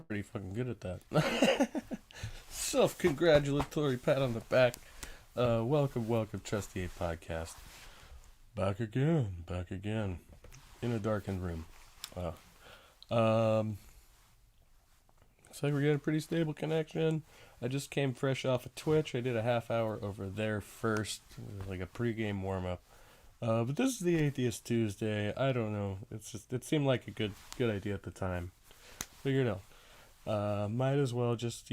pretty fucking good at that. Self-congratulatory pat on the back. Welcome, Trusty 8 Podcast. Back again, in a darkened room. Um, Looks like we're getting a pretty stable connection. I just came fresh off of Twitch. I did a half hour over there first, like a pregame warm-up. But this is the Atheist Tuesday. I don't know. It seemed like a good idea at the time. Figured out. Might as well just,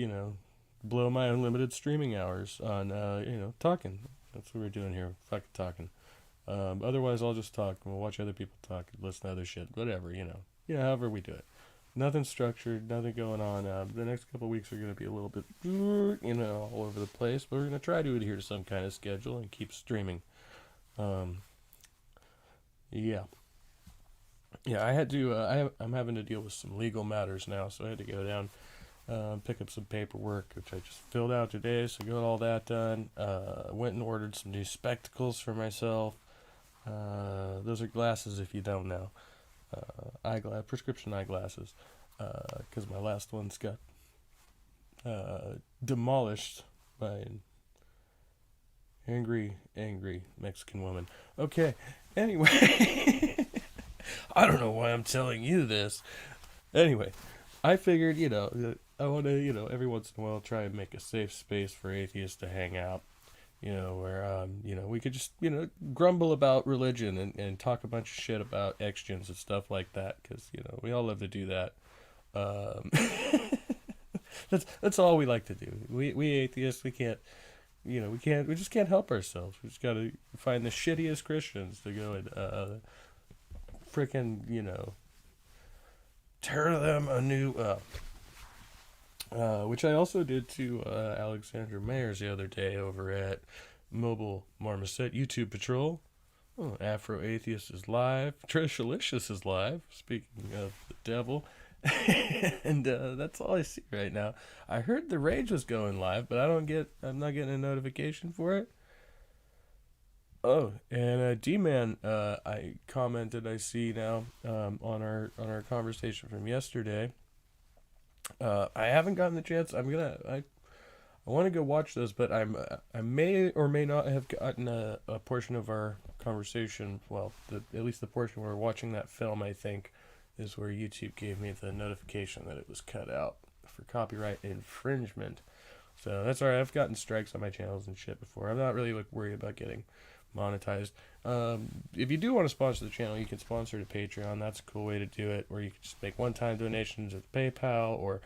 blow my unlimited streaming hours on, talking. That's what we're doing here. Fucking talking. Otherwise, I'll just talk. We'll watch other people talk, listen to other shit, whatever, however we do it. Nothing structured, nothing going on. The next couple of weeks are going to be a little bit, all over the place, but we're going to try to adhere to some kind of schedule and keep streaming. Yeah. Yeah, I had to, I'm having to deal with some legal matters now, so I had to go down, pick up some paperwork, which I just filled out today, so got all that done. Went and ordered some new spectacles for myself. Those are glasses if you don't know. Prescription eyeglasses, because my last ones got demolished by an angry Mexican woman. Okay, anyway, I don't know why I'm telling you this. Anyway, I figured, I want to, every once in a while try and make a safe space for atheists to hang out. Where, we could just, grumble about religion and talk a bunch of shit about X-gens and stuff like that, because, we all love to do that. That's all we like to do. We atheists, we just can't help ourselves. We just gotta find the shittiest Christians to go and, frickin', tear them a new, which I also did to Alexander Mayers the other day over at Mobile Marmoset YouTube Patrol. Oh, Afro Atheist is live. Trishalicious is live. Speaking of the devil. And that's all I see right now. I heard the Rage was going live, but I'm not getting a notification for it. Oh, and D-Man, I commented, I see now, on our conversation from yesterday. I haven't gotten the chance. I want to go watch those, but I may or may not have gotten a portion of our conversation. Well, at least the portion where we're watching that film, I think, is where YouTube gave me the notification that it was cut out for copyright infringement. So that's alright. I've gotten strikes on my channels and shit before. I'm not really worried about getting monetized. If you do want to sponsor the channel, you can sponsor to Patreon. That's a cool way to do it, where you can just make one-time donations at PayPal or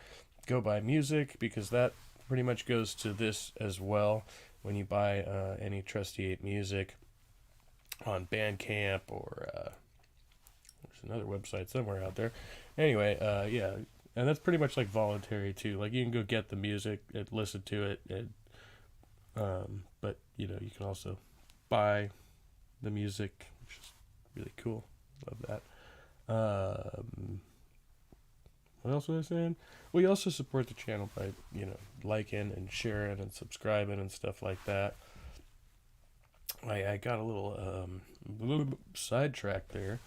go buy music, because that pretty much goes to this as well. When you buy any Trusty 8 music on Bandcamp or there's another website somewhere out there. Anyway, yeah, and that's pretty much voluntary too. You can go get the music and listen to it, and but you can also buy the music, which is really cool. Love that. What else was I saying? We also support the channel by, liking and sharing and subscribing and stuff like that. I got a little sidetracked there.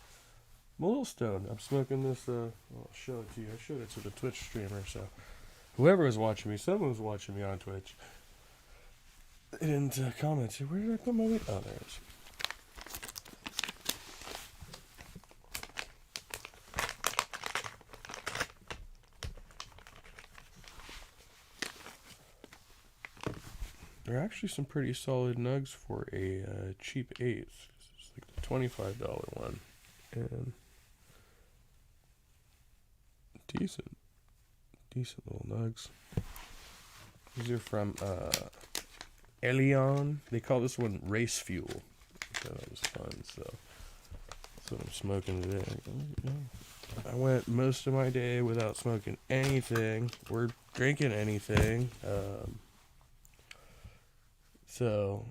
I'm a little stoned. I'm smoking this, I'll show it to you. I showed it to the Twitch streamer, so whoever was watching me, someone was watching me on Twitch. And comments, where did I put my weed? Oh, there it is. There are actually some pretty solid nugs for a cheap eighth. It's like the $25 one, and decent little nugs. These are from Elion. They call this one Race Fuel. I thought that was fun, so that's what I'm smoking today. I went most of my day without smoking anything or drinking anything. So,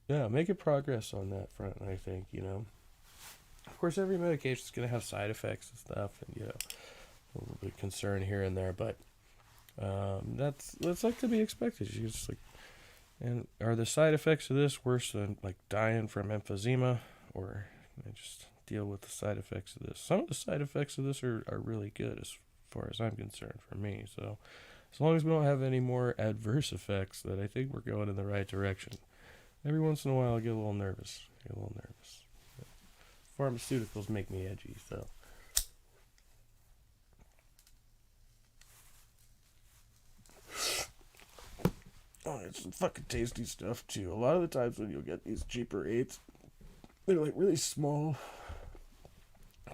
yeah, making progress on that front, I think, Of course, every medication is going to have side effects and stuff, and, a little bit of concern here and there, but that's to be expected. You just and are the side effects of this worse than dying from emphysema, or can I just deal with the side effects of this? Some of the side effects of this are really good, as far as I'm concerned, for me. So as long as we don't have any more adverse effects, that I think we're going in the right direction. Every once in a while I get a little nervous. Pharmaceuticals make me edgy, so. Oh, it's some fucking tasty stuff too. A lot of the times when you'll get these cheaper eights, they're like really small,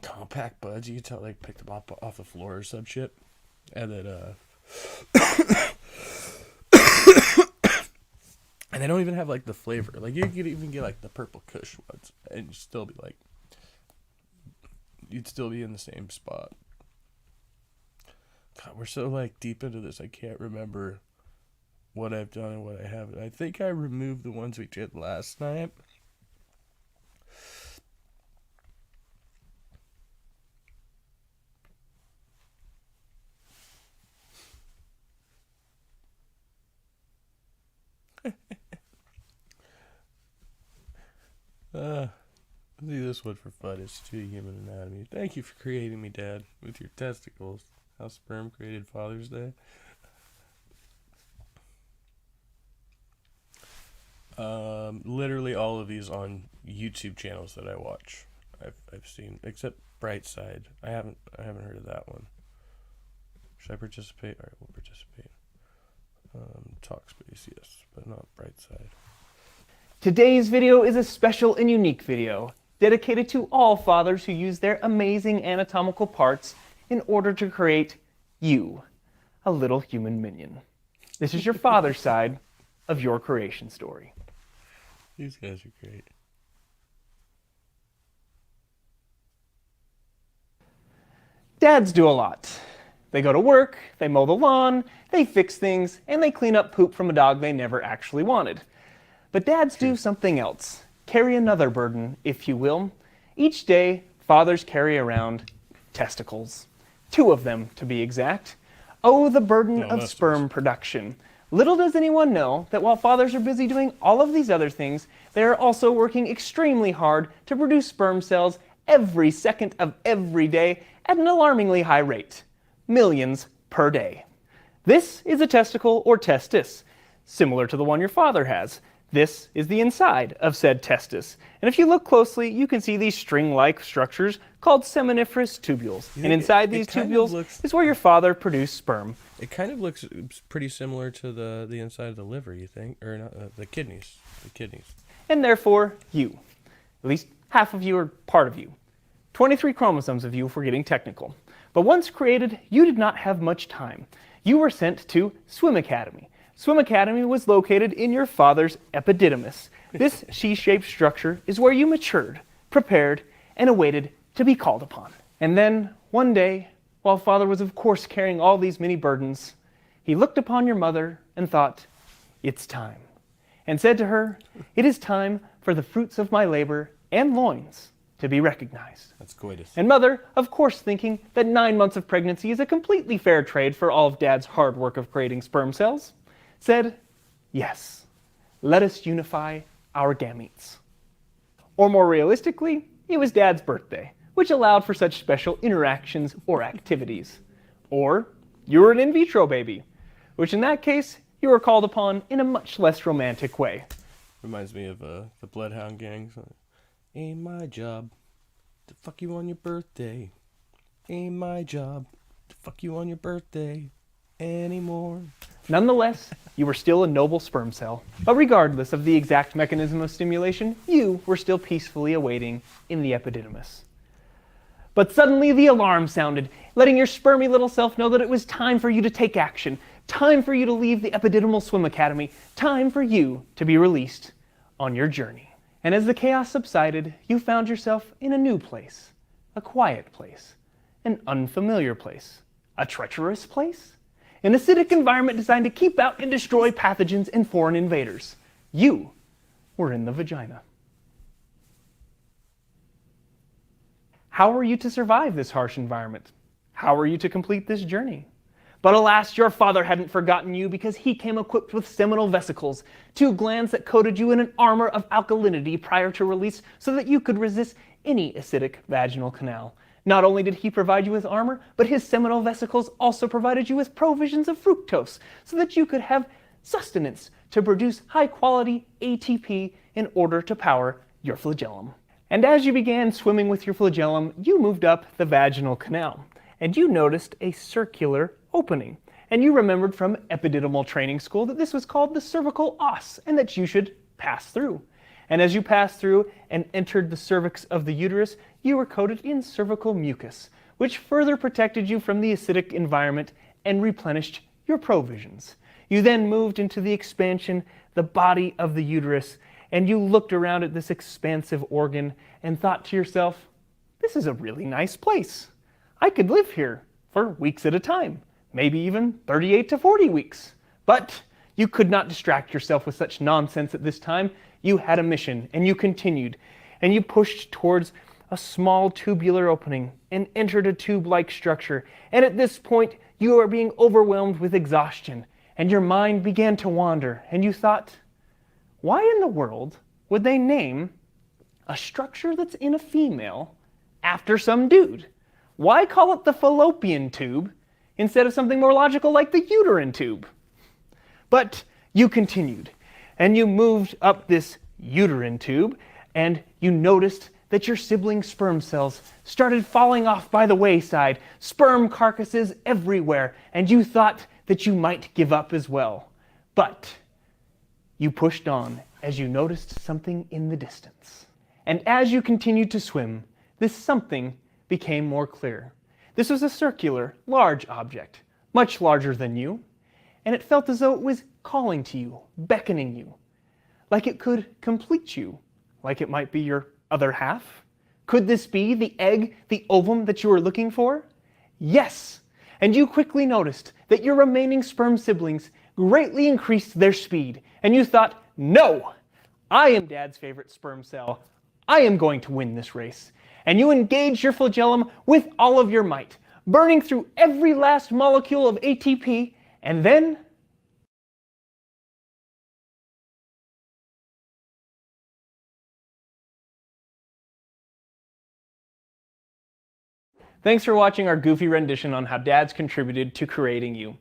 compact buds. You can tell they picked them up off the floor or some shit. And then, and they don't even have like the flavor. Like you could even get like the purple Kush ones, and you'd still be like, you'd still be in the same spot. God, we're so like deep into this, I can't remember what I've done and what I haven't. I think I removed the ones we did last night. Do this one for fun. It's to human anatomy. Thank you for creating me, Dad, with your testicles. How sperm created Father's Day. Literally all of these on YouTube channels that I watch. I've seen, except Brightside. I haven't heard of that one. Should I participate? All right, we'll participate. Talkspace, yes, but not Brightside. Today's video is a special and unique video dedicated to all fathers who use their amazing anatomical parts in order to create you, a little human minion. This is your father's side of your creation story. These guys are great. Dads do a lot. They go to work, they mow the lawn, they fix things, and they clean up poop from a dog they never actually wanted. But dads do something else. Carry another burden, if you will. Each day, fathers carry around testicles. 2 of them, to be exact. Oh, the burden of sperm production. Little does anyone know that while fathers are busy doing all of these other things, they are also working extremely hard to produce sperm cells every second of every day at an alarmingly high rate. Millions per day. This is a testicle or testis, similar to the one your father has. This is the inside of said testis. And if you look closely, you can see these string-like structures called seminiferous tubules. And inside these tubules is where your father produced sperm. It kind of looks pretty similar to the inside of the liver, you think? Or not, the kidneys. The kidneys. And therefore, you. At least half of you are part of you. 23 chromosomes of you if we're getting technical. But once created, you did not have much time. You were sent to Swim Academy. Swim Academy was located in your father's epididymis. This C-shaped structure is where you matured, prepared, and awaited to be called upon. And then, one day, while father was of course carrying all these many burdens, he looked upon your mother and thought, "It's time," and said to her, "It is time for the fruits of my labor and loins to be recognized." That's coitus. And mother, of course thinking that 9 months of pregnancy is a completely fair trade for all of dad's hard work of creating sperm cells, said, "Yes, let us unify our gametes." Or more realistically, it was dad's birthday, which allowed for such special interactions or activities. Or you were an in vitro baby, which in that case, you were called upon in a much less romantic way. Reminds me of the Bloodhound Gang. Ain't my job to fuck you on your birthday. Ain't my job to fuck you on your birthday anymore. Nonetheless, you were still a noble sperm cell. But regardless of the exact mechanism of stimulation, you were still peacefully awaiting in the epididymis. But suddenly the alarm sounded, letting your spermy little self know that it was time for you to take action, time for you to leave the epididymal swim academy, time for you to be released on your journey. And as the chaos subsided, you found yourself in a new place, a quiet place, an unfamiliar place, a treacherous place, an acidic environment designed to keep out and destroy pathogens and foreign invaders. You were in the vagina. How were you to survive this harsh environment? How were you to complete this journey? But alas, your father hadn't forgotten you because he came equipped with seminal vesicles, 2 glands that coated you in an armor of alkalinity prior to release so that you could resist any acidic vaginal canal. Not only did he provide you with armor, but his seminal vesicles also provided you with provisions of fructose so that you could have sustenance to produce high-quality ATP in order to power your flagellum. And as you began swimming with your flagellum, you moved up the vaginal canal, and you noticed a circular opening. And you remembered from epididymal training school that this was called the cervical os, and that you should pass through. And as you passed through and entered the cervix of the uterus, you were coated in cervical mucus, which further protected you from the acidic environment and replenished your provisions. You then moved into the expansion, the body of the uterus, and you looked around at this expansive organ and thought to yourself, this is a really nice place. I could live here for weeks at a time, maybe even 38 to 40 weeks. But you could not distract yourself with such nonsense at this time. You had a mission, and you continued, and you pushed towards a small tubular opening and entered a tube-like structure. And at this point, you are being overwhelmed with exhaustion, and your mind began to wander, and you thought, why in the world would they name a structure that's in a female after some dude? Why call it the fallopian tube instead of something more logical like the uterine tube? But you continued, and you moved up this uterine tube, and you noticed that your sibling sperm cells started falling off by the wayside, sperm carcasses everywhere, and you thought that you might give up as well. But you pushed on as you noticed something in the distance. And as you continued to swim, this something became more clear. This was a circular, large object, much larger than you, and it felt as though it was calling to you, beckoning you, like it could complete you, like it might be your other half. Could this be the egg, the ovum that you were looking for? Yes! And you quickly noticed that your remaining sperm siblings greatly increased their speed, and you thought, no! I am Dad's favorite sperm cell. I am going to win this race. And you engaged your flagellum with all of your might, burning through every last molecule of ATP, and then thanks for watching our goofy rendition on how dads contributed to creating you.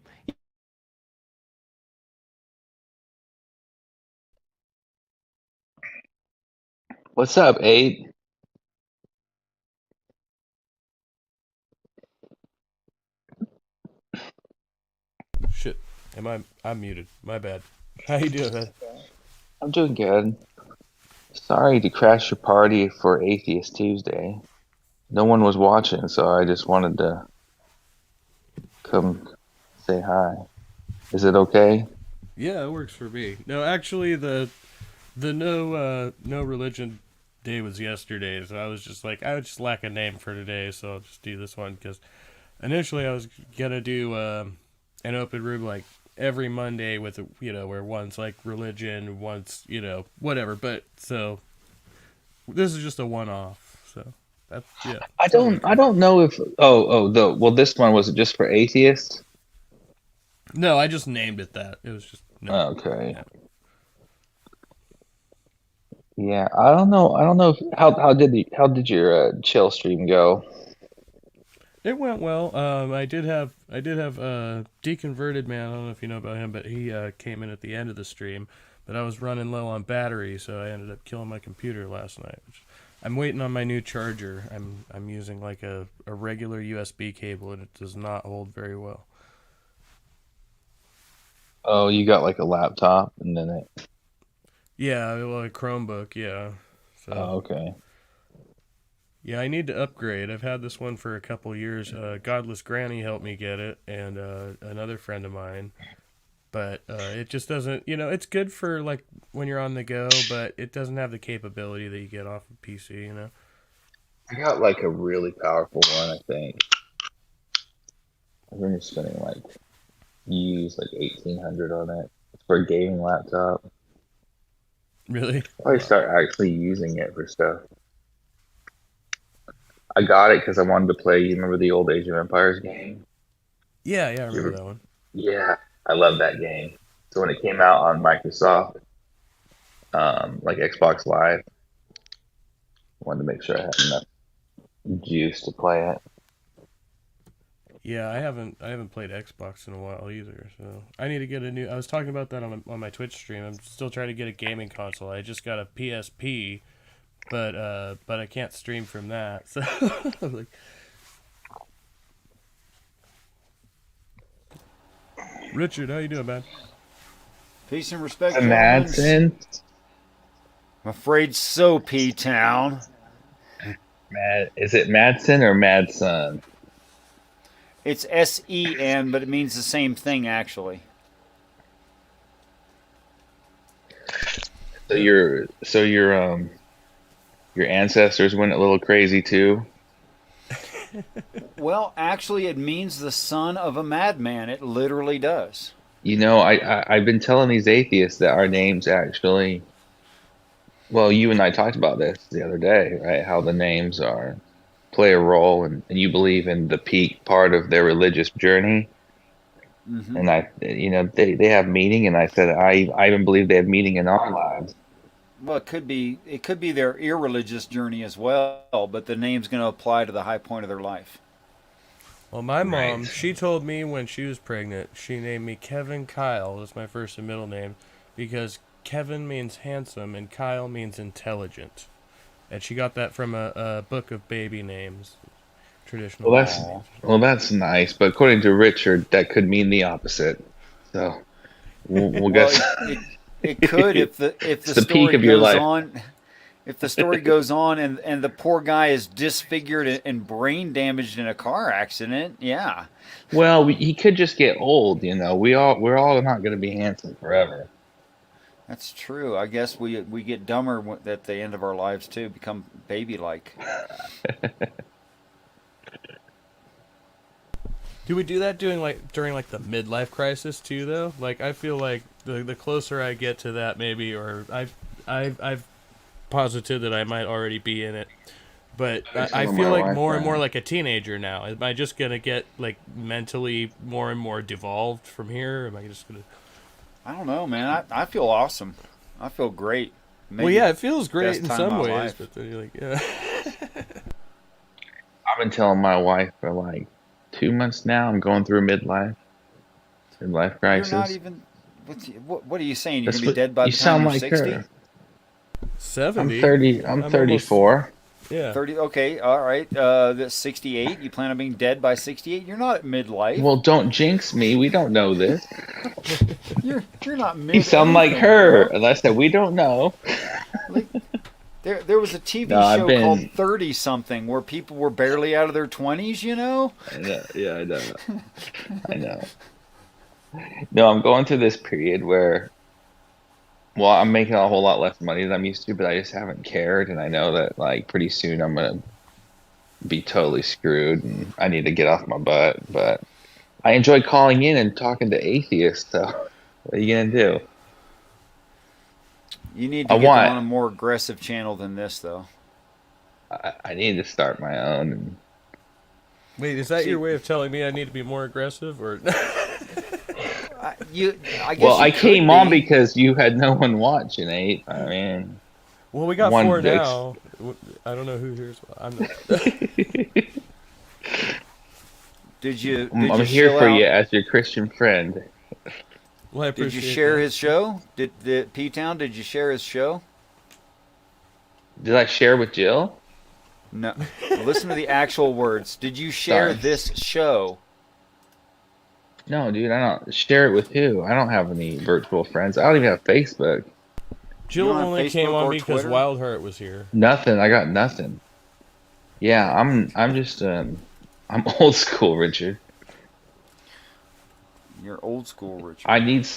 What's up, Abe? Shit. I'm muted. My bad. How you doing, man? I'm doing good. Sorry to crash your party for Atheist Tuesday. No one was watching, so I just wanted to come say hi. Is it okay? Yeah, it works for me. No, actually, the no religion day was yesterday, so I was just like, I would just lack a name for today, so I'll just do this one, because initially I was gonna do an open room like every Monday with where one's like religion, one's whatever, but so this is just a one-off, so that's yeah. I don't know if this one was it just for atheists? No, I just named it that. It was just no. Okay. Yeah, I don't know. If, how did your chill stream go? It went well. I did have Deconverted Man. I don't know if you know about him, but he came in at the end of the stream. But I was running low on battery, so I ended up killing my computer last night. I'm waiting on my new charger. I'm using like a regular USB cable, and it does not hold very well. Oh, you got like a laptop, and then it. Yeah, well, a Chromebook. Yeah. So. Oh, okay. Yeah, I need to upgrade. I've had this one for a couple years. Godless Granny helped me get it, and another friend of mine. But it just doesn't, it's good for like when you're on the go, but it doesn't have the capability that you get off of PC, I got like a really powerful one, I think. I think it's spending like you use like 1,800 on it. It's for a gaming laptop. Really? Probably start actually using it for stuff. I got it because I wanted to play. You remember the old Age of Empires game? Yeah, I remember that one. Yeah, I love that game. So when it came out on Microsoft, like Xbox Live, I wanted to make sure I had enough juice to play it. Yeah, I haven't played Xbox in a while either. So I need to get a new. I was talking about that on my Twitch stream. I'm still trying to get a gaming console. I just got a PSP, but I can't stream from that. So I'm like, Richard, how you doing, man? Peace and respect, A gentlemen. Madsen? I'm afraid so, P-Town. Is it Madsen or Madson? It's S-E-N, but it means the same thing, actually. So your ancestors went a little crazy too. Well, actually, it means the son of a madman. It literally does. You know, I've been telling these atheists that our names actually. Well, you and I talked about this the other day, right? How the names play a role, and you believe in the peak part of their religious journey. Mm-hmm. And they have meaning, and I said I even believe they have meaning in our lives. Well, it could be their irreligious journey as well, but the name's going to apply to the high point of their life. Well, my mom, Right. she told me when she was pregnant, she named me Kevin Kyle. That's my first and middle name, because Kevin means handsome and Kyle means intelligent. And she got that from a book of baby names, traditional. Well, that's baby names. that's nice, but according to Richard, that could mean the opposite. So we'll Well, guess. it could if the It's the story peak of your goes life. on. If the story goes on and the poor guy is disfigured and brain damaged in a car accident, yeah. Well, he could just get old. We're all not going to be handsome forever. That's true. I guess we get dumber at the end of our lives too, become baby-like. Do we do that during the midlife crisis too, though? Like, I feel like the closer I get to that, maybe, or I've posited that I might already be in it, but I telling feel my like wife more and that. more like a teenager now. Am I just gonna get like mentally more and more devolved from here? Or am I just gonna? I don't know, man. I feel awesome. I feel great. Well, Maybe yeah, it feels great best in time some of my ways, life. but then you're like, yeah. I've been telling my wife for like 2 months now. I'm going through a midlife You're crisis. not even. What are you saying? You're That's gonna be what dead by you the time sound you're like 60? her. 70. I'm 30. I'm almost- 34. Yeah. 30. Okay, all right. That's 68. You plan on being dead by 68? You're not at midlife. Well, don't jinx me. We don't know this. You're not mid. You sound like anything, her. bro. And I said we don't know. Like, there was a TV No, I've show been- called 30 something where people were barely out of their 20s, you know? I know. Yeah, I know. I know. No, I'm going through this period where, well, I'm making a whole lot less money than I'm used to, but I just haven't cared, and I know that like pretty soon I'm gonna be totally screwed, and I need to get off my butt. But I enjoy calling in and talking to atheists. So what are you gonna do? You need to I get want- on a more aggressive channel than this, though. I need to start my own. And Wait, is that See- your way of telling me I need to be more aggressive, or? I guess well, you I could came on be. because you had no one watching, Nate. I mean, Well, we got One 4 fix. now. I don't know who here's. I'm not. Did you? I'm you here chill for out? you as your Christian friend. Well, I Did you appreciate share that. his show? Did P-Town? Did you share his show? Did I share with Jill? No. Listen to the actual words. Did you share Sorry. this show? No, dude, I don't share it with who? I don't have any virtual friends. I don't even have Facebook. Jill You don't have only came Facebook on or because Twitter? Wildheart was here. Nothing. I got nothing. Yeah, I'm just I'm old school, Richard. You're old school, Richard. I need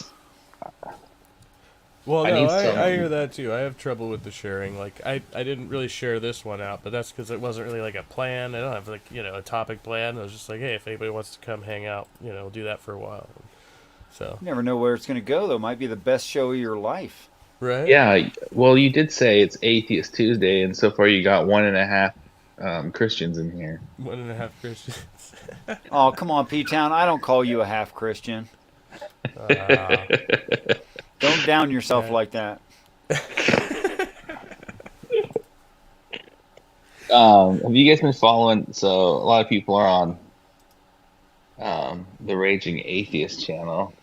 Well, I no, need I some- hear that too. I have trouble with the sharing. Like, I didn't really share this one out, but that's because it wasn't really like a plan. I don't have like a topic plan. I was just like, hey, if anybody wants to come hang out, we'll do that for a while. So You never know where it's going to go, though. Might be the best show of your life. right. Yeah, well, you did say it's Atheist Tuesday, and so far you got 1.5 Christians in here. 1.5 Christians. Oh, come on, P-Town. I don't call you a half Christian. Don't down yourself Yeah. like that. Have you guys been following? So a lot of people are on the Raging Atheist channel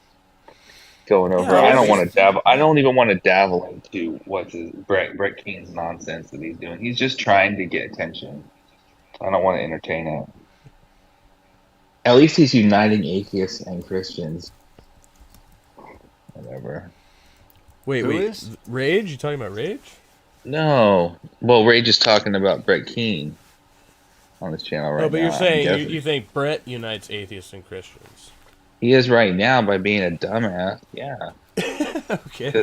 going Yeah, over. I I was don't want to just dabble. I don't even want to dabble into what's his Brett Keen's nonsense that he's doing. He's just trying to get attention. I don't want to entertain it. At least he's uniting atheists and Christians. Whatever. Who wait. is? Rage? You talking about Rage? No. Well, Rage is talking about Brett Keen on his channel Oh, right but now. you're I'm saying guessing you think Brett unites atheists and Christians? he is right now by being a dumbass. Yeah. Okay.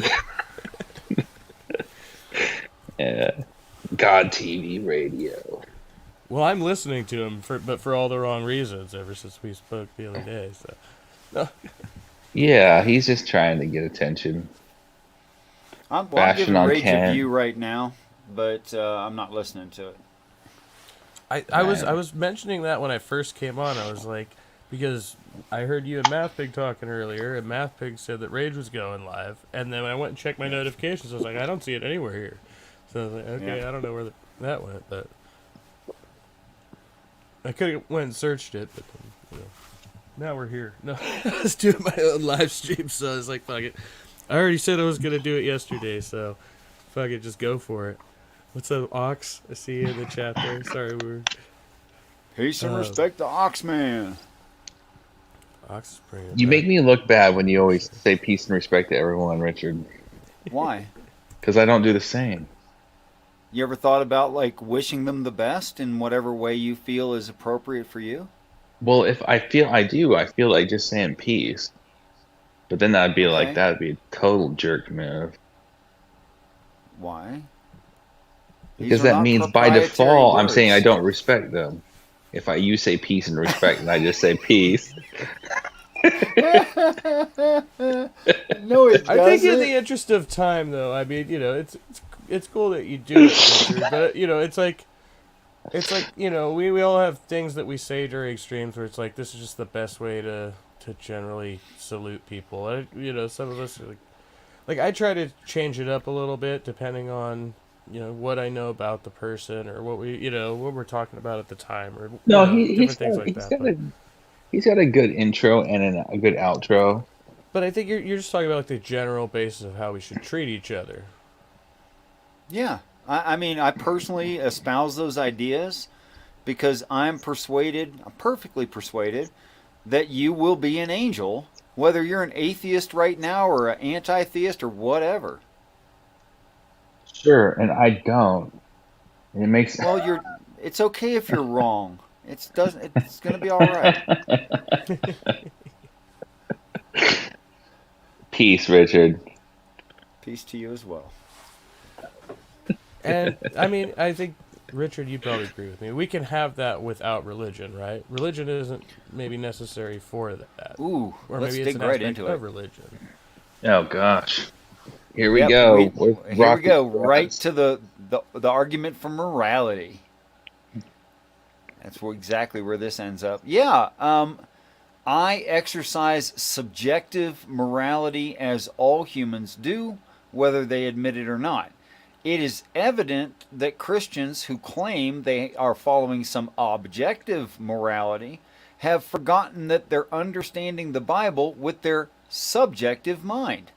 Yeah. God TV radio. Well, I'm listening to him, but for all the wrong reasons ever since we spoke the other day. So, no. Yeah, he's just trying to get attention. I'm Bashing giving on Rage a Ken. view right now, but I'm not listening to it. I was mentioning that when I first came on. I was like, because I heard you and Math Pig talking earlier, and Math Pig said that Rage was going live, and then when I went and checked my notifications, I was like, I don't see it anywhere here. So I was like, okay, Yeah. I don't know where that went, but I could have went and searched it, but then, now we're here. No, I was doing my own live stream, so I was like, fuck it. I already said I was gonna do it yesterday, so fuck it, just go for it. What's up, Ox? I see you in the chat there. Sorry, we were. Peace and respect the Oxman. Ox is bringing it You back. make me look bad when you always say peace and respect to everyone, Richard. Why? Because I don't do the same. You ever thought about like wishing them the best in whatever way you feel is appropriate for you? Well, if I feel like just saying peace. But then that'd be like, Okay. that'd be a total jerk move. Why? Because These are that not means by proprietary default, I'm saying I words. don't respect them. If you say peace and respect, and I just say peace. No, it I think in the doesn't. interest of time, though, I mean, it's cool that you do it, Richard, but it's like we all have things that we say during streams where it's like this is just the best way to generally salute people. Some of us are like I try to change it up a little bit depending on what I know about the person or what what we're talking about at the time or No, different things like that. He's got a good intro and a good outro. But I think you're just talking about like the general basis of how we should treat each other. Yeah. I mean, I personally espouse those ideas because I'm perfectly persuaded, that you will be an angel, whether you're an atheist right now or an anti-theist or whatever. Sure, and I don't. And it makes Well, it's okay if you're wrong. It's going to be all right. peace, Richard. Peace to you as well. And I mean, I think Richard, you probably agree with me. We can have that without religion, right? Religion isn't maybe necessary for that. Ooh, Or let's maybe it's dig an right aspect into of it. religion. Oh gosh, here we Yep, go. Here we go, right to the argument for morality. That's exactly where this ends up. Yeah, I exercise subjective morality as all humans do, whether they admit it or not. It is evident that Christians who claim they are following some objective morality have forgotten that they're understanding the Bible with their subjective mind.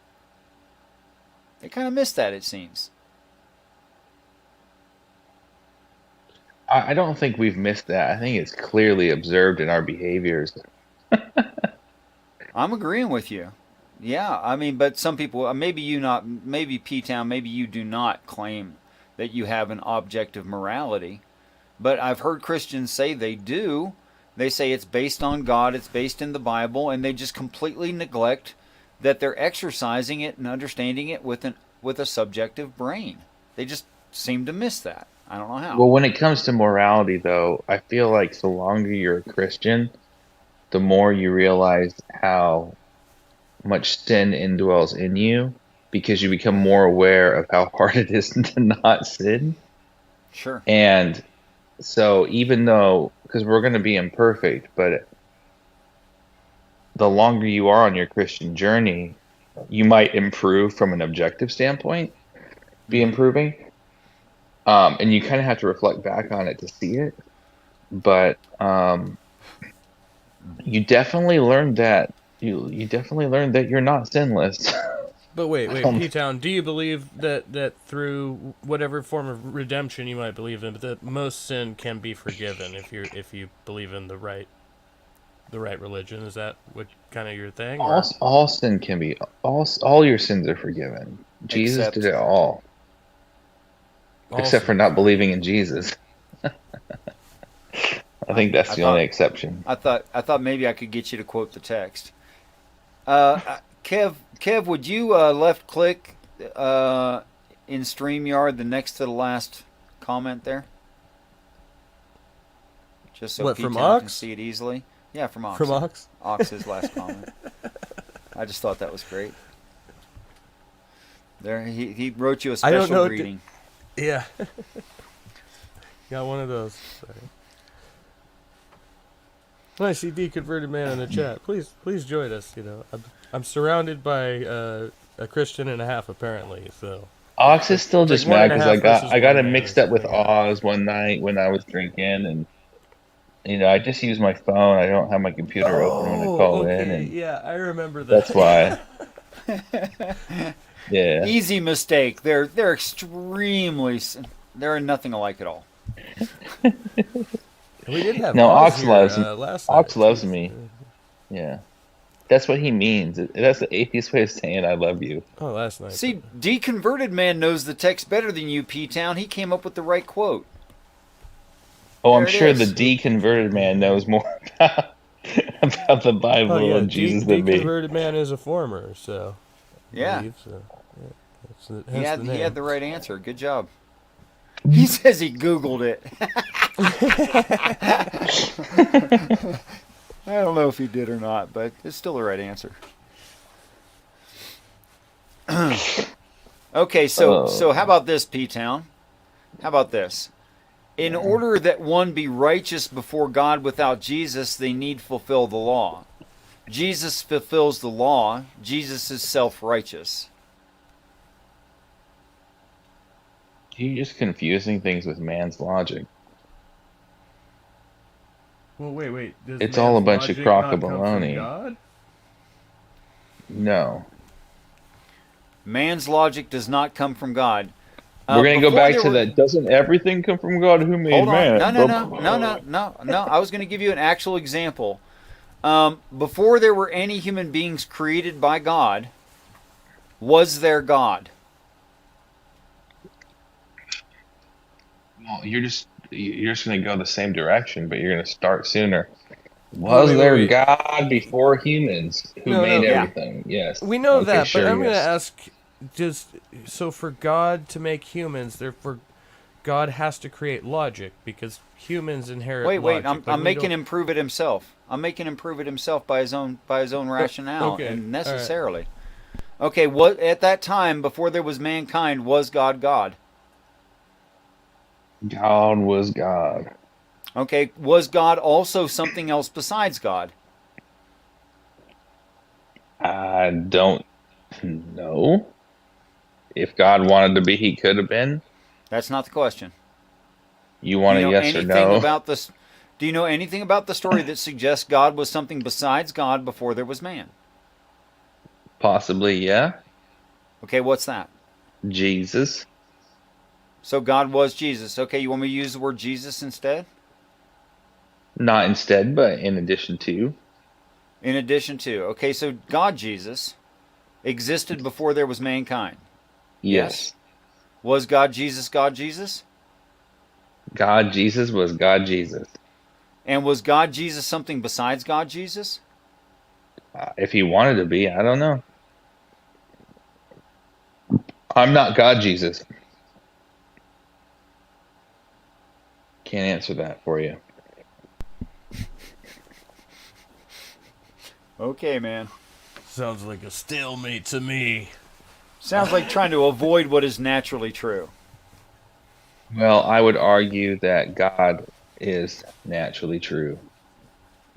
They kind of miss that, it seems. I don't think we've missed that. I think it's clearly observed in our behaviors. I'm agreeing with you. Yeah, I mean, but some people, maybe P-Town, maybe you do not claim that you have an objective morality. But I've heard Christians say they do. They say it's based on God, it's based in the Bible, and they just completely neglect that they're exercising it and understanding it with a subjective brain. They just seem to miss that. I don't know how. Well, when it comes to morality, though, I feel like the longer you're a Christian, the more you realize how much sin indwells in you, because you become more aware of how hard it is to not sin. Sure. And so even though, because we're going to be imperfect, but the longer you are on your Christian journey, you might improve from an objective standpoint, be improving. And you kind of have to reflect back on it to see it. But you definitely learned that you definitely learned that you're not sinless. But wait, Um, P-Town, do you believe that through whatever form of redemption you might believe in, that most sin can be forgiven if you believe in the right religion? Is that what kind of your thing? Or all sin can be all your sins are forgiven. Jesus did Except, it all, all except for sins? not believing in Jesus. I I, think that's I the only thought, exception. I thought maybe I could get you to quote the text. Kev, would you left click in StreamYard the next to the last comment there, just so What, from P-Town can Ox? see it easily? Yeah, from Ox. From Ox? Ox's last comment. I just thought that was great. There, he wrote you a I don't special know. greeting. Yeah. Got one of those. Sorry. I see deconverted man in the chat. Please join us. I'm surrounded by a Christian and a half apparently. So Ox is still it's like just one mad and a because half versus I got one him man or mixed up with something. Yeah. Oz one night when I was drinking, and I just use my phone. I don't have my computer open when I Oh, call in, okay. and Yeah, I remember that. that's why. Yeah. Easy mistake. They're extremely. They're nothing alike at all. We did have No, Oz Ox here loves last Ox night too. loves me. Yeah, that's what he means. That's the atheist way of saying "I love you." Oh, last night. See, deconverted man knows the text better than you, P-Town. He came up with the right quote. Oh, There I'm it sure the is. deconverted man knows more about the Oh Bible yeah, and Jesus than me. deconverted man is a former. So I Yeah, believe so. Yeah, he hence had the he had name. the right answer. Good job. He says he Googled it. I don't know if he did or not, but it's still the right answer. Okay, so how about this, P-Town? How about this? In order that one be righteous before God without Jesus, they need fulfill the law. Jesus fulfills the law. Jesus is self-righteous. You're just confusing things with man's logic. Well, wait. Does It's all a man's bunch of logic crock of not come from baloney. God? No. Man's logic does not come from God. We're going to go Before back there to were, that. Doesn't everything come from God who made hold on, man? no. I was going to give you an actual example. Before there were any human beings created by God, was there God? Well, you're just going to go the same direction, but you're going to start sooner. Was there Wait. God before humans who No, made no. Yeah. everything? Yes. We know Okay, that, but sure, I'm going to yes. ask, so for God to make humans, therefore God has to create logic because humans inherit Wait. logic. I'm making him prove it himself. I'm making him prove it himself by his own rationale okay, and all right. necessarily. Okay, what at that time before there was mankind was God? God was God. Okay, was God also something else besides God? I don't know. If God wanted to be, he could have been. That's not the question. You Do want you a know yes or anything no? about this? Do you know anything about the story that suggests God was something besides God before there was man? Possibly, yeah. Okay, what's that? Jesus. So God was Jesus. Okay, you want me to use the word Jesus instead? Not instead, but in addition to. In addition to. Okay, so God Jesus existed before there was mankind. Yes? Yes. Was God Jesus God Jesus? God Jesus was God Jesus. And was God Jesus something besides God Jesus? If he wanted to be, I don't know. I'm not God Jesus. Can't answer that for you. Okay, man. Sounds like a stalemate to me. Sounds like trying to avoid what is naturally true. Well, I would argue that God is naturally true.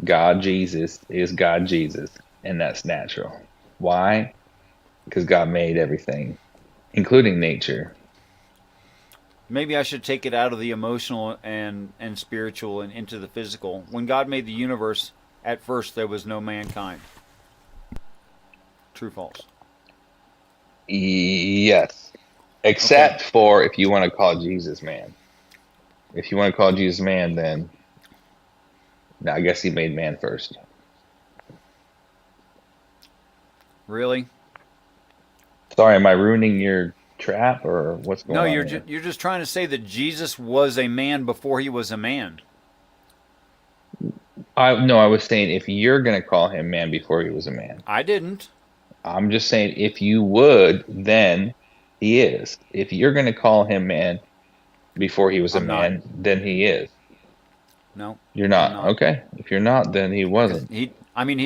God Jesus is God Jesus, and that's natural. Why? Because God made everything, including nature. Maybe I should take it out of the emotional and spiritual and into the physical. When God made the universe, at first there was no mankind. True, false? Yes. Except for if you want to call Jesus man. If you want to call Jesus man, then no, I guess he made man first. Really? Sorry, am I ruining your trap or what's going No, on you're here? you're just trying to say that Jesus was a man before he was a man. I was saying if you're gonna call him man before he was a man. I didn't. I'm just saying if you would, then he is. If you're gonna call him man before he was a I'm not. man, then he is. No, You're I'm not. not. Okay. If you're not, then he Because wasn't. he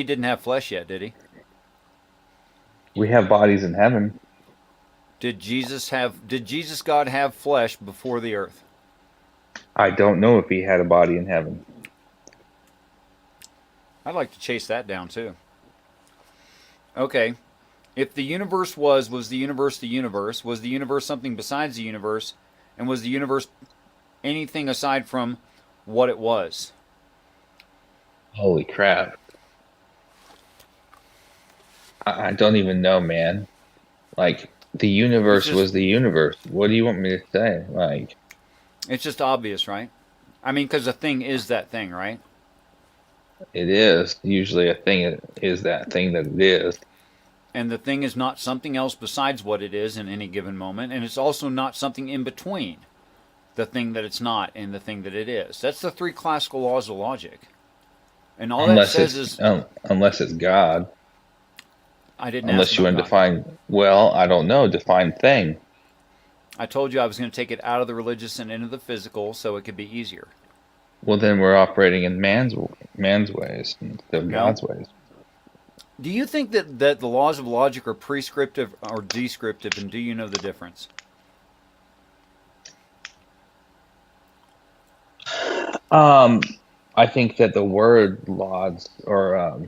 didn't have flesh yet, did he? We have bodies in heaven. Did Jesus God have flesh before the earth? I don't know if he had a body in heaven. I'd like to chase that down too. Okay. If the universe was the universe the universe? Was the universe something besides the universe? And was the universe anything aside from what it was? Holy crap. I don't even know, man. Like, the universe just- was the universe. What do you want me to say? Like, It's just obvious, right? I mean, because a thing is that thing, right? it is. Usually a thing is that thing that it is. And the thing is not something else besides what it is in any given moment, and it's also not something in between the thing that it's not and the thing that it is. That's the three classical laws of logic. And all that says is, unless it's God. I didn't Unless ask you about want to God. define, well, I don't know, define thing. I told you I was going to take it out of the religious and into the physical so it could be easier. Well, then we're operating in man's ways instead of No. God's ways. Do you think that the laws of logic are prescriptive or descriptive, and do you know the difference? I think that the word laws or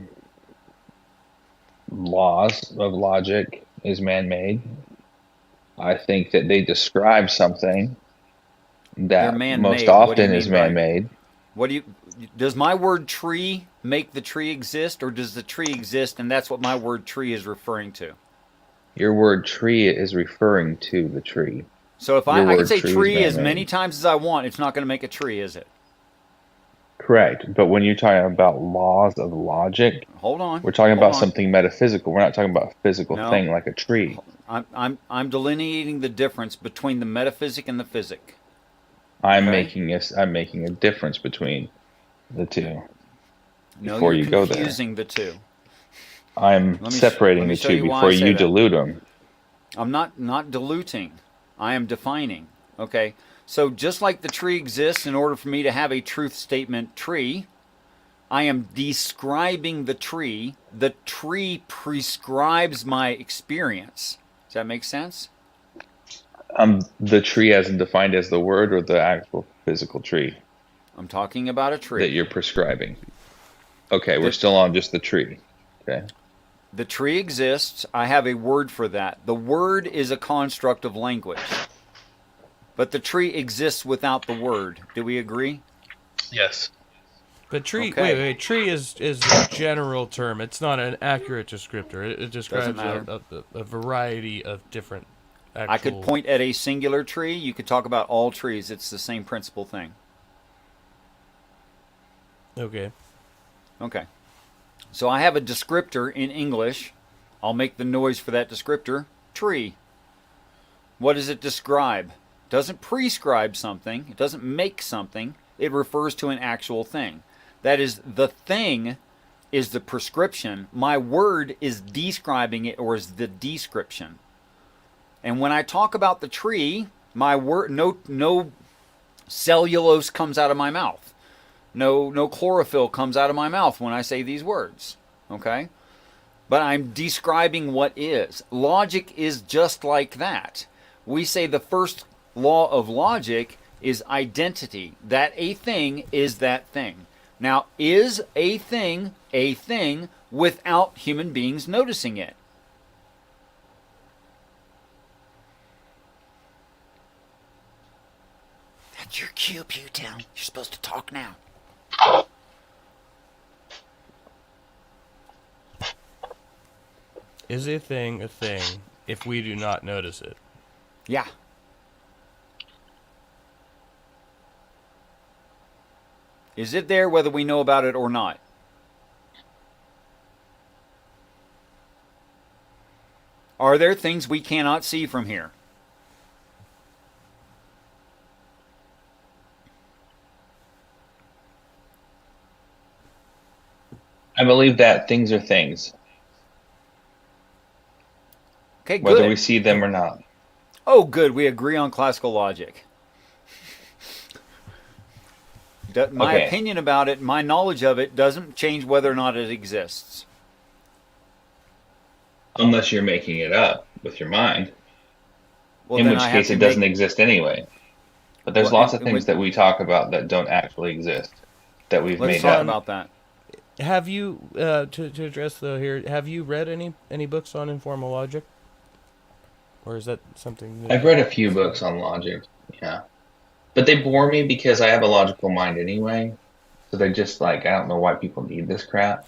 laws of logic is man-made. I think that they describe something They're that man-made. most What do you often is mean by- man-made. Does my word tree make the tree exist, or does the tree exist and that's what my word tree is referring to? Your word tree is referring to the tree. So if Your I can word say tree is tree as man-made. many times as I want, it's not going to make a tree, is it? Correct. But when you're talking about laws of logic, Hold on. we're talking Hold about on. something metaphysical. We're not talking about a physical No. thing like a tree. I'm delineating the difference between the metaphysic and the physic. I'm Okay. making a difference between the two. No, Before you're you go there. confusing the two. I'm Let me separating the show two you why before I say you that. dilute them. I'm not diluting. I am defining. Okay. So just like the tree exists in order for me to have a truth statement tree, I am describing the tree. The tree prescribes my experience. Does that make sense? The tree as defined as the word or the actual physical tree I'm talking about a tree. that you're prescribing. Okay, we're The- still on just the tree. Okay. The tree exists. I have a word for that. The word is a construct of language. But the tree exists without the word. Do we agree? Yes. But tree, Okay. wait, tree is a general term. It's not an accurate descriptor. It describes matter. a variety of different actual... I could point at a singular tree. You could talk about all trees. It's the same principal thing. Okay. Okay. So I have a descriptor in English. I'll make the noise for that descriptor. Tree. What does it describe? It doesn't prescribe something. It doesn't make something. It refers to an actual thing. That is, the thing is the prescription. My word is describing it, or is the description. And when I talk about the tree, my word, no cellulose comes out of my mouth. No chlorophyll comes out of my mouth when I say these words. Okay? But I'm describing what is. Logic is just like that. We say the first law of logic is identity. That a thing is that thing. Now, is a thing without human beings noticing it? That's your cue, Pewtown. You're supposed to talk now. Is a thing if we do not notice it? Yeah. Is it there whether we know about it or not? Are there things we cannot see from here? I believe that things are things, Okay, good. whether we see them or not. Oh, good. We agree on classical logic. My Okay. opinion about it, my knowledge of it, doesn't change whether or not it exists. Unless you're making it up with your mind, Well, in then which I have case to it make. doesn't exist anyway. But there's Well, lots of things that we talk about that don't actually exist, that we've Let's made talk up. about that. Have you to address though here? Have you read any books on informal logic, or is that something that I've read a few books on logic, yeah. But they bore me because I have a logical mind anyway. So they're just like, I don't know why people need this crap,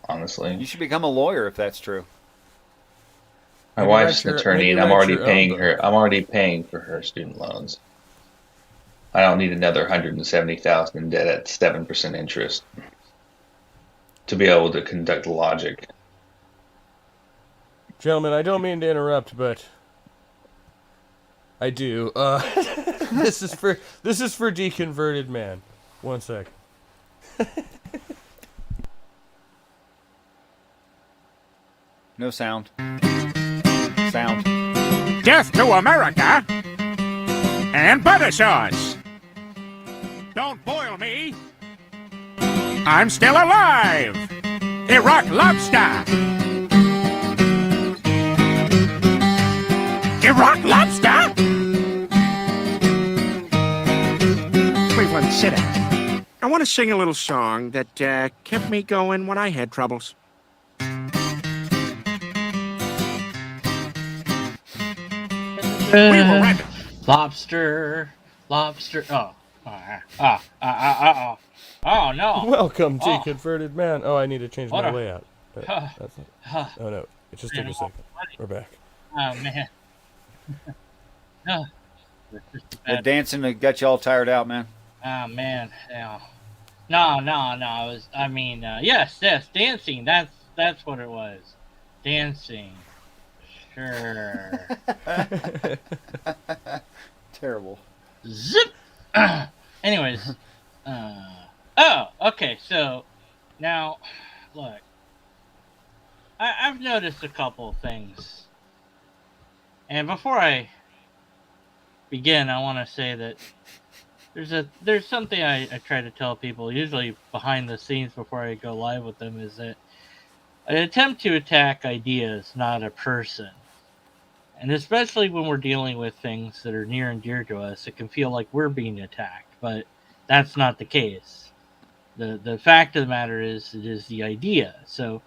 honestly. You should become a lawyer if that's true. My Maybe wife's write an your- attorney maybe and I'm write already your own paying book. her. I'm already paying for her student loans. I don't need another 170,000 in debt at 7% interest to be able to conduct logic. Gentlemen, I don't mean to interrupt, but I do. This is for deconverted man. One sec. No sound. Sound. Death to America and butter sauce. Don't boil me. I'm still alive. Iraq lobster. Iraq lobster? Cleveland, sit down. I want to sing a little song that kept me going when I had troubles. We were right. Lobster. Oh. Oh, no. Welcome, Oh. deconverted man. Oh, I need to change What my a- layout. That's not, oh no, it just took a second. We're back. Oh, man. Oh. The dancing that got you all tired out, man. Oh, man. Yeah. No. Yes, dancing. That's what it was. Dancing. Sure. Terrible. Zip. Anyways. Okay. So now, look. I've noticed a couple of things, and before I begin, I want to say that there's something I try to tell people, usually behind the scenes before I go live with them, is that I attempt to attack ideas, not a person. And especially when we're dealing with things that are near and dear to us, it can feel like we're being attacked, but that's not the case. The fact of the matter is, it is the idea. So,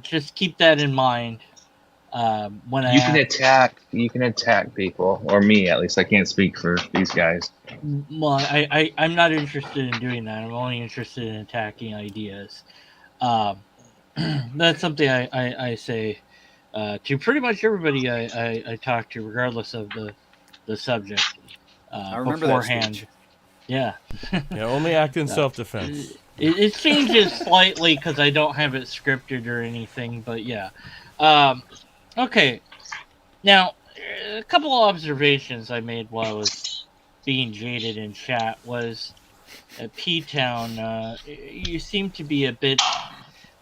just keep that in mind. When You can attack people, or me at least. I can't speak for these guys. Well, I'm not interested in doing that. I'm only interested in attacking ideas. That's something I say to pretty much everybody I talk to, regardless of the subject. I remember that beforehand. speech. Yeah. Yeah, only act in self-defense. It changes slightly because I don't have it scripted or anything, but yeah. Okay. Now, a couple of observations I made while I was being jaded in chat was at P-Town, you seem to be a bit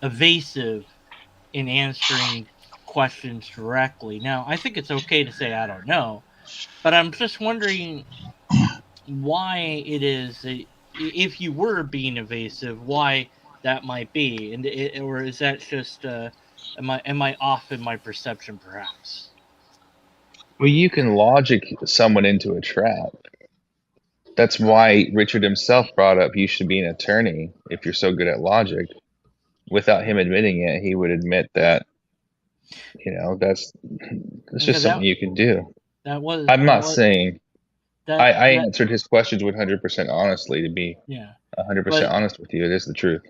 evasive in answering questions directly. Now, I think it's okay to say I don't know, but I'm just wondering why it is, if you were being evasive, why that might be, or is that just am I off in my perception, perhaps? Well, you can logic someone into a trap. That's why Richard himself brought up you should be an attorney if you're so good at logic. Without him admitting it, he would admit that, that's just something you can do. That was. I'm not saying I that answered his questions 100% honestly. To be yeah. 100% But honest with you, it is the truth.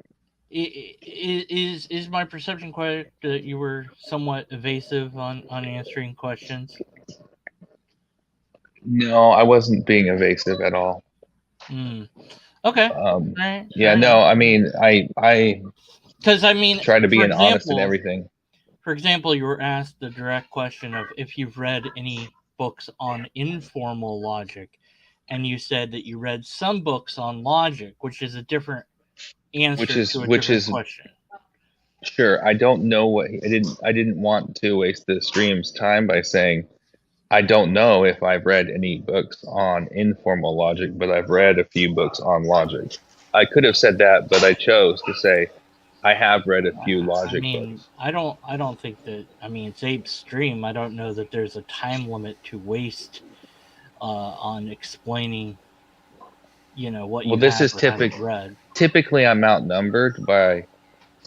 is my perception correct that you were somewhat evasive on answering questions? No, I wasn't being evasive at all. Hmm. Okay. Um, Right. yeah, Fair no, enough. I mean, I Because I mean, try to be for an honest in example, everything. you were asked the direct question of if you've read any books on informal logic, and you said that you read some books on logic, which is a different Which answer is to a which different is question. sure. I don't know what I didn't want to waste the stream's time by saying I don't know if I've read any books on informal logic, but I've read a few books on logic. I could have said that, but I chose to say I have read a few I logic mean, books. I don't think that. I mean, it's Abe's stream. I don't know that there's a time limit to waste on explaining, what Well, you this have is or haven't read. typically I'm outnumbered by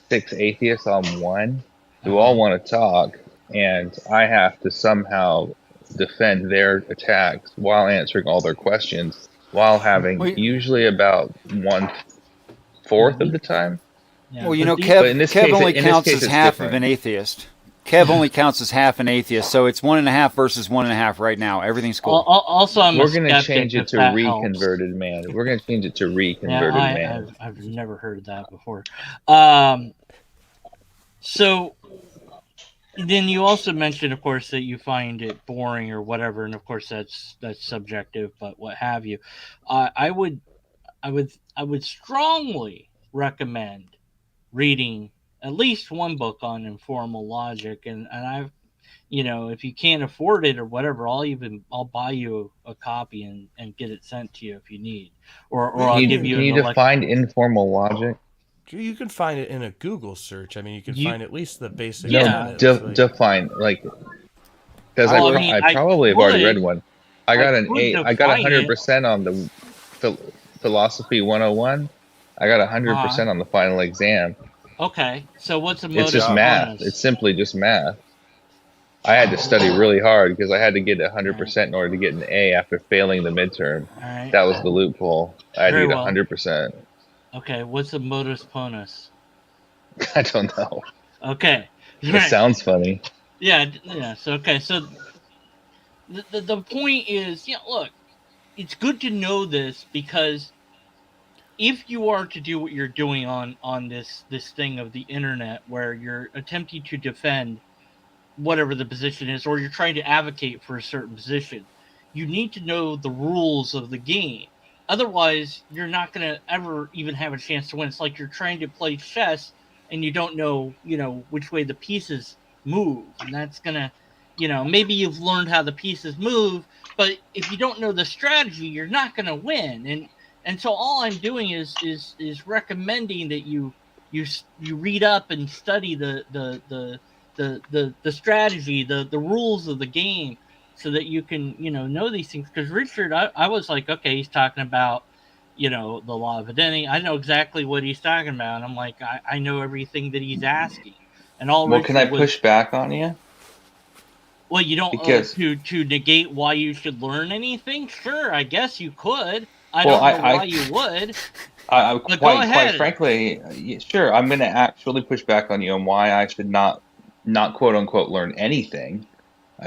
6 atheists on one Uh who all huh. want to talk, and I have to somehow defend their attacks while answering all their questions, while having Well, usually about 1/4 of the time. Yeah, well, but But in this Kev case, only in this counts case, as it's half of different. an atheist. Kev only counts as half an atheist, so it's 1.5 versus 1.5 right now. Everything's cool. Also, I'm a We're gonna skeptic. change it If to that helps. reconverted man. We're gonna change it to Yeah, reconverted man. I've never heard that before. Um, so then you also mentioned, of course, that you find it boring or whatever, and of course that's subjective, but what have you. I would I would strongly recommend reading at least one book on informal logic, and I've if you can't afford it or whatever, I'll buy you a copy and get it sent to you if you need, or You I'll Can give you you can an you elect. define informal logic? you can find it in a Google search. I mean, you can You find at least the basic No, yeah. tenets. Like, define like because I Well, I would. mean, I probably have already read one. I could I got define it. 100% on the philosophy 101. I got Uh, 100% on the final exam. okay. So what's a It's good just modus job. math. It's ponens? simply just math. I had to study really hard because I had to get All right. 100% in order to get an A after failing the midterm. All right. That was the loophole. I had to Very get well. 100%. Okay. What's a modus ponens? I don't know. Okay. It Right. sounds funny. Yeah. Yeah. So okay. So the point is, look, it's good to know this because if you are to do what you're doing on this thing of the internet where you're attempting to defend whatever the position is, or you're trying to advocate for a certain position, you need to know the rules of the game. Otherwise, you're not going to ever even have a chance to win. It's like you're trying to play chess and you don't know, which way the pieces move. And that's going to, maybe you've learned how the pieces move, but if you don't know the strategy, you're not going to win. And so all I'm doing is recommending that you read up and study the strategy, the rules of the game, so that you can know these things. Because Richard, I was like, okay, he's talking about the law of identity. I know exactly what he's talking about. And I'm like, I know everything that he's asking. And all Well, can I Richard was, push back on you? well, you don't Because, to negate why you should learn anything. Sure, I guess you could. I well, don't know why you would, I but go quite ahead. frankly, sure, I'm going to actually push back on you on why I should not quote unquote learn anything.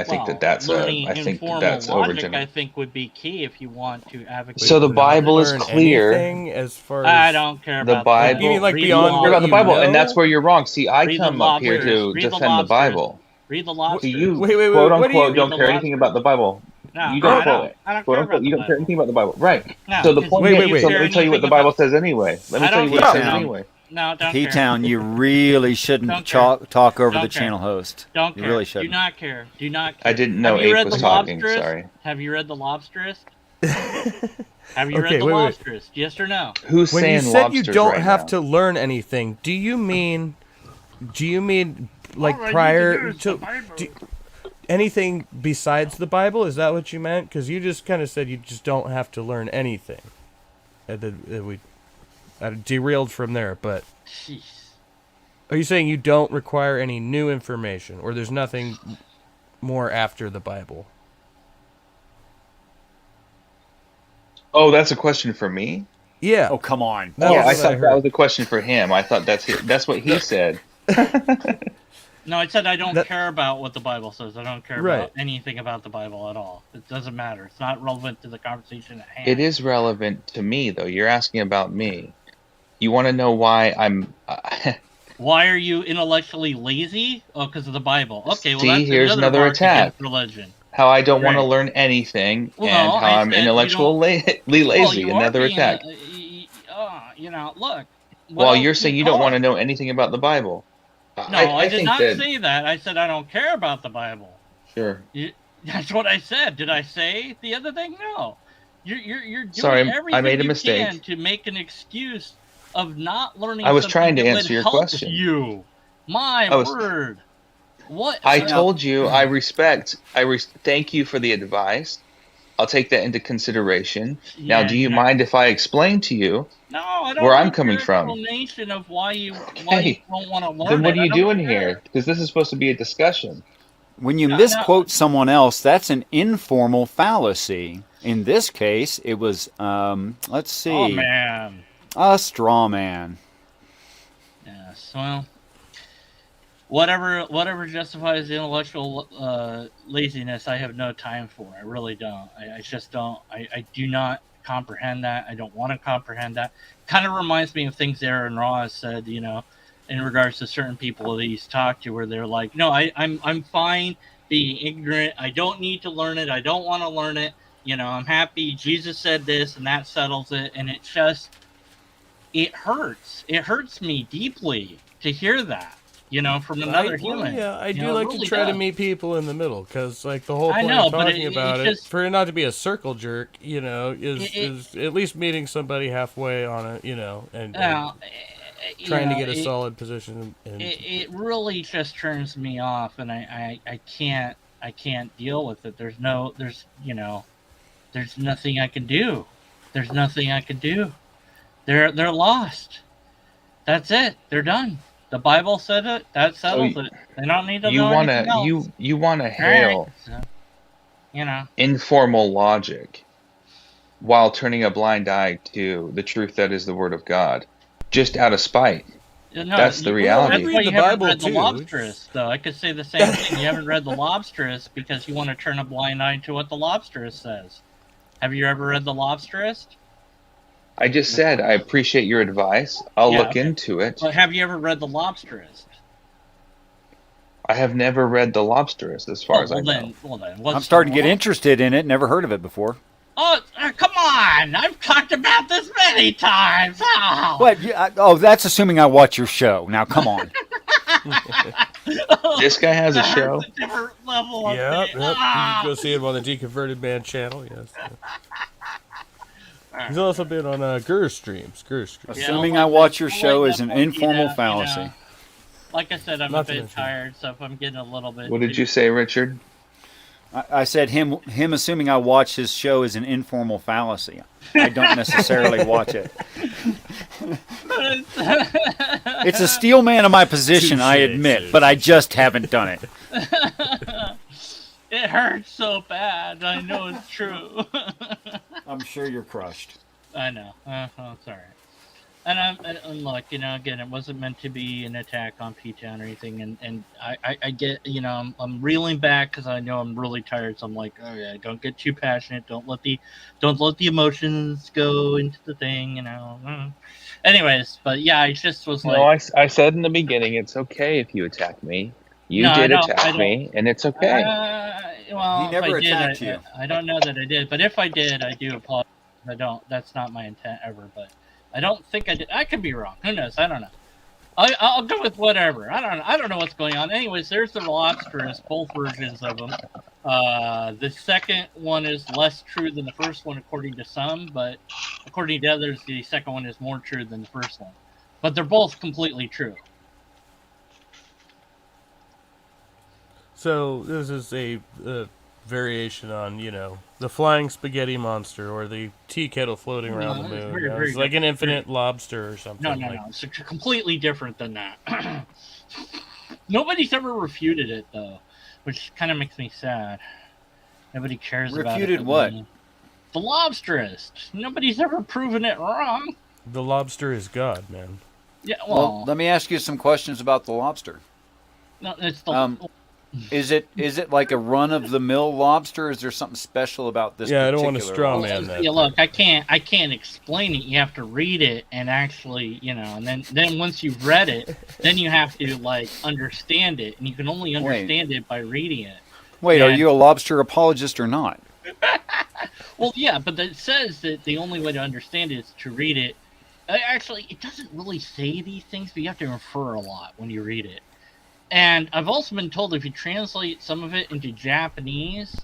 Well, learning I think that informal that's logic, I overgenerous. think, would be key if you want to So advocate the for not Bible something. is learn clear. anything as far I as don't care The about you that. mean Bible, like Read the you don't beyond care what about the you Bible, and that's know? where you're wrong. See, I read the come up here lobsters. to Read the defend the lobsters. Bible. Read the So lobsters. you Wait, quote what do unquote you? Read don't the care anything about lobsters. the Bible. No, You I don't don't. quote I don't quote care unquote about the you don't care Bible. anything about the Bible. Right. No, So the because point do Wait, you is, so wait. let care me tell you what anything the about? Bible says anyway. Let me I tell don't you what it care. says P-Town. anyway. No, don't care. P-Town, you really shouldn't Don't care. talk over the Don't care. channel host. Don't You care. really Do shouldn't. not care. Do not I care. didn't Have know you Ape read the was talking. Lobsterist? Sorry. Have you read the Lobsterist? Have you read Okay, the wait. Lobsterist? Yes or no? Who's When you saying said you lobsters don't right have now? to learn anything, do you mean like All I need to do prior is the to Bible. anything besides the Bible? Is that what you meant? Because you just kind of said you just don't have to learn anything. And then we derailed from there. But Jeez. are you saying you don't require any new information, or there's nothing more after the Bible? Oh, that's a question for me? Yeah. Oh, come on. That Oh, was I what I thought that heard. was a question for him. I thought that's what he said. No, I said I don't That- care about what the Bible says. I don't care Right. about anything about the Bible at all. It doesn't matter. It's not relevant to the conversation at hand. It is relevant to me, though. You're asking about me. You want to know why I'm. Why are you intellectually lazy? Oh, because of the Bible. Okay, well, See, that's here's another another mark attack. against religion. How I don't want to Right. learn anything, Well, and no, how I I'm said you intellectually Well, lazy. you are Another being, attack. Look. What Well, else you're do saying you don't oh, want to know anything about the Bible. No, I did think not that. say that. I said I don't care about the Bible. Sure. That's what I said. Did I say the other thing? No. You're doing Sorry, everything I made a you mistake. can to make an excuse of not learning I was something trying to that would answer your help question. you. My I was- word. What? I told you I respect. Thank you for the advice. I'll take that into consideration. Now, Yeah, do you yeah. mind if I explain to you? No, I don't where I'm need coming your from? explanation of why you Hey, don't want to learn Then what it. are I you don't doing care. here? Because this is supposed to be a discussion. When you No, misquote someone else, that's an informal fallacy. In this case, it was, let's see, Oh man. a straw man. Yes. Well, whatever justifies the intellectual laziness, I have no time for. I really don't. I just don't. I do not comprehend that. I don't want to comprehend that. Kind of reminds me of things Aaron Ross said, in regards to certain people that he's talked to, where they're like, "No, I'm fine being ignorant. I don't need to learn it. I don't want to learn it. I'm happy. Jesus said this, and that settles it." And it hurts. It hurts me deeply to hear that. From another human. I do It like really to try to does. meet people in the middle, because like the whole I point know, of but talking it about it, just- for it not to be a circle jerk, is at least meeting somebody halfway on it, and Well, trying to get a solid position. It really just turns me off, and I can't deal with it. There's nothing I can do. There's nothing I can do. They're lost. That's it. They're done. The Bible said it. That settles it. They don't need to You know wanna anything else. you wanna All right, hail so, informal logic while turning a blind eye to the truth that is the Word of God, just out of spite. No, That's the you- reality. That's Read why you the haven't Bible, read the too. Lobsterist, though. I could say the same thing. You haven't read the Lobsterist because you want to turn a blind eye to what the Lobsterist says. Have you ever read the Lobsterist? I just said I appreciate your advice. I'll Yeah, look okay. into it. But have you ever read the Lobsterist? I have never read The Lobsterist, as far as I know. Well then, what's I'm starting to get wrong? interested in it. Never heard of it before. Oh, come on! I've talked about this many times. Oh. What? That's assuming I watch your show. Now, come on. This guy has a That's show. a different level of Yep, thing. yep. You Ah. can go see him on the Deconverted Man channel. Yes. He's also been on Gur streams. Yeah, Assuming well, I watch your like show that is an monkey, informal yeah, fallacy. Like I said, I'm Not a to bit mention- tired, so if I'm getting a little bit. What did you say, Richard? I said him assuming I watch his show is an informal fallacy. I don't necessarily watch it. It's a steel man of my position, I Touche, admit, touche. but I just haven't done it. It hurts so bad. I know it's true. I'm sure you're crushed. I know. It's all right. And look, again, it wasn't meant to be an attack on P-Town or anything. And I get, I'm reeling back because I know I'm really tired. So I'm like, oh yeah, don't get too passionate. Don't let the emotions go into the thing. Anyways, but yeah, I just was like, No, I said in the beginning, it's okay if you attack me. You No, I did don't- I attack don't. me, and it's okay. Well, He never if I attacked did, you. I don't know that I did, but if I did, I do apologize. I don't. That's not my intent ever. But I don't think I did. I could be wrong. Who knows? I don't know. I'll go with whatever. I don't know what's going on. Anyways, there's the Lobsterist, both versions of them. The second one is less true than the first one, according to some, but according to others, the second one is more true than the first one. But they're both completely true. So this is a variation on, the flying spaghetti monster or the tea kettle floating around the No, it's moon. very, It's very like an different. infinite lobster or something. No. It's completely different than that. Nobody's ever refuted it, though, which kind of makes me sad. Nobody cares about it. Refuted but what? me. The Lobsterist. Nobody's ever proven it wrong. The lobster is God, man. Yeah, Well, well, let me ask you some questions about the lobster. no, it's the. Is it like a run of the mill lobster? Is there something special about this? Yeah, I don't want to particular straw lobster? man that. Yeah, look, I can't explain it. You have to read it and actually, and then once you've read it, then you have to like understand it, and you can only understand it by reading it. Wait, are And- you a lobster apologist or not? Well, yeah, but it says that the only way to understand it is to read it. Actually, it doesn't really say these things, but you have to infer a lot when you read it. And I've also been told if you translate some of it into Japanese,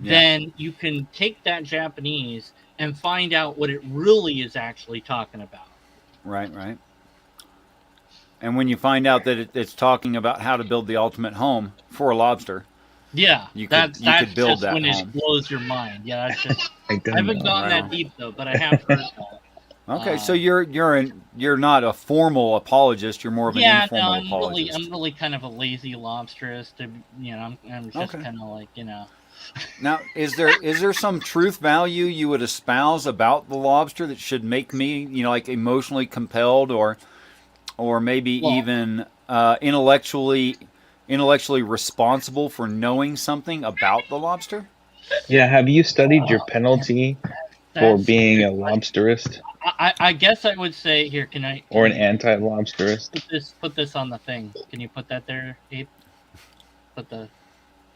then you can take that Japanese and find out what it really is actually talking about. Right. And when you find out that it's talking about how to build the ultimate home for a lobster, Yeah, you that's could build just that when home. it blows your mind. Yeah, that's just. I I don't haven't know. gone that deep though, but I have heard that. Okay, so you're not a formal apologist. You're more of an Yeah, no, informal I'm apologist. really kind of a lazy lobsterist. I'm just Okay. kind of like Now, is there some truth value you would espouse about the lobster that should make me, like emotionally compelled, or maybe Well- even intellectually responsible for knowing something about the lobster? Yeah, have you studied your penalty for That's- being a lobsterist I guess I would say here. Can I? or an anti-lobsterist? Put this on the thing. Can you put that there, Abe? Put the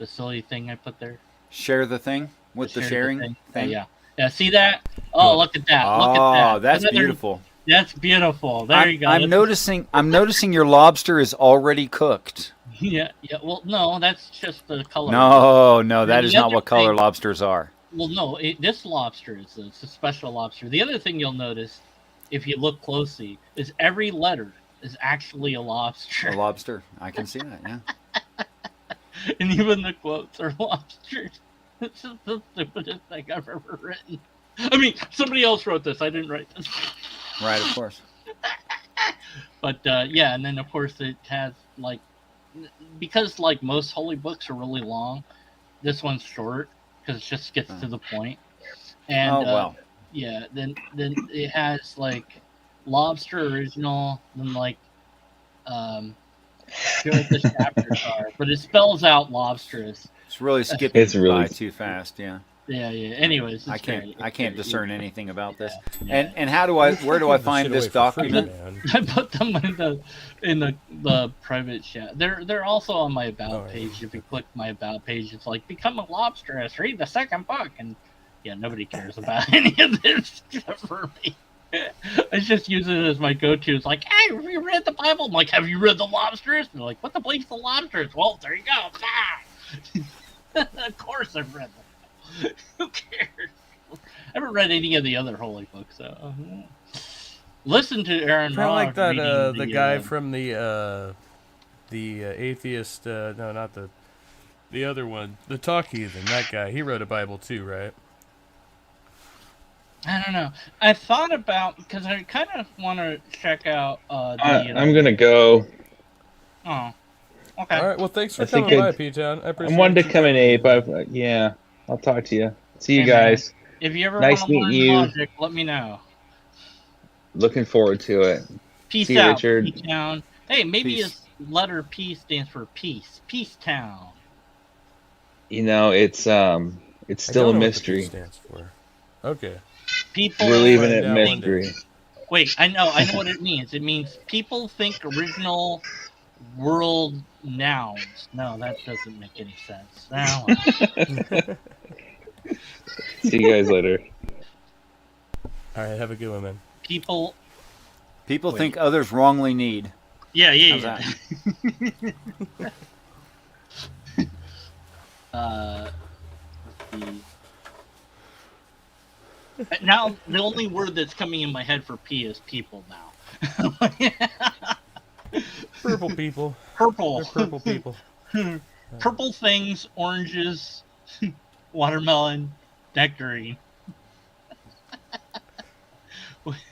silly thing I put there. Share the thing with the Share sharing thing. Yeah. See that? Oh, look at that! Look at that! Oh, that's Another- beautiful. That's beautiful. There I'm, you go. I'm noticing your lobster is already cooked. Yeah. Well, no, that's just the color. No, that is The not other what color thing- lobsters are. Well, no, this lobster it's a special lobster. The other thing you'll notice, if you look closely, is every letter is actually a lobster, A lobster. I can see that, yeah. and even the quotes are lobsters. It's just the stupidest thing I've ever written. I mean, somebody else wrote this. I didn't write this. Right, of course. But yeah, and then of course it has because most holy books are really long. This one's short because it just gets to the point. And Oh, wow. yeah, then it has lobster original, then here's what the chapters are, but it spells out lobsterous. It's really skipping It's really- by too fast, yeah. Yeah. Anyways, it's I can't great. I It's can't great. discern anything about this. Yeah. And where do I find this document? I put them in the private chat. They're also on my about Oh, yeah. page. If you click my about page, it's like become a lobsterist, read the second book, and yeah, nobody cares about any of this except for me. I just use it as my go-to. It's like, hey, have you read the Bible? I'm like, have you read the Lobsterist? And they're like, what the bleep's the Lobsterist? Well, there you go. Ah! Of course I've read them. Who cares? I haven't read any of the other holy books, so. Listen to Aaron Kind of like that, reading the guy from the atheist. No, not the other one. The Talk Heathen. That guy. He wrote a Bible too, right? I don't know. I thought about because I kind of want to check out. I'm gonna go. Oh, okay. All right. Well, thanks for I think coming by, I'd- P-Town. I appreciate I wanted to you. come in, Abe. Yeah, I'll talk to you. See you Hey, man. guys. If you ever Nice want to learn meeting you. logic, let me know. Looking forward to it. Peace See you, out, Richard. P-Town. Hey, maybe Peace. his letter P stands for peace. Peace Town. You know, it's still I a don't know what the P mystery. stands for. Okay. People. We're leaving it Find out one day. mystery. Wait, I know what it means. It means people think original world nouns. No, that doesn't make any sense. Now, See you guys later. All right. Have a good one, man. people. People Wait. think others wrongly need. Yeah. How's that? Now the only word that's coming in my head for P is people now. Purple people. Purple. They're purple people. Purple things, oranges, watermelon, nectarine.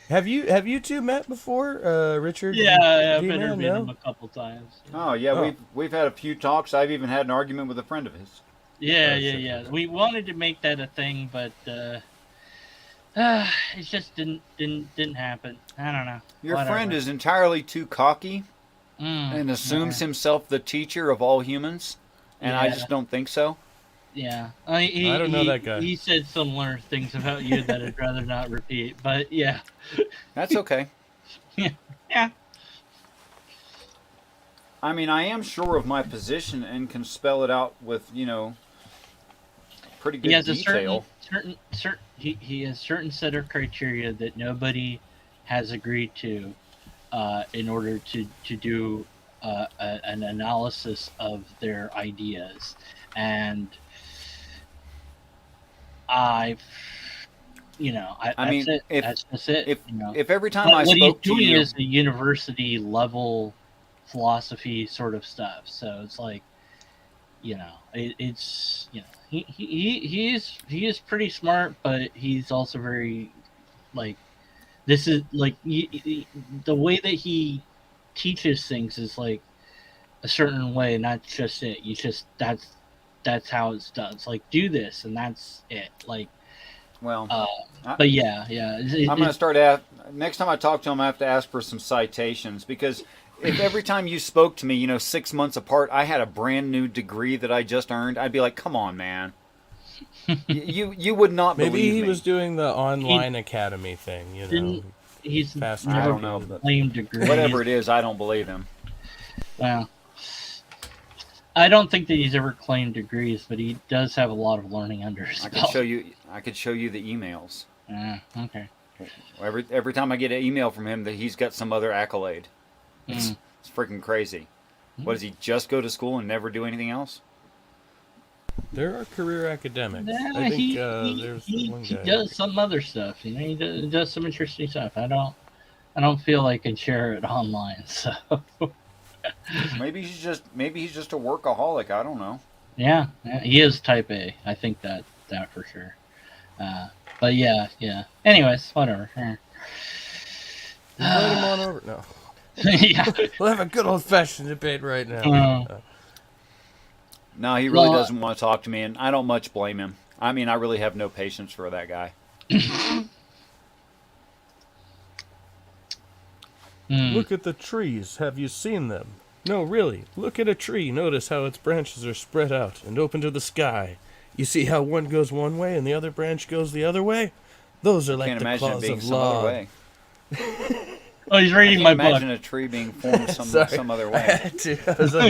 Have you two met before, Richard? Yeah, I've G-Man, interviewed no? him a couple times. Oh yeah, Oh. we've had a few talks. I've even had an argument with a friend of his. Yeah. Oh, shit. We wanted to make that a thing, but It just didn't happen. I don't know. Your Whatever. friend is entirely too cocky and Yeah. assumes himself the teacher of all humans, and I Yeah. just don't think so. Yeah. I don't know that guy. He said similar things about you that I'd rather not repeat. But yeah. That's okay. Yeah. I mean, I am sure of my position and can spell it out with, pretty good He has detail. he has certain set of criteria that nobody has agreed to in order to do an analysis of their ideas, and I I mean, that's it. if- That's just it. If every time But I what he's spoke to doing you, is a university level philosophy sort of stuff. So it's like, it's he is pretty smart, but he's also very like this is like the way that he teaches things is like a certain way, not just it. You just that's how it's done. It's like do this and that's it. Like, well, but yeah. I'm going to start next time I talk to him, I have to ask for some citations, because if every time you spoke to me, 6 months apart, I had a brand new degree that I just earned, I'd be like, come on, man. you would not Maybe believe he me. was doing the online academy thing, He's Fast never I don't know, but claimed degree. whatever it is, I don't believe him. Well, I don't think that he's ever claimed degrees, but he does have a lot of learning under his I belt. could show you the emails. Okay. Every time I get an email from him, that he's got some other accolade. It's freaking crazy. What, does he just go to school and never do anything else? There are career academics. Yeah, I think he there's one he guy. does some other stuff. He does some interesting stuff. I don't feel I can share it online. So Maybe he's just a workaholic. I don't know. yeah, he is type A. I think that for sure. But yeah. Anyways, whatever. Invite him on over. No. Yeah. We'll have a good old fashioned debate right now. No, he really doesn't want to talk to me, and I don't much blame him. I mean, I really have no patience for that guy. Look at the trees. Have you seen them? No, really. Look at a tree. Notice how its branches are spread out and open to the sky. You see how one goes one way and the other branch goes the other way? Those are like Can't the imagine it claws being of some other law. way. Oh, he's reading Can't my book. imagine a tree being formed Sorry. some other I way. had to.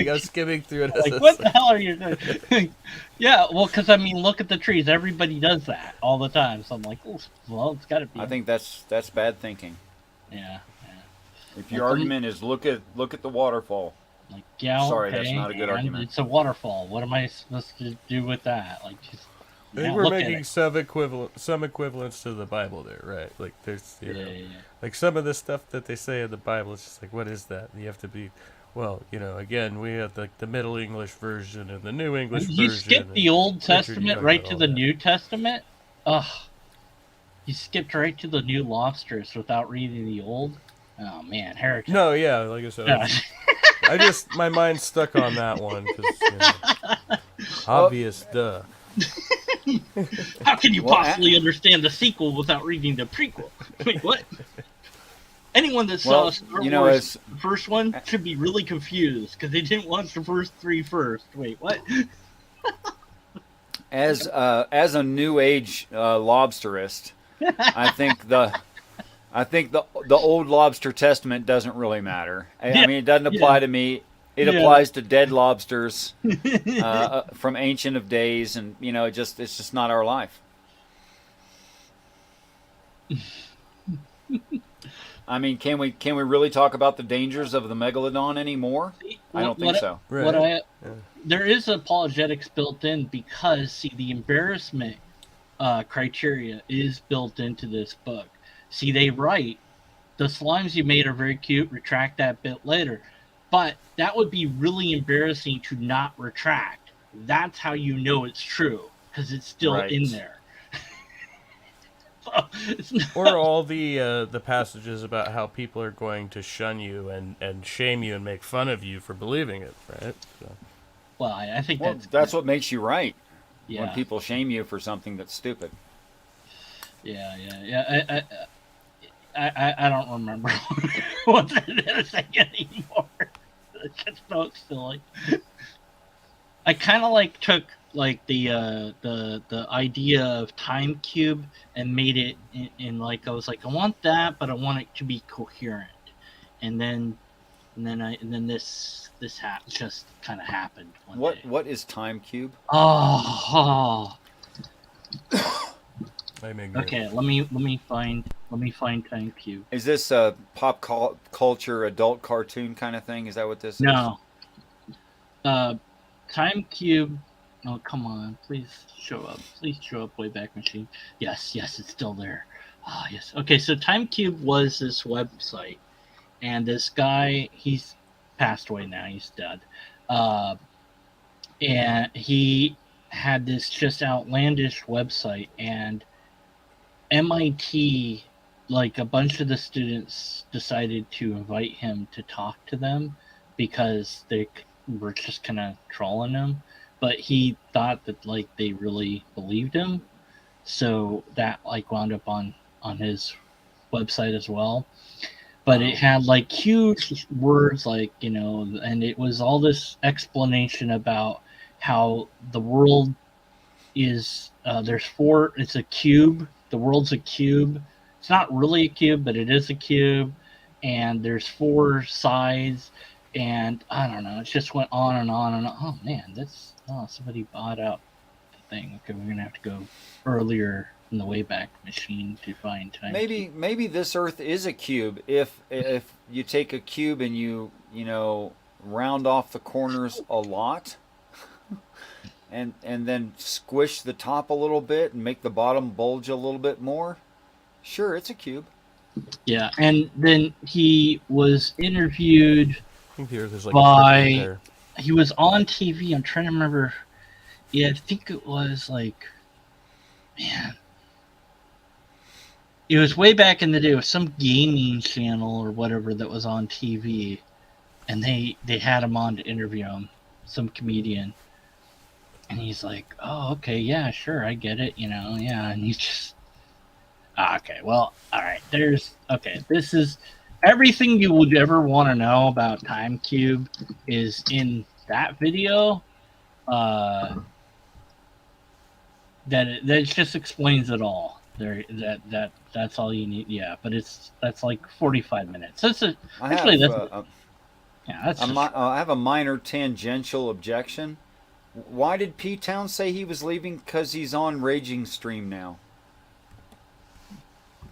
I was skimming through it. As Like, I what was the hell are you doing? Yeah, well, because I mean, look at the trees. Everybody does that all the time. So I'm like, oh, well, it's got to be. I think that's bad thinking. Yeah. If your argument is look at the waterfall, Like, yeah, Sorry, okay, that's not a good and argument. It's a waterfall. What am I supposed to do with that? Like, just I think yeah, we're look at making it. some equivalence to the Bible there, right? Like there's Yeah. like some of the stuff that they say in the Bible, it's just like, what is that? And you have to be, well, again, we have the Middle English version and the New English You version. skip the Old Richard, you Testament talk right about to all the that. New Testament. Ugh, you skipped right to the new lobsters without reading the old. Oh man, heretic. No, yeah, like I said, Yeah. my mind's stuck on that one because obvious, duh. How can you Well, possibly understand the sequel without reading the prequel? Wait, what? Anyone that saw Well, Star you know, Wars, the first one, should be really confused because they didn't watch the first three first. Wait, what? as a New Age lobsterist, I think the Old Lobster Testament doesn't really matter. I Yeah, mean, it doesn't apply to me. It Yeah. applies to dead lobsters from ancient of days, and it's just not our life. I mean, can we really talk about the dangers of the megalodon anymore? I don't think so. Right. There is apologetics built in because see the embarrassment criteria is built into this book. See, they write the slimes you made are very cute. Retract that bit later, but that would be really embarrassing to not retract. That's how you know it's true because it's still Right. in there. It's not- Or all the passages about how people are going to shun you and shame you and make fun of you for believing it, right? So. well, I think Well, that's what makes you right. yeah. When people shame you for something that's stupid. Yeah. I don't remember what it is anymore. I just know it's still like. I kind of like took like the idea of time cube and made it in like I was like I want that, but I want it to be coherent, and then this just kind of happened one day. What is time cube? Oh. Okay, Let me find time cube. Is this a pop culture adult cartoon kind of thing? Is that what this is? No. Time cube. Oh, come on. Please show up. Please show up, Wayback Machine. Yes, it's still there. Ah, yes. Okay, so Time Cube was this website. And this guy, he's passed away now. He's dead. And he had this just outlandish website. And MIT, like a bunch of the students decided to invite him to talk to them because they were just kind of trolling him, but he thought that like they really believed him, so that like wound up on his website as well. But it had like huge words like, you know, and it was all this explanation about how the world is it's a cube, the world's a cube. It's not really a cube, but it is a cube, and there's 4 sides. And I don't know, it just went on and on and on. Oh man, somebody bought out the thing. Okay, we're gonna have to go earlier in the Wayback Machine to find time. Maybe this Earth is a cube. If you take a cube and you round off the corners a lot, and then squish the top a little bit and make the bottom bulge a little bit more, sure, it's a cube. Yeah, and then he was interviewed. There's like he was on TV. I'm trying to remember. Yeah, I think it was like, man, it was way back in the day. It was some gaming channel or whatever that was on TV, and they had him on to interview him, some comedian, and he's like, "Oh, okay, yeah, sure, I get it, yeah," and he's just, okay, well, all right, this is. Everything you would ever want to know about Time Cube is in that video. That just explains it all. That's all you need. Yeah, but that's like 45 minutes. I have a minor tangential objection. Why did P-Town say he was leaving? Because he's on Raging Stream now.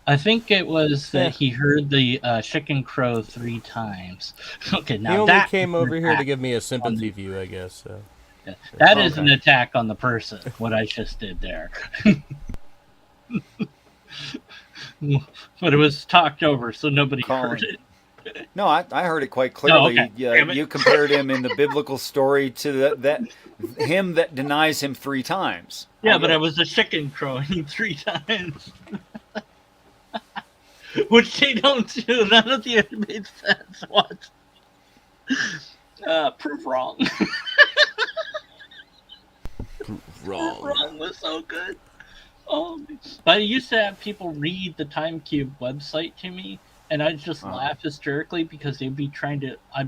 I think it was that he heard the chicken crow 3 times. Okay, now he only came over here to give me a sympathy view, I guess. So. Yeah, that is an attack on the person. What I just did there. But it was talked over, so nobody heard it. No, I heard it quite clearly. Oh, okay. You compared him in the biblical story to that him that denies him 3 times. Yeah, but I was a chicken crowing 3 times. Which they don't do. None of the animated sense. What? Prove wrong. Prove wrong. Prove wrong was so good. But I used to have people read the Time Cube website to me, and I'd just laugh hysterically because I'd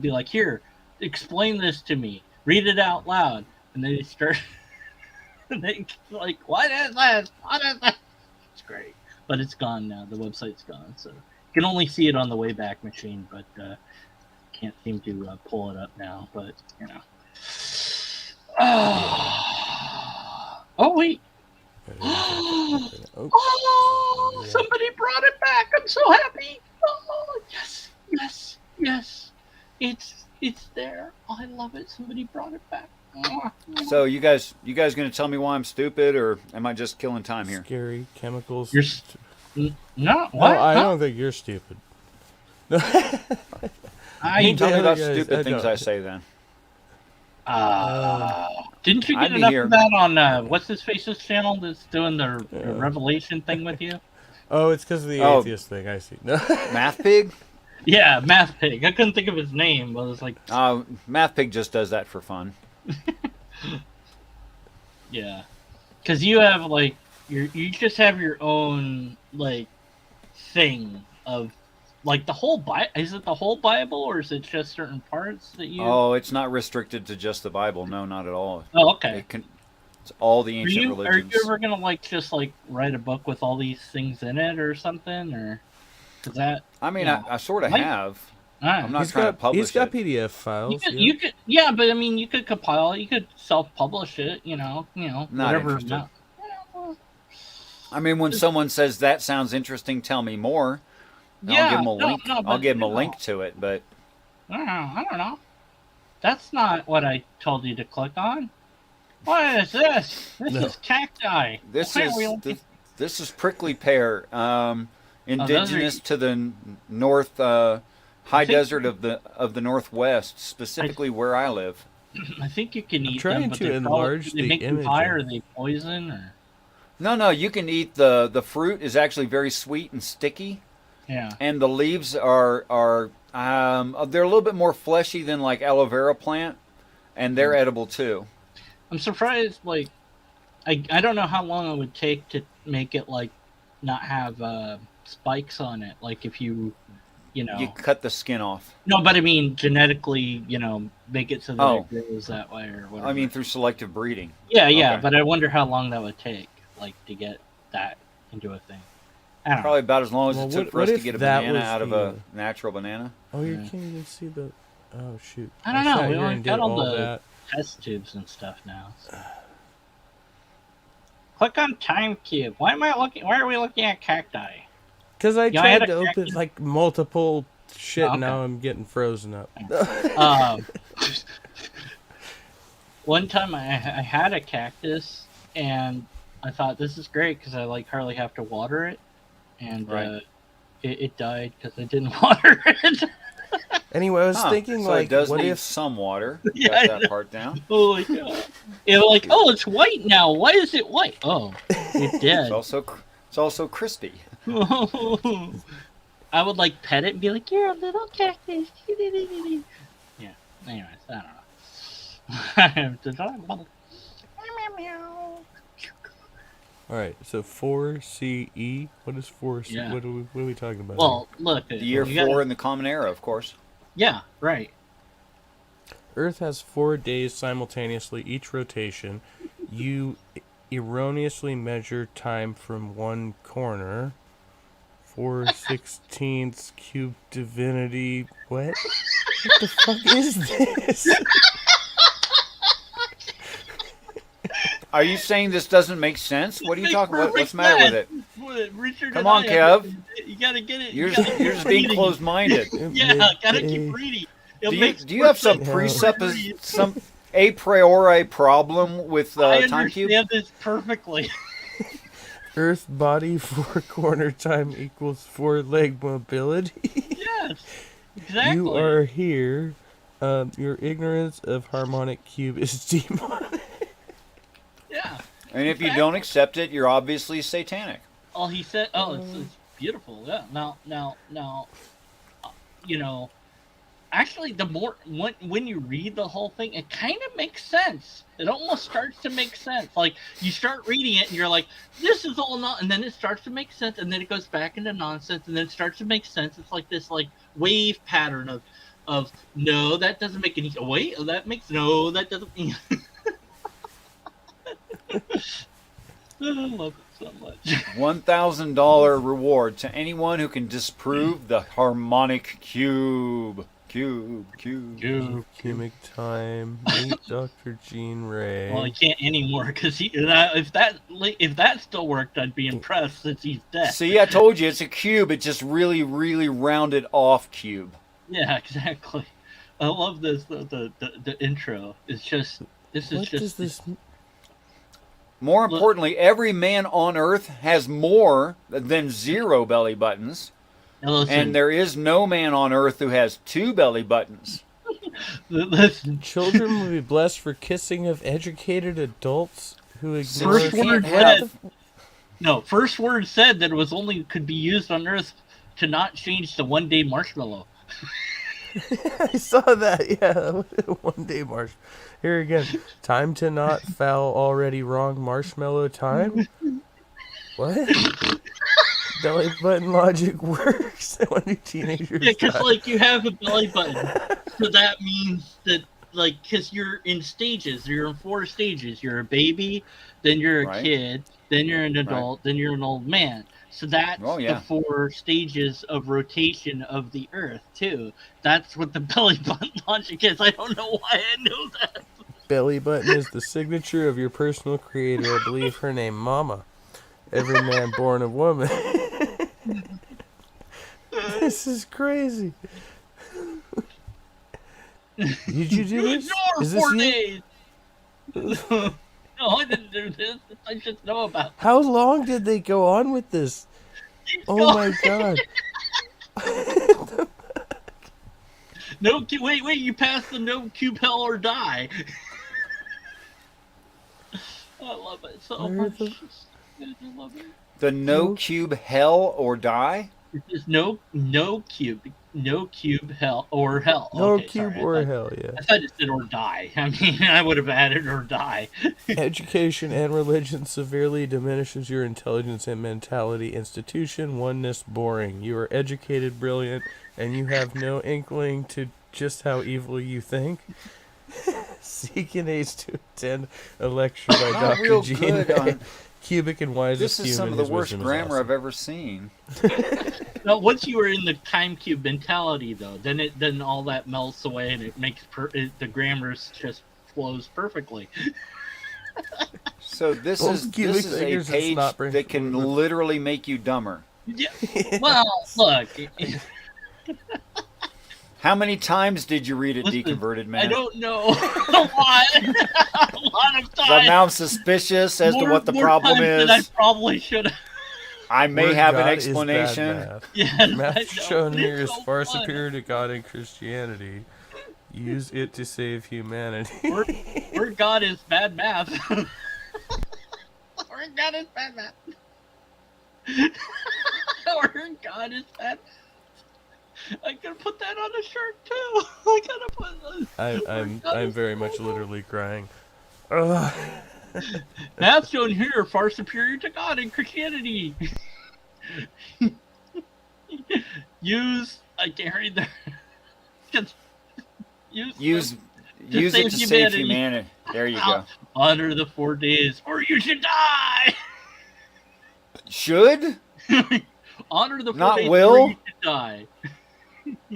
be like, here, explain this to me. Read it out loud. And they start, they like, what is this? What is this? It's great. But it's gone now. The website's gone, so you can only see it on the Wayback Machine, but can't seem to pull it up now. But oh wait! Somebody brought it back. I'm so happy. Oh yes. It's there. Oh, I love it. Somebody brought it back. So you guys gonna tell me why I'm stupid, or am I just killing time here? Scary chemicals. No, what? I don't think you're stupid. Tell me about stupid things I say then. Didn't you get enough of that on what's his face's channel that's doing the Revelation thing with you? Oh, it's because of the atheist thing. I see. Math Pig. Yeah, Math Pig. I couldn't think of his name, but it was like. Math Pig just does that for fun. Yeah, because you have like you just have your own like thing of like the whole Bible. Is it the whole Bible or is it just certain parts that you? Oh, it's not restricted to just the Bible. No, not at all. Oh, okay. It's all the Are ancient you religions. ever gonna like just like write a book with all these things in it or something, or is that? I mean, Yeah. I sort of Like- have. Ah. I'm not trying to publish He's got it. PDF files. You could, yeah, but I mean, you could compile, you could self-publish it, Not whatever. interested. amount. I mean, when someone says that sounds interesting, tell me more. Yeah, I'll give them a no, link. no, I'll but, give them a you know, link to it. But I don't know. That's not what I told you to click on. What is this? This No. is cacti. this Why is are we looking- this is prickly pear, indigenous to the north high think- desert of the Northwest, specifically where I live. I think you can eat trying them, but to they enlarge they the make you image high, of- or they poison, or No, you can eat the fruit is actually very sweet and sticky, yeah. and the leaves are they're a little bit more fleshy than like aloe vera plant, and they're edible too. I'm surprised. Like, I don't know how long it would take to make it like not have spikes on it. Like if you know. You cut the skin off. No, but I mean genetically, make it so that Oh. it grows that way or whatever. I mean through selective breeding. yeah, okay. but I wonder how long that would take, like, to get that into a thing. I don't Probably about as long as Well, it took what- for us what to if get a that banana was out of the, a natural banana. Oh, you Yeah. can't even see the. Oh shoot! I don't know, sat we here only and got did all the- that. know. Test tubes and stuff now. So. Click on time cube. Why are we looking at cacti? Because I Yeah, I had tried a to open cactus. like multiple shit. Oh, okay. Now I'm getting frozen up. One time I had a cactus and I thought this is great because I like hardly have to water it, and Right. it died because I didn't water it. Anyway, I was Huh, thinking so like, it does what need if some water. Yeah, I Got that part down. Holy cow! It was like, oh, it's white now. Why is it white? Oh, it did. It's also crispy. I would like pet it and be like, "You're a little cactus." Yeah. Anyways, I don't know. All right, so 4CE. What is 4C? Yeah. What are we talking about? Well, look. The year you 4 in the Common Era, of course. Yeah. Right. Earth has 4 days simultaneously each rotation. You erroneously measure time from one corner. 4/16 cube divinity. What? What the fuck is this? Are you saying this doesn't make sense? What are you Makes talking about? What's perfect the matter with it? sense. What, Richard Come and on, I Kev. You gotta get it. You're you just, gotta you're keep just being reading. closed-minded. Yeah, gotta keep reading. It makes Do you have some perfect sense. some a priori problem with I time cube? understand this perfectly. Earth body 4 corner time equals 4 leg mobility. Yes, exactly. You are here. Your ignorance of harmonic cube is demonic. Yeah. And if you don't accept it, you're obviously satanic. Oh, he said. Oh, it's beautiful. Yeah. Now, actually, the more when you read the whole thing, it kind of makes sense. It almost starts to make sense. Like you start reading it, and you're like, "This is all not," and then it starts to make sense, and then it goes back into nonsense, and then it starts to make sense. It's like this wave pattern of no, that doesn't make any. Wait, that makes no, that doesn't. I love it so much. $1,000 reward to anyone who can disprove the harmonic cube. Cube. Cubic time. Meet Dr. Jean Ray. Well, he can't anymore because if that still worked, I'd be impressed since he's dead. See, I told you it's a cube. It's just really, really rounded off cube. Yeah, exactly. I love this. The intro. It's just this is What just does this? More Look. importantly, every man on Earth has more than 0 belly buttons. Now listen, And there is no man on Earth who has 2 belly buttons. listen. Children will be blessed for kissing of educated adults who ignore. First Can't word have- said. No, first word said that it was only could be used on Earth to not change the 1-day marshmallow. I saw that. Yeah, 1 day marsh. Here again. Time to not foul already wrong marshmallow time. What? Belly button logic works when you teenagers. Yeah, because die. like you have a belly button, so that means that like because you're in stages. You're in 4 stages. You're a baby, then you're a Right. kid, then you're an adult, then you're an old man. So that's Oh, yeah. the 4 stages of rotation of the Earth too. That's what the belly button logic is. I don't know why I knew that. Belly button is the signature of your personal creator. I believe her name Mama. Every man born a woman. This is crazy. Did you do this? Ignore Is this 4 you? days. No, I didn't do this. I just know about. How long did they go on with this? Oh my god. No, wait! You passed the no cube hell or die. I love it so Where much. the- I love it. The no cube hell or die? It's just no cube hell or hell. No Okay, cube sorry, or I thought, hell, yeah. I thought it said or die. I mean, I would have added or die. Education and religion severely diminishes your intelligence and mentality. Institution, oneness, boring. You are educated, brilliant, and you have no inkling to just how evil you think. Seek an ace to attend a lecture by Not Dr. real Gene good May. on- Cubic and wisest This is human. some of the His worst wisdom is grammar awesome. I've ever seen. No, once you are in the time cube mentality, though, then all that melts away and it makes the grammar just flows perfectly. So this Those is cubic this is a fingers, it's page not brain that can fluid. literally make you dumber. Yeah. Well, look. How many times did you read it, Listen, Deconverted Man? I don't know. A lot. A lot of But times. now I'm suspicious as to More- what the more problem times is. than I probably should have. I may Word have an God is bad explanation. math. Yes, Math I know, shown but here it's is so far fun. superior to God and Christianity. Use it to save humanity. Word God is bad math. Word God is bad math. Word God is bad. I gotta put that on a shirt too. I gotta put. I'm very much literally crying. Ugh. Math shown here far superior to God and Christianity. I can't read that. Use To it save to save humanity. humanity. There you go. Honor the 4 days, or you should die. Should? Honor the 4 Not days, will? or you should die.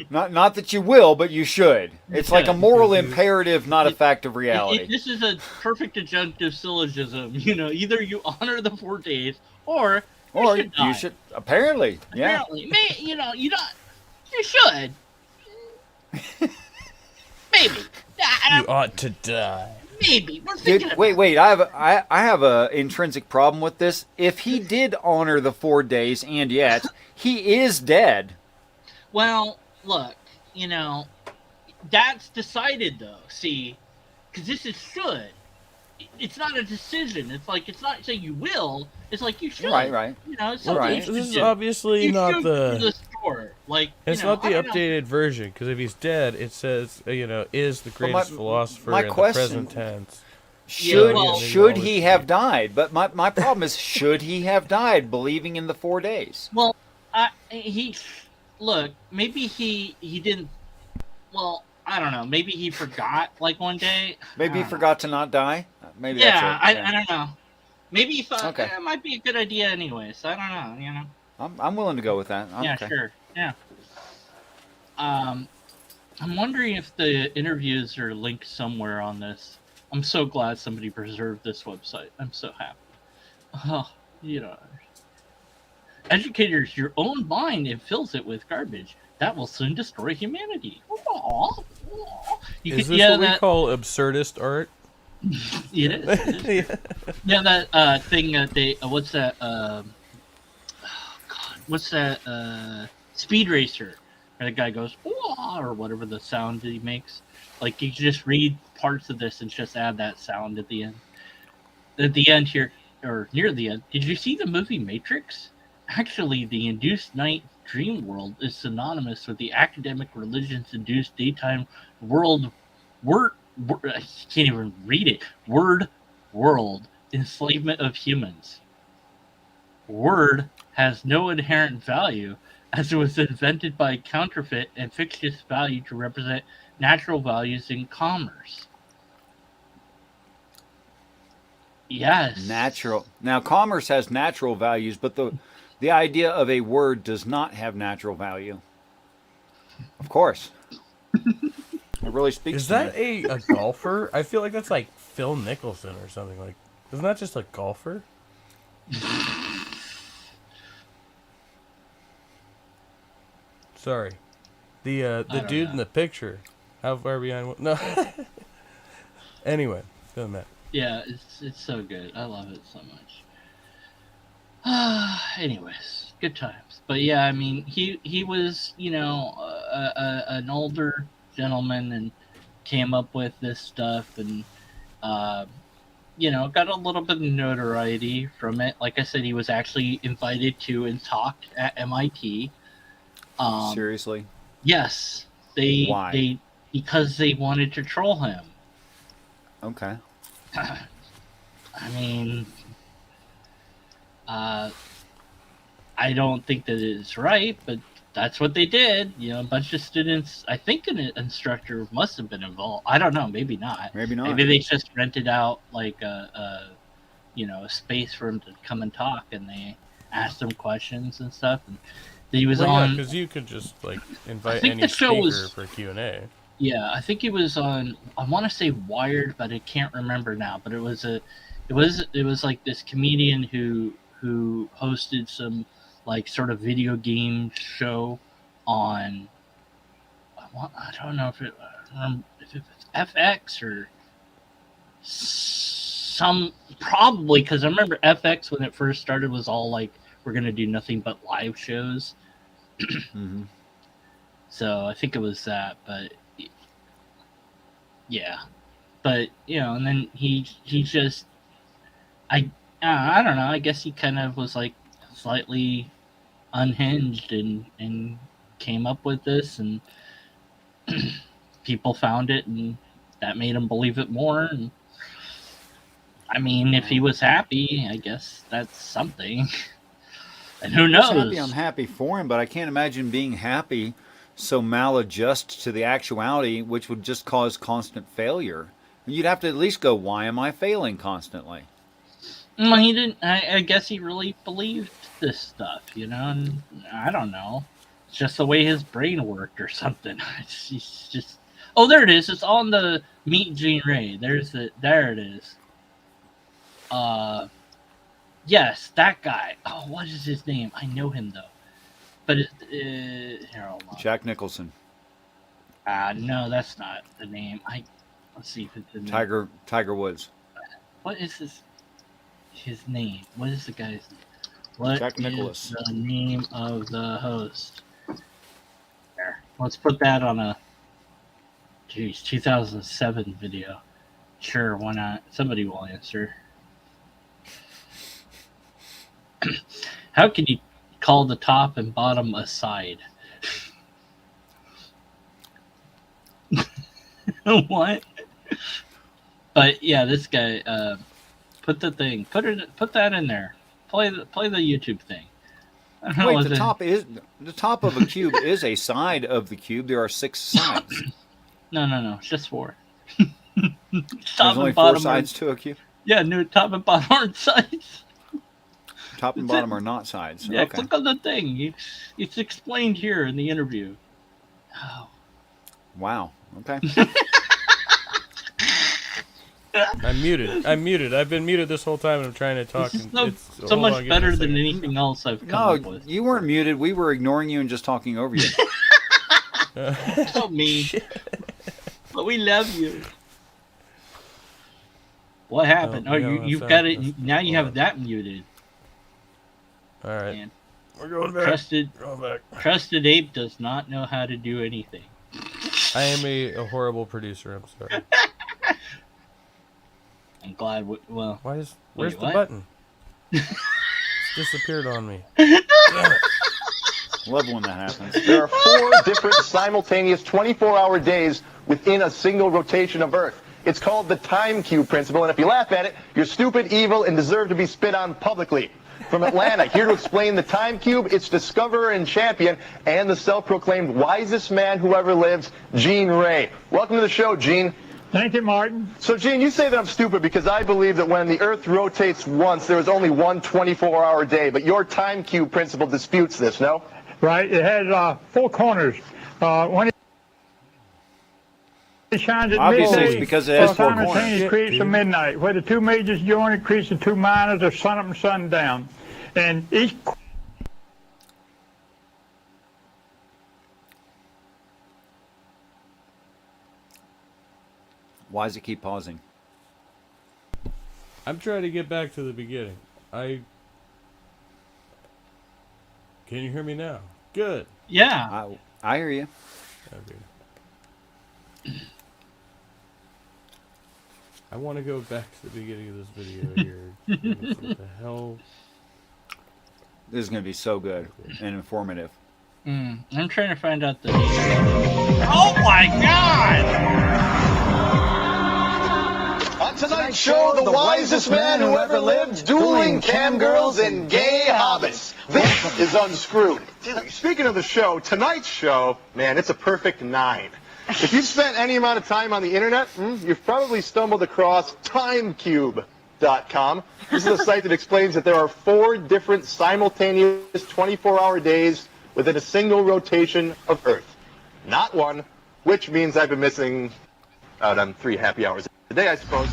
Not that you will, but you should. It's like a should. moral imperative, not a fact of It- reality. this is a perfect adjunctive syllogism. You know, either you honor the 4 days, or Or you should die. you should. Apparently, yeah. Apparently, you know, you don't. You should. Maybe. You ought to die. Maybe. We're thinking about Wait. I have a intrinsic problem with this. If he did honor the 4 days, and yet he is dead. Well, look, you know, that's decided though. See, because this is should. It's not a decision. It's like it's not saying you will. It's like you should. Right. You know, it's Well, something Right. you this should is do. obviously You not should go to the. the store. Like It's you know, not the I don't know. updated version because if he's dead, it says is the Well, greatest philosopher my in question- the present tense. Should well- should he have died? But my problem is, should he have died believing in the 4 days? Well, look. Maybe he didn't. Well, I don't know. Maybe he forgot like one day. Maybe he I don't know. forgot to not die. Maybe Yeah, that's it. I don't know. Maybe he thought Okay. it might be a good idea anyways. I don't know. You know. I'm willing to go with that. Yeah, Okay. sure. Yeah. I'm wondering if the interviews are linked somewhere on this. I'm so glad somebody preserved this website. I'm so happy. Oh, you know. Educators, your own mind and fills it with garbage. That will soon destroy humanity. Aww. You Is could- this what we call absurdist art? It is. Yeah. Yeah, that thing that they what's that? Oh God, what's that? Speed Racer. Where the guy goes "Wah," or whatever the sound that he makes. Like you just read parts of this and just add that sound at the end. At the end here, or near the end. Did you see the movie Matrix? Actually, the induced night dream world is synonymous with the academic religions-induced daytime world. I can't even read it. World enslavement of humans. word has no inherent value, as it was invented by counterfeit and fictitious value to represent natural values in commerce. Yes. Natural. Now, commerce has natural values, but the idea of a word does not have natural value. Of course. It really speaks Is to that me. a golfer? I feel like that's like Phil Mickelson or something. Like, isn't that just a golfer? Sorry. The don't dude know. in the picture. How far behind? No. Anyway, doesn't matter. Yeah, it's so good. I love it so much. Anyways, good times. But yeah, I mean, he was, you know, an older gentleman and came up with this stuff and you know, got a little bit of notoriety from it. Like I said, he was actually invited to and talked at MIT. Seriously? Yes, Why? they because they wanted to troll him. Okay. I mean, I don't think that it's right, but that's what they did. You know, a bunch of students. I think an instructor must have been involved. I don't know. Maybe not. Maybe not. Maybe they just rented out like a you know, a space for him to come and talk, and they asked him questions and stuff. And he was on. because you could just like invite think any the show speaker was- for Q&A. Yeah, I think he was on. I want to say Wired, but I can't remember now. But it was like this comedian who hosted some like sort of video game show on. I don't know if it was FX or some, probably, because I remember FX when it first started was all like, we're gonna do nothing but live shows. Mm-hmm. So I think it was that, but yeah, but you know, and then he just I don't know. I guess he kind of was like slightly unhinged and came up with this, and people found it, and that made him believe it more. And I mean, if he was happy, I guess that's something. And who knows? I'm happy for him, but I can't imagine being happy so maladjust to the actuality, which would just cause constant failure. You'd have to at least go, why am I failing constantly? Well, he didn't. I guess he really believed this stuff, you know. And I don't know. It's just the way his brain worked, or something. He's just. Oh, there it is. It's on the Meet Gene Ray. There it is. Yes, that guy. Oh, what is his name? I know him though. But here, hold on. Jack Nicholson. No, that's not the name. Let's see if it's the name. Tiger Woods. What is his name? What is the guy's name? What Jack Nicklaus. is the name of the host? There. Let's put that on a 2007 video. Sure, why not? Somebody will answer. How can you call the top and bottom a side? What? But yeah, this guy put that in there. Play the YouTube thing. I don't know, Wait, the top of a cube is a side of the cube. There are 6 sides. No, it's just 4. There's only 4 sides to a cube. Yeah, no, top and bottom aren't sides. Top and bottom are not sides. Yeah, Okay. click on the thing. It's explained here in the interview. Oh. Wow. Okay. I'm muted. I've been muted this whole time and I'm trying to talk. This is and so much better than anything else I've come up No, with. you weren't muted. We were ignoring you and just talking over you. So mean. But we love you. What happened? Oh, yeah, you've that's got that. it. Now you have that muted. All right. Man. We're going back. Trusted Ape does not know how to do anything. I am a horrible producer. I'm sorry. I'm glad. Where's Wait, the what? button? It's disappeared on me. Love when that happens. There are 4 different simultaneous 24-hour days within a single rotation of Earth. It's called the time cube principle, and if you laugh at it, you're stupid, evil, and deserve to be spit on publicly. From Atlanta, here to explain the time cube, its discoverer and champion, and the self-proclaimed wisest man who ever lived, Gene Ray. Welcome to the show, Gene. Thank you, Martin. So, Gene, you say that I'm stupid because I believe that when the Earth rotates once, there is only one 24-hour day. But your time cube principle disputes this, no? Right. It has 4 corners. When it shines at Obviously, midday, it's because it has 4 corners. simultaneously creates a midnight. Where the 2 majors join, it creates the 2 minors of sun up and sundown. And each Why does it keep pausing? I'm trying to get back to the beginning. Can you hear me now? Good. Yeah. I hear you. Okay. I want to go back to the beginning of this video here. What the hell? This is going to be so good and informative. I'm trying to find out the. Oh my God! On tonight's show, the wisest man who ever lived, dueling cam girls and gay hobbits. This is Unscrewed. Speaking of the show, tonight's show, man, it's a perfect 9. If you've spent any amount of time on the internet, you've probably stumbled across timecube.com. This is a site that explains that there are 4 different simultaneous 24-hour days within a single rotation of Earth. Not one, which means I've been missing out on 3 happy hours a day, I suppose.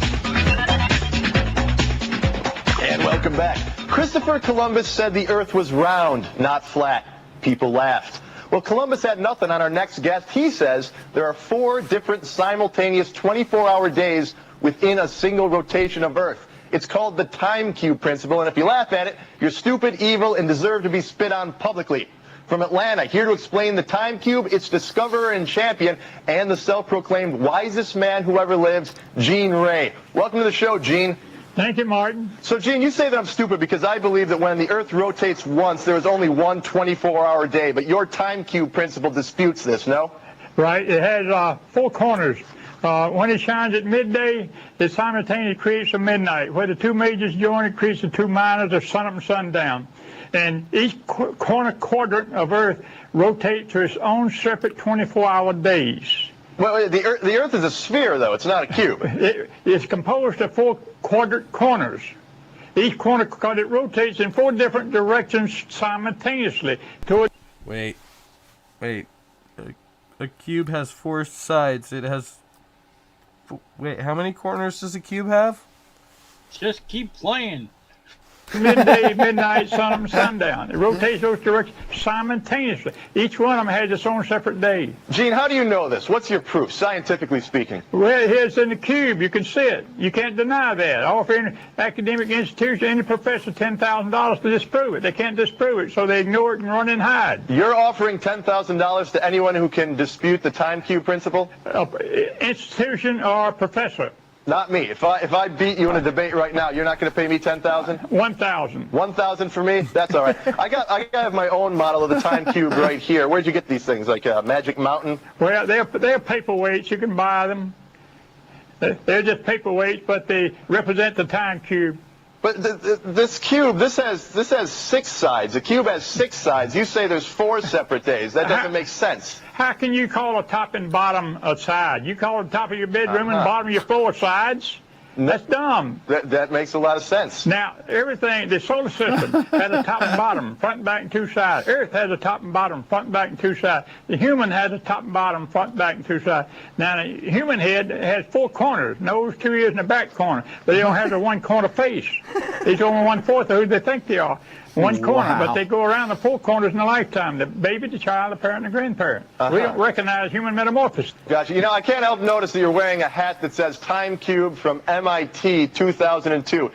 And welcome back. Christopher Columbus said the Earth was round, not flat. People laughed. Well, Columbus had nothing on our next guest. He says there are 4 different simultaneous 24-hour days within a single rotation of Earth. It's called the time cube principle, and if you laugh at it, you're stupid, evil, and deserve to be spit on publicly. From Atlanta, here to explain the time cube, its discoverer and champion, and the self-proclaimed wisest man who ever lived, Gene Ray. Welcome to the show, Gene. Thank you, Martin. So, Gene, you say that I'm stupid because I believe that when the Earth rotates once, there is only one 24-hour day. But your time cube principle disputes this, no? Right. It has 4 corners. When it shines at midday, it simultaneously creates a midnight. Where the 2 majors join, it creates the 2 minors of sun up and sundown. And each corner quadrant of Earth rotates to its own separate 24-hour days. Well, the Earth is a sphere, though. It's not a cube. It's composed of 4 quadrant corners. Each corner, because it rotates in 4 different directions simultaneously. Wait. A cube has 4 sides. It has... Wait, how many corners does a cube have? Just keep playing. Midday, midnight, sun up and sundown. It rotates those directions simultaneously. Each one of them has its own separate day. Gene, how do you know this? What's your proof, scientifically speaking? Well, it's in the cube. You can see it. You can't deny that. I offer any academic institution, any professor, $10,000 to disprove it. They can't disprove it, so they ignore it and run and hide. You're offering $10,000 to anyone who can dispute the time cube principle? Institution or professor. Not me. If I beat you in a debate right now, you're not going to pay me $10,000? $1,000. $1,000 for me? That's all right. I have my own model of the time cube right here. Where'd you get these things? Like Magic Mountain? Well, they're paperweights. You can buy them. They're just paperweights, but they represent the time cube. But this cube, this has 6 sides. The cube has 6 sides. You say there's 4 separate days. That doesn't make sense. How can you call a top and bottom a side? You call the top of your bedroom and bottom of your floor sides? That's dumb. That makes a lot of sense. Now, everything, the solar system has a top and bottom, front and back and 2 sides. Earth has a top and bottom, front and back and 2 sides. The human has a top and bottom, front and back and 2 sides. Now, the human head has 4 corners, nose, 2 ears, and a back corner. But they don't have the 1 corner face. It's only 1/4 of who they think they are. 1 corner, but they go around the 4 corners in a lifetime. The baby, the child, the parent, and the grandparent. We don't recognize human metamorphosis. Gotcha. You know, I can't help notice that you're wearing a hat that says Time Cube from MIT 2002.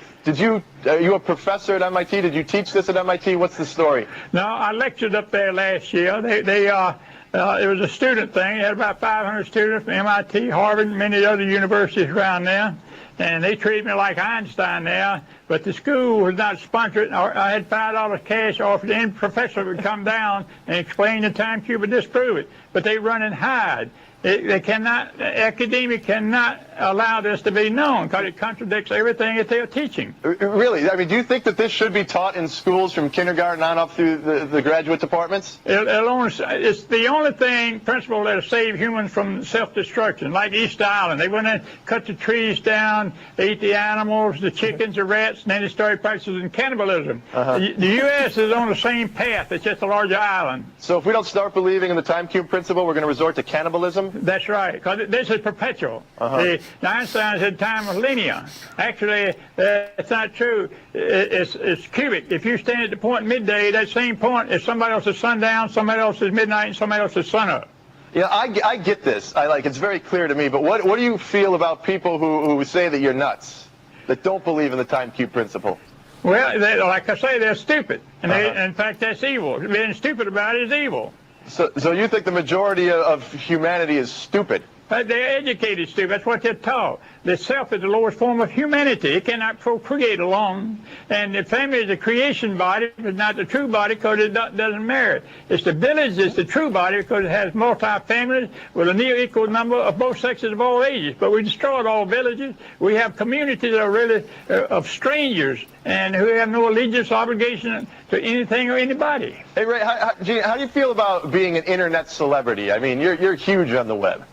Are you a professor at MIT? Did you teach this at MIT? What's the story? No, I lectured up there last year. It was a student thing. They had about 500 students from MIT, Harvard, and many other universities around there. And they treated me like Einstein now, but the school was not sponsored. I had $5 cash offered any professor would come down and explain the time cube and disprove it. But they run and hide. They cannot, academia cannot allow this to be known because it contradicts everything that they're teaching. Really? I mean, do you think that this should be taught in schools from kindergarten on up through the graduate departments? It's the only principle that'll save humans from self-destruction, like Easter Island. They went and cut the trees down, ate the animals, the chickens, the rats, and then they started practicing cannibalism. The U.S. is on the same path. It's just a larger island. So if we don't start believing in the time cube principle, we're going to resort to cannibalism? That's right, because this is perpetual. Einstein said time was linear. Actually, that's not true. It's cubic. If you stand at the point midday, that same point is somebody else's sundown, somebody else's midnight, and somebody else's sunup. Yeah, I get this. It's very clear to me. But what do you feel about people who say that you're nuts, that don't believe in the time cube principle? Well, like I say, they're stupid. And in fact, that's evil. Being stupid about it is evil. So you think the majority of humanity is stupid? They're educated stupid. That's what they're taught. The self is the lowest form of humanity. It cannot procreate alone. And the family is the creation body, but not the true body because it doesn't marry. It's the village that's the true body because it has multi-families with a near equal number of both sexes of all ages. But we destroyed all villages. We have communities that are really of strangers and who have no allegiance or obligation to anything or anybody. Hey, Ray, Gene, how do you feel about being an internet celebrity? I mean, you're huge on the web.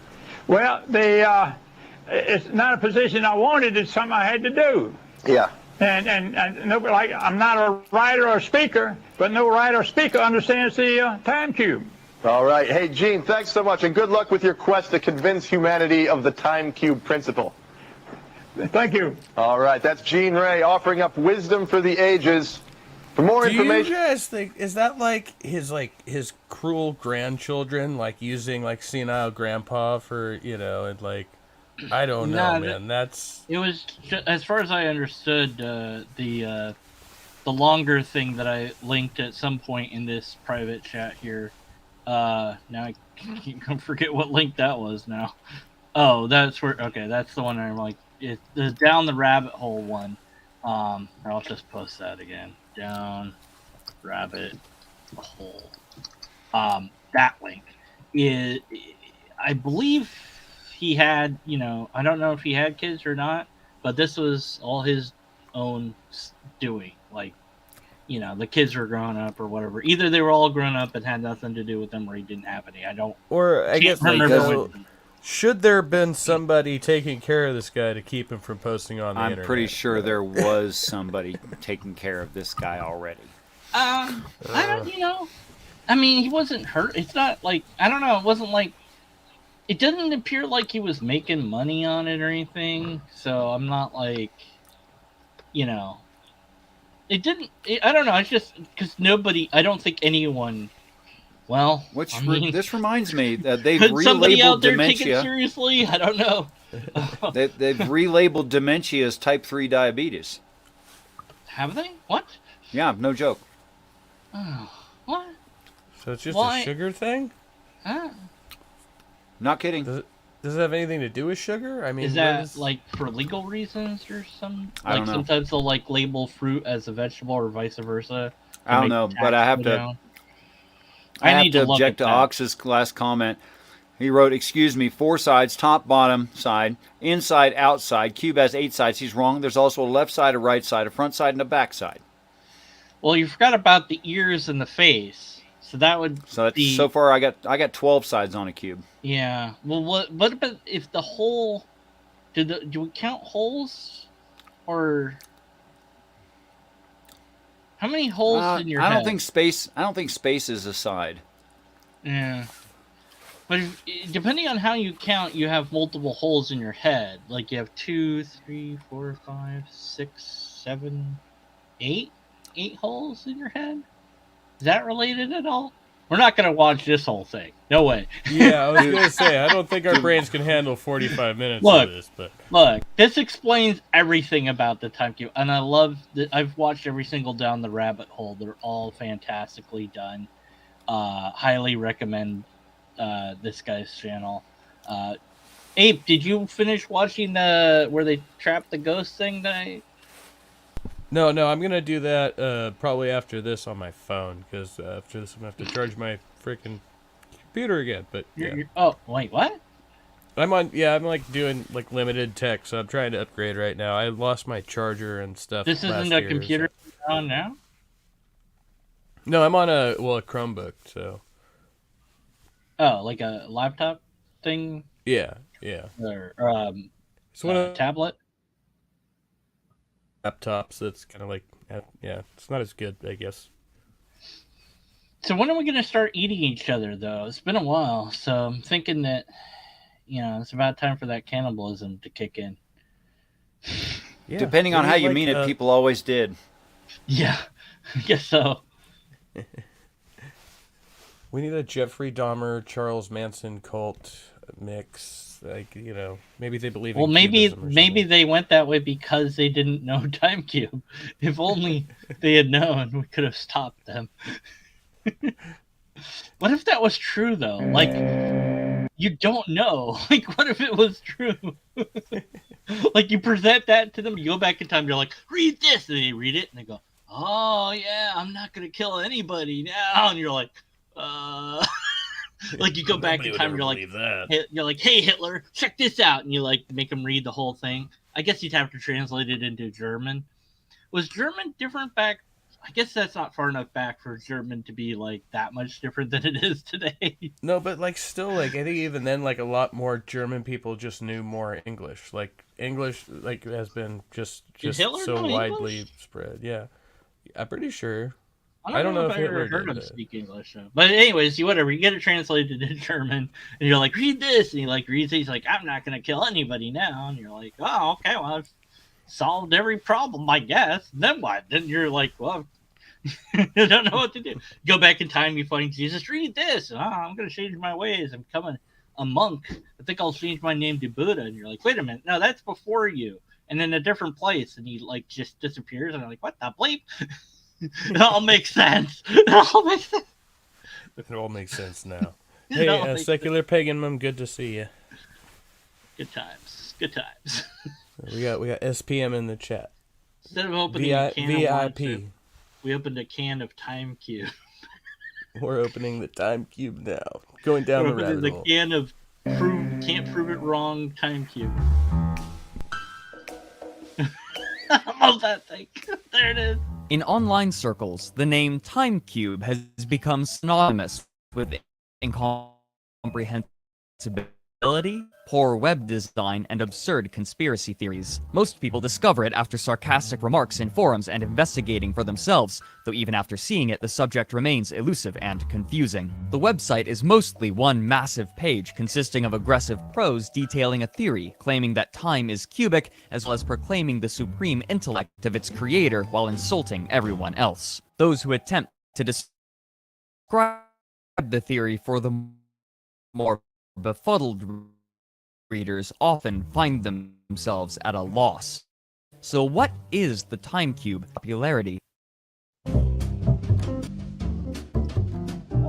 Well, it's not a position I wanted. It's something I had to do. Yeah. And nobody, like, I'm not a writer or speaker, but no writer or speaker understands the time cube. All right. Hey, Gene, thanks so much, and good luck with your quest to convince humanity of the time cube principle. Thank you. All right. That's Gene Ray offering up wisdom for the ages. For more information. Do you guys think, is that like his cruel grandchildren, like using like senile grandpa for, and like, I don't know, man. It was just, as far as I understood, the longer thing that I linked at some point in this private chat here. Now I can't forget what link that was now. Oh, that's where. Okay, that's the one I'm like. It's the down the rabbit hole one. I'll just post that again. Down rabbit hole. That link is, I believe he had, I don't know if he had kids or not, but this was all his own doing. Like, the kids were grown up or whatever. Either they were all grown up and had nothing to do with them, or he didn't have any. I guess like, should there have been somebody taking care of this guy to keep him from posting on the internet? I'm pretty sure there was somebody taking care of this guy already. I don't, I mean, he wasn't hurt. It's not like, I don't know, it wasn't like, it didn't appear like he was making money on it or anything, so I'm not like, it didn't, I don't know, it's just, because I don't think anyone, well, this reminds me that they've could somebody out relabeled there take it dementia. seriously? I don't know. They've relabeled dementia as type 3 diabetes. Have they? What? Yeah, no joke. Oh, what? So it's just a sugar thing? Not kidding. Does it have anything to do with sugar? I mean, is that like for legal reasons or some? I don't know. Sometimes they'll like label fruit as a vegetable or vice versa. I don't know, but I have to. I have to object to Ox's last comment. He wrote, "Excuse me, 4 sides, top, bottom side, inside, outside. Cube has 8 sides. He's wrong. There's also a left side, a right side, a front side, and a back side." Well, you forgot about the ears and the face, so that would. So far, I got 12 sides on a cube. Yeah. Well, what about if the hole? Do we count holes, or how many holes in your head? I don't think space is a side. Yeah. But depending on how you count, you have multiple holes in your head. Like you have 2, 3, 4, 5, 6, 7, 8 holes in your head. Is that related at all? We're not going to watch this whole thing. No way. Yeah, I was going to say, I don't think our brains can handle 45 minutes of this. But look, this explains everything about the time cube. And I love that I've watched every single Down the Rabbit Hole. They're all fantastically done. Highly recommend this guy's channel. Abe, did you finish watching where they trapped the ghost thing that I... No, I'm going to do that probably after this on my phone, because after this I'm going to have to charge my freaking computer again. But yeah. Oh, wait, what? I'm like doing like limited tech, so I'm trying to upgrade right now. I lost my charger and stuff. This isn't a computer you're on now? No, I'm on a Chromebook, so. Oh, like a laptop thing? Yeah. Or It's one of tablet? laptops that's kind of like, it's not as good, I guess. So when are we going to start eating each other, though? It's been a while, so I'm thinking that, it's about time for that cannibalism to kick in. Yeah, depending on how you mean it, people always did. Yeah, I guess so. We need a Jeffrey Dahmer, Charles Manson cult mix. Like, maybe they believe in maybe they went that way because they didn't know Time Cube. If only they had known, we could have stopped them. What if that was true, though? Like, you don't know. Like, what if it was true? Like, you present that to them, you go back in time, you're like, read this, and they read it, and they go, oh, yeah, I'm not going to kill anybody now. And you're like, like, you go back in time, and you're like, hey, Hitler, check this out. And you, like, make them read the whole thing. I guess you'd have to translate it into German. Was German different back? I guess that's not far enough back for German to be, like, that much different than it is today. No, but, like, still, like, I think even then, like, a lot more German people just knew more English. Like, English, like, has been just so widely spread. Yeah. I'm pretty sure. I don't know if I ever heard him speak English. But anyways, whatever. You get it translated into German, and you're like, read this. And he, like, reads it. He's like, I'm not going to kill anybody now. And you're like, oh, okay, well, I've solved every problem, I guess. And then what? Then you're like, well, I don't know what to do. Go back in time, you find Jesus, read this. I'm going to change my ways. I'm becoming a monk. I think I'll change my name to Buddha. And you're like, wait a minute. No, that's before you. And in a different place. And he, like, just disappears. And I'm like, what the bleep? It all makes sense. It all makes sense. It all makes sense now. Hey, Secular Pagan Mum, good to see you. Good times. Good times. We got SPM in the chat. Instead of opening a can of VIP, we opened a can of Time Cube. We're opening the Time Cube now. Going down the rabbit hole. The can of can't prove it wrong Time Cube. I love that thing. There it is. In online circles, the name Time Cube has become synonymous with incomprehensibility, poor web design, and absurd conspiracy theories. Most people discover it after sarcastic remarks in forums and investigating for themselves, though even after seeing it, the subject remains elusive and confusing. The website is mostly one massive page consisting of aggressive prose detailing a theory, claiming that time is cubic, as well as proclaiming the supreme intellect of its creator while insulting everyone else. Those who attempt to describe the theory for the more befuddled readers often find themselves at a loss. So what is the Time Cube popularity?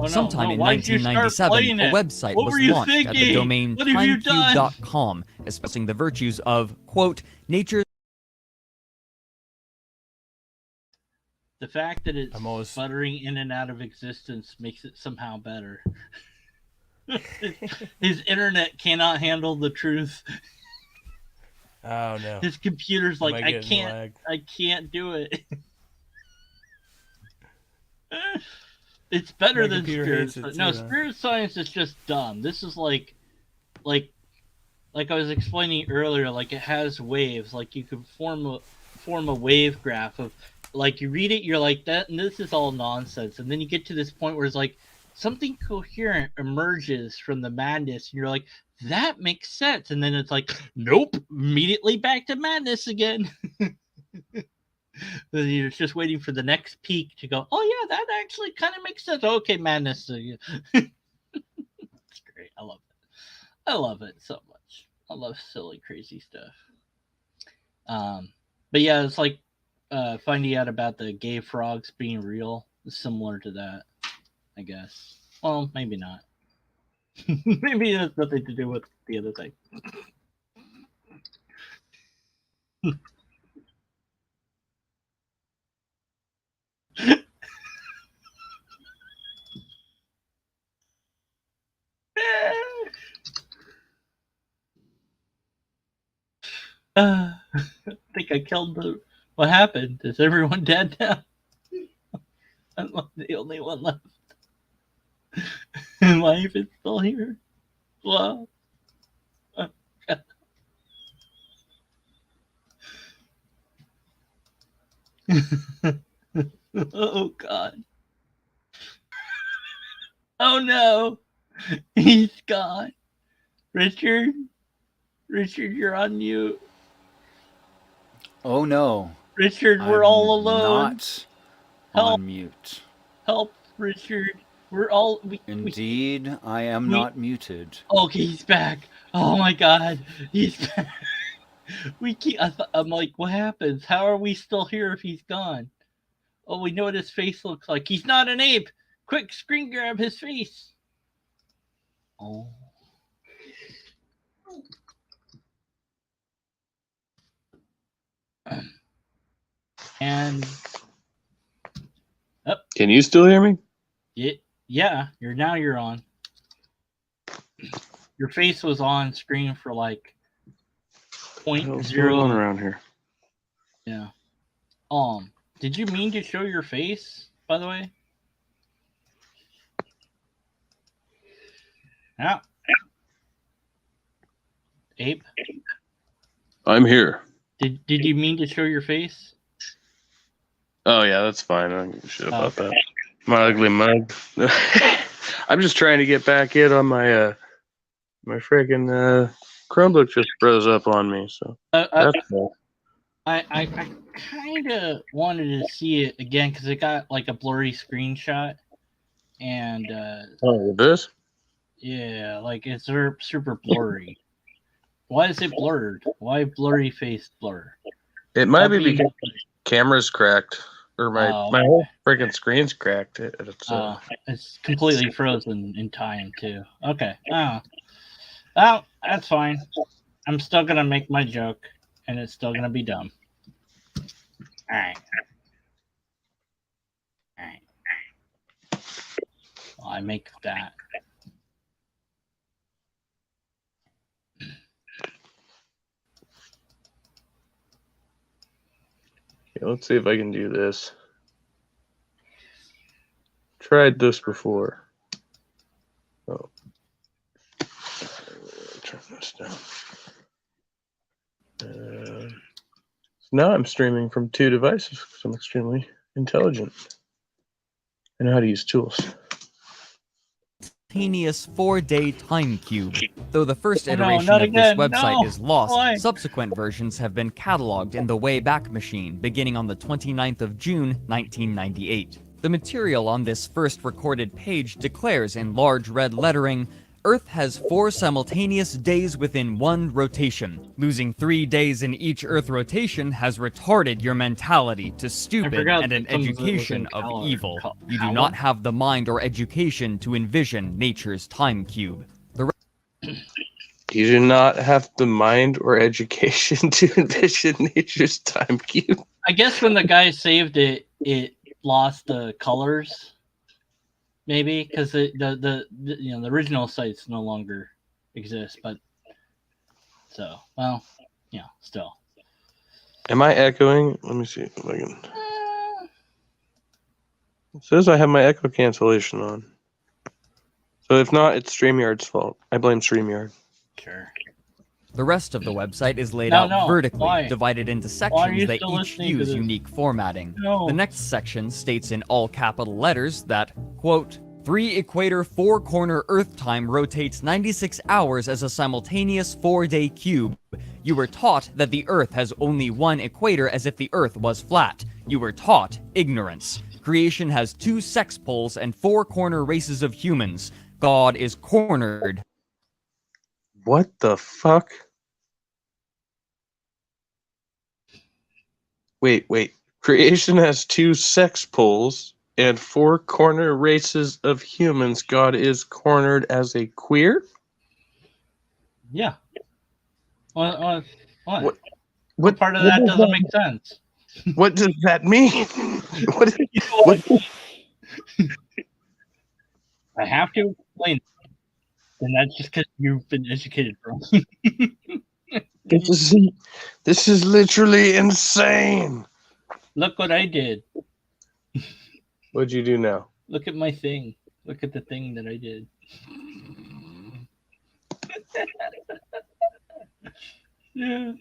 Sometime in 1997, a website was launched at the domain timecube.com, espousing the virtues of, quote, nature. The fact that it's sputtering in and out of existence makes it somehow better. His internet cannot handle the truth. Oh no. His computer's like, I can't do it. It's better than Spirit Science. No, Spirit Science is just dumb. This is like I was explaining earlier, like it has waves. Like you could form a wave graph of, like, you read it, you're like, that, and this is all nonsense. And then you get to this point where it's like something coherent emerges from the madness, and you're like, that makes sense. And then it's like, nope, immediately back to madness again. You're just waiting for the next peak to go, oh yeah, that actually kind of makes sense. Okay, madness. It's great. I love it. I love it so much. I love silly, crazy stuff. But yeah, it's like finding out about the gay frogs being real. It's similar to that, I guess. Well, maybe not. Maybe it has nothing to do with the other thing. I think I killed the. What happened? Is everyone dead now? I'm the only one left. Life is still here. Wow. Oh God. Oh no. He's gone. Richard, you're on mute. Oh no. Richard, we're all alone. Not Help. on mute. Help, Richard. We're all. Indeed, I am not muted. Okay, he's back. Oh my God. He's back. I'm like, what happens? How are we still here if he's gone? Oh, we know what his face looks like. He's not an ape. Quick, screen grab his face. Oh. And Can you still hear me? yeah, you're on. Your face was on screen for like What's going on around here? Yeah. Did you mean to show your face, by the way? Yeah. Ape? I'm here. Did you mean to show your face? Oh yeah, that's fine. I don't give a shit about that. My ugly mug. I'm just trying to get back in on my my freaking Chromebook just froze up on me, so that's cool. I kind of wanted to see it again because it got like a blurry screenshot, and this? Yeah, like it's super blurry. Why is it blurred? Why blurry face blur? It might be because the camera's cracked, or my whole freaking screen's cracked. It's completely frozen in time too. Okay. Oh, that's fine. I'm still gonna make my joke, and it's still gonna be dumb. All right. Well, I make that. Okay, let's see if I can do this. Tried this before. Oh. Turn this down. So now I'm streaming from 2 devices because I'm extremely intelligent. I know how to use tools. Simultaneous 4-day time cube. Though the first iteration of this website is lost, subsequent versions have been cataloged in the Wayback Machine beginning on the 29th of June, 1998. The material on this first recorded page declares in large red lettering, Earth has 4 simultaneous days within one rotation. Losing 3 days in each Earth rotation has retarded your mentality to stupid and an education of evil. You do not have the mind or education to envision nature's time cube. You do not have the mind or education to envision nature's time cube. I guess when the guy saved it, it lost the colors. Maybe because the original sites no longer exist, but still. Am I echoing? Let me see if I can. It says I have my echo cancellation on. So if not, it's StreamYard's fault. I blame StreamYard. Sure. The rest of the website is laid out vertically, divided into sections that each use unique formatting. The next section states in all capital letters that, quote, 3 equator 4 corner Earth time rotates 96 hours as a simultaneous 4-day cube. You were taught that the Earth has only one equator as if the Earth was flat. You were taught ignorance. Creation has 2 sex poles and 4 corner races of humans. God is cornered. What the fuck? Wait. Creation has 2 sex poles and 4 corner races of humans. God is cornered as a queer? Yeah. What part of that doesn't make sense? What does that mean? I have to explain. And that's just because you've been educated wrong. This This is literally insane. Look what I did. What'd you do now? Look at my thing. Look at the thing that I did. Yeah.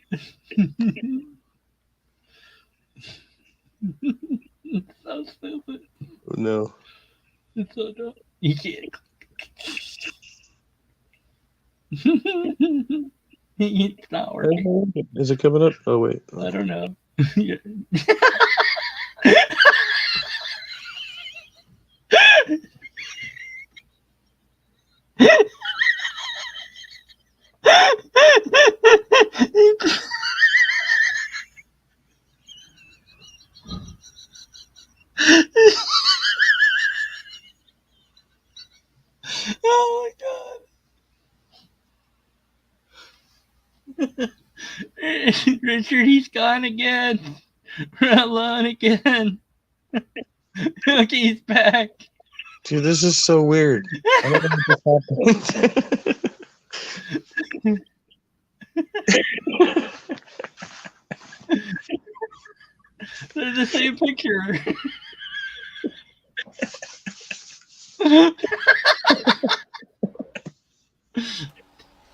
It's so stupid. Oh, no. It's so dumb. You can't. It's not working. Is it coming up? Oh, wait. I don't know. Oh my god. Richard, he's gone again. We're alone again. Look, he's back. Dude, this is so weird. I don't know what just happened. They're the same picture.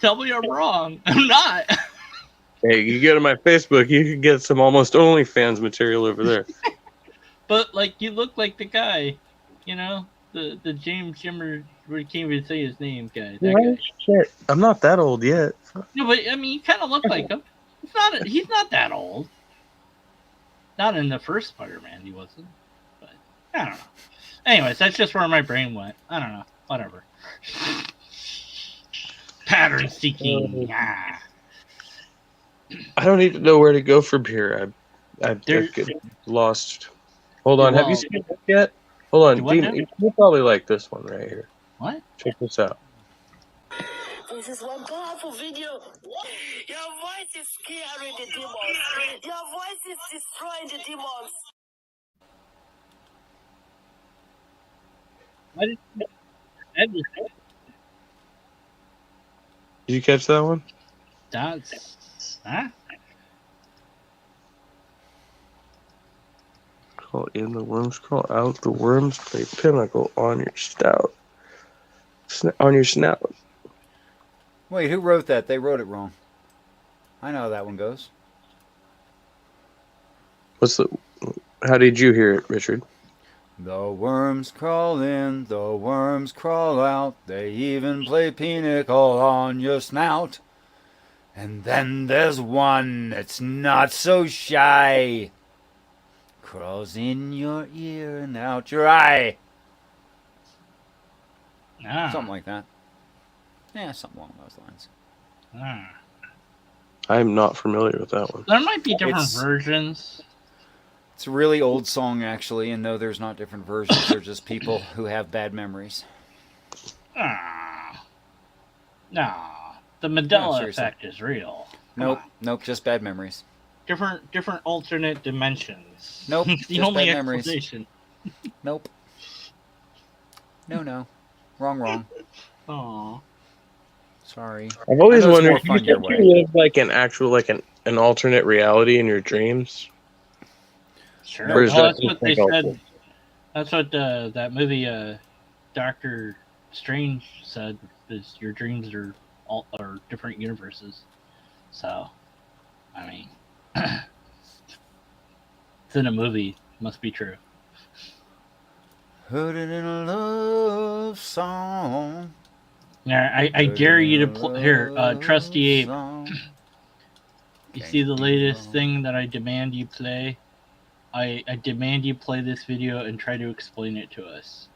Tell me I'm wrong. I'm not. Hey, you go to my Facebook, you can get some almost OnlyFans material over there. But like, you look like the guy, you know, the James Jimmer. We can't even say his name, guy. That guy. Shit. I'm not that old yet. No, but I mean, you kind of look like him. He's not that old. Not in the first Spider-Man, he wasn't. But I don't know. Anyways, that's just where my brain went. I don't know. Whatever. Pattern seeking. Yeah. I don't even know where to go from here. I get lost. Hold on. Have you seen this yet? Hold on. Dean, you'll probably like this one right here. What? Check this out. This is one powerful video. Your voice is scaring the demons. Your voice is destroying the demons. What is that? Did you catch that one? That's huh? Crawl in, the worms crawl out. The worms play pinnacle on your snout. On your snout. Wait, who wrote that? They wrote it wrong. I know how that one goes. How did you hear it, Richard? The worms crawl in, the worms crawl out. They even play pinnacle on your snout. And then there's one that's not so shy. Crawls in your ear and out your eye. Ah. Something like that. Yeah, something along those lines. Ah. I'm not familiar with that one. There might be different versions. It's a really old song, actually, and no, there's not different versions. They're just people who have bad memories. Ah. No. The Mandela effect is real. Nope, nope, just bad memories. Different alternate dimensions. Nope, the just only bad memories. explanation. Nope. No. Wrong. Aw. Sorry. I've always wondered, do you live like an actual, like an alternate reality in your dreams? Sure. Or is Well, that that's what they said. That's what that movie, Doctor Strange said. Is your dreams are different universes. So, I mean, it's in a movie. Must be true. Heard it in a love song. Yeah, I dare you to here, Trusty Abe. You see the latest thing that I demand you play? I demand you play this video and try to explain it to us.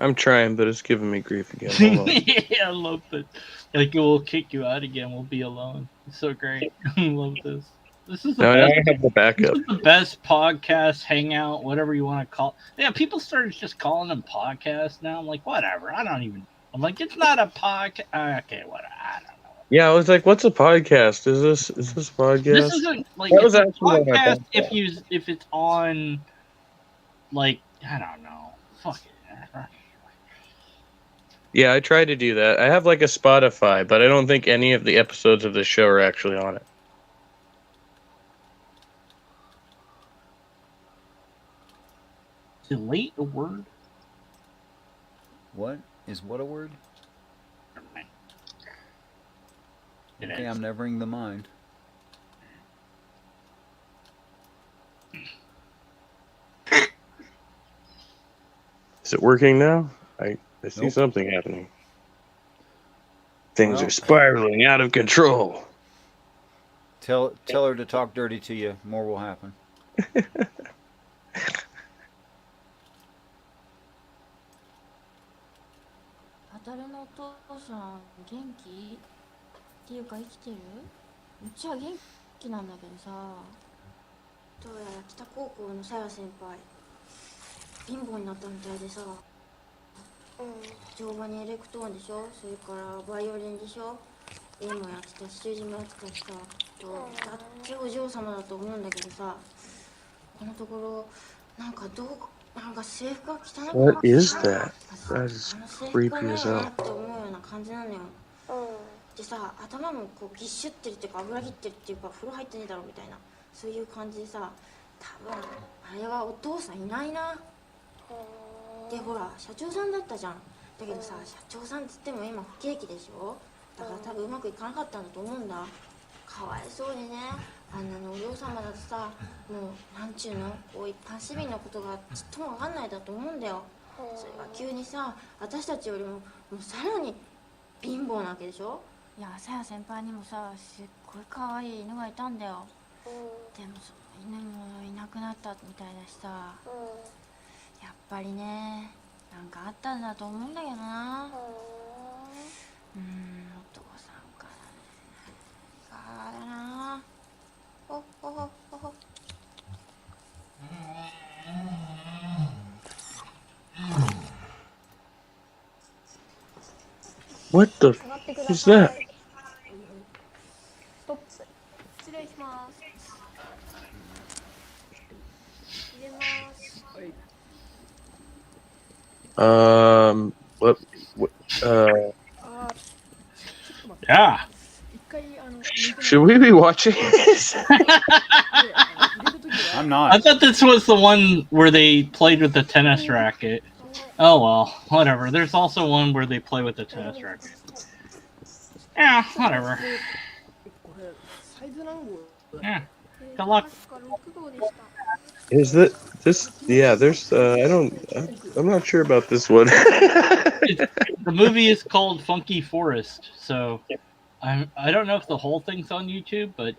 I'm trying, but it's giving me grief again. Hold on. Yeah, I love it. Like, it will kick you out again. We'll be alone. It's so great. I love this. This is the No, best. I have the backup. This is the best podcast, hangout, whatever you want to call. Yeah, people started just calling them podcasts now. I'm like, whatever. I'm like, it's not a podcast. Okay, whatever. I don't know. Yeah, I was like, "What's a podcast? Is this podcast?" This isn't like that was it's a actually podcast if it's on, like, I don't know. Fuck it. Yeah, I tried to do that. I have like a Spotify, but I don't think any of the episodes of the show are actually on it. Delete a word? What is what a word? It Okay, is. I'm nevering the mind. Is it working now? I see Nope. something happening. Things Well. are spiraling out of control. Tell her to talk dirty to you. More will happen. あたるのお父さん元気っていうか生きてる？うちは元気なんだけどさ、どうやら北高校のさや先輩貧乏になったみたいでさ、乗馬にエレクトーンでしょ、それからバイオリンでしょ、絵もやってたし習字もやってたしさ、だってお嬢様だと思うんだけどさ、このところなんか制服が汚くなって What is さ、 that? That is 制服 creepy がね as えな hell. って思うような感じなのよ。でさ、頭もこうぎっしゅってるっていうか油切ってるっていうか風呂入ってねえだろみたいな、そういう感じでさ、多分あれはお父さんいないな。でほら社長さんだったじゃん。だけどさ、社長さんっつっても今不景気でしょ。だから多分うまくいかなかったんだと思うんだ。かわいそうにね。あんなのお嬢様だとさ、もうなんちゅうの、こう一般市民のことがちっともわかんないだと思うんだよ。それが急にさ、私たちよりもさらに貧乏なわけでしょ。いや、さや先輩にもさ、すっごい可愛い犬がいたんだよ。でもその犬もいなくなったみたいだしさ、やっぱりね、なんかあったんだと思うんだけどな。お父さんからね、だな。ほほほほほ。What the f is that? ストップ。失礼します。入れます。What, Yeah. should we be watching this? I'm not. I thought this was the one where they played with the tennis racket. Oh well, whatever. There's also one where they play with the tennis racket. Yeah, whatever. Yeah. Good luck. Is that this? Yeah, there's. I'm not sure about this one. The movie is called Funky Forest, so I don't know if the whole thing's on YouTube, but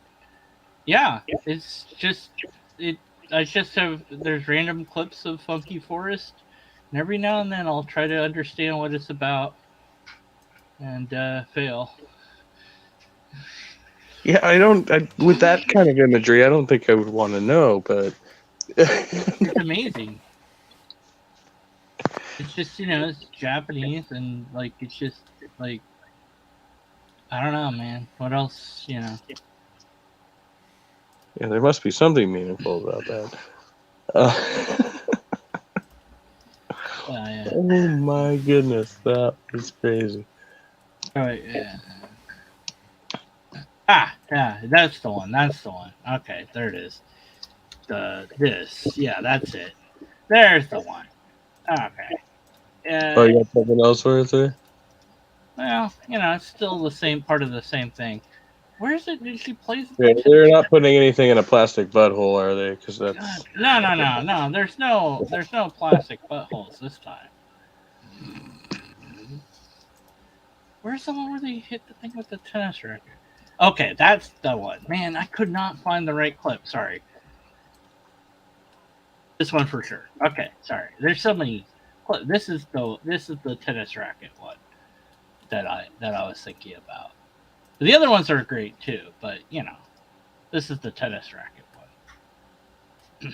yeah, it's just it. I just have there's random clips of Funky Forest, and every now and then I'll try to understand what it's about, and fail. Yeah, with that kind of imagery, I don't think I would want to know, but It's amazing. It's just it's Japanese and like it's just like I don't know, man. What else, yeah, there must be something meaningful about that. Yeah. Oh my goodness, that was crazy. All right, yeah. Ah, yeah, that's the one. That's the one. Okay, there it is. Yeah, that's it. There's the one. Okay. Oh, you got something else for us there? Well, it's still the same part of the same thing. Where is it? Did she play? Yeah, they're not putting anything in a plastic butthole, are they? Because that's No. There's no plastic buttholes this time. Where's the one where they hit the thing with the tennis racket? Okay, that's the one. Man, I could not find the right clip. Sorry. This one for sure. Okay, sorry. There's so many. This is the tennis racket one that I was thinking about. The other ones are great too, but this is the tennis racket one.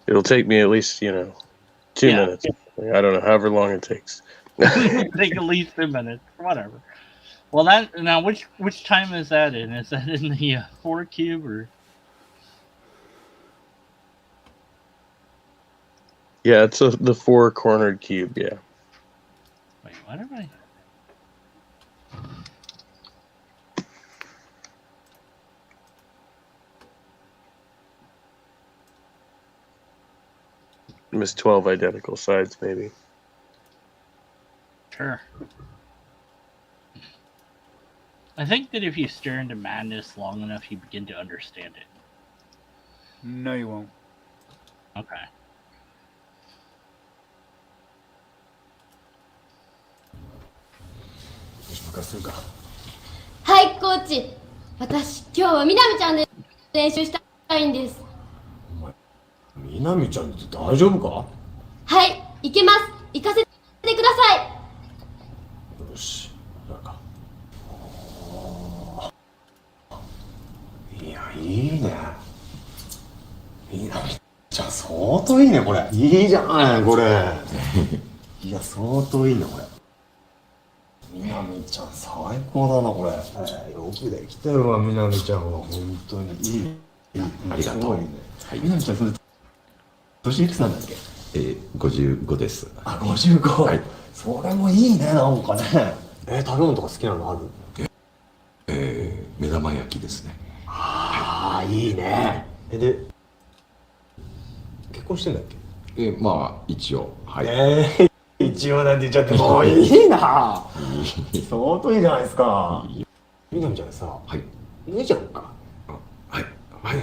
It'll take me at least 2 minutes. I don't know, however long it takes. Take at least 2 minutes, whatever. Well, which time is that in? Is that in the 4 cube or? Yeah, it's the four-cornered cube. Yeah. Wait, what am I? Miss 12 identical sides, maybe. Sure. I think that if you stare into madness long enough, you begin to understand it. No, you won't. Okay.はいコーチ、私今日はみなみちゃんで練習したいんです。みなみちゃんって大丈夫か？はい、行けます。行かせてください。よし、なんか。いや、いいね。みなみちゃん、相当いいね、これ。いいじゃない、これ。いや、相当いいね、これ。みなみちゃん、最高だな、これ。よくできてるわ、みなみちゃんは。本当にいい。ありがとう。ね、はい、みなみちゃん、それ、年いくつなんだっけ？55です。あ、55。はい。それもいいね、なんかね。食べ物とか好きなのある？目玉焼きですね。ああ、いいね。で、結婚してんだっけ？まあ、一応、はい。一応なんて言っちゃって、もういいな。相当いいじゃないですか。みなみちゃんさ、はい。いいじゃんか。はい。はい。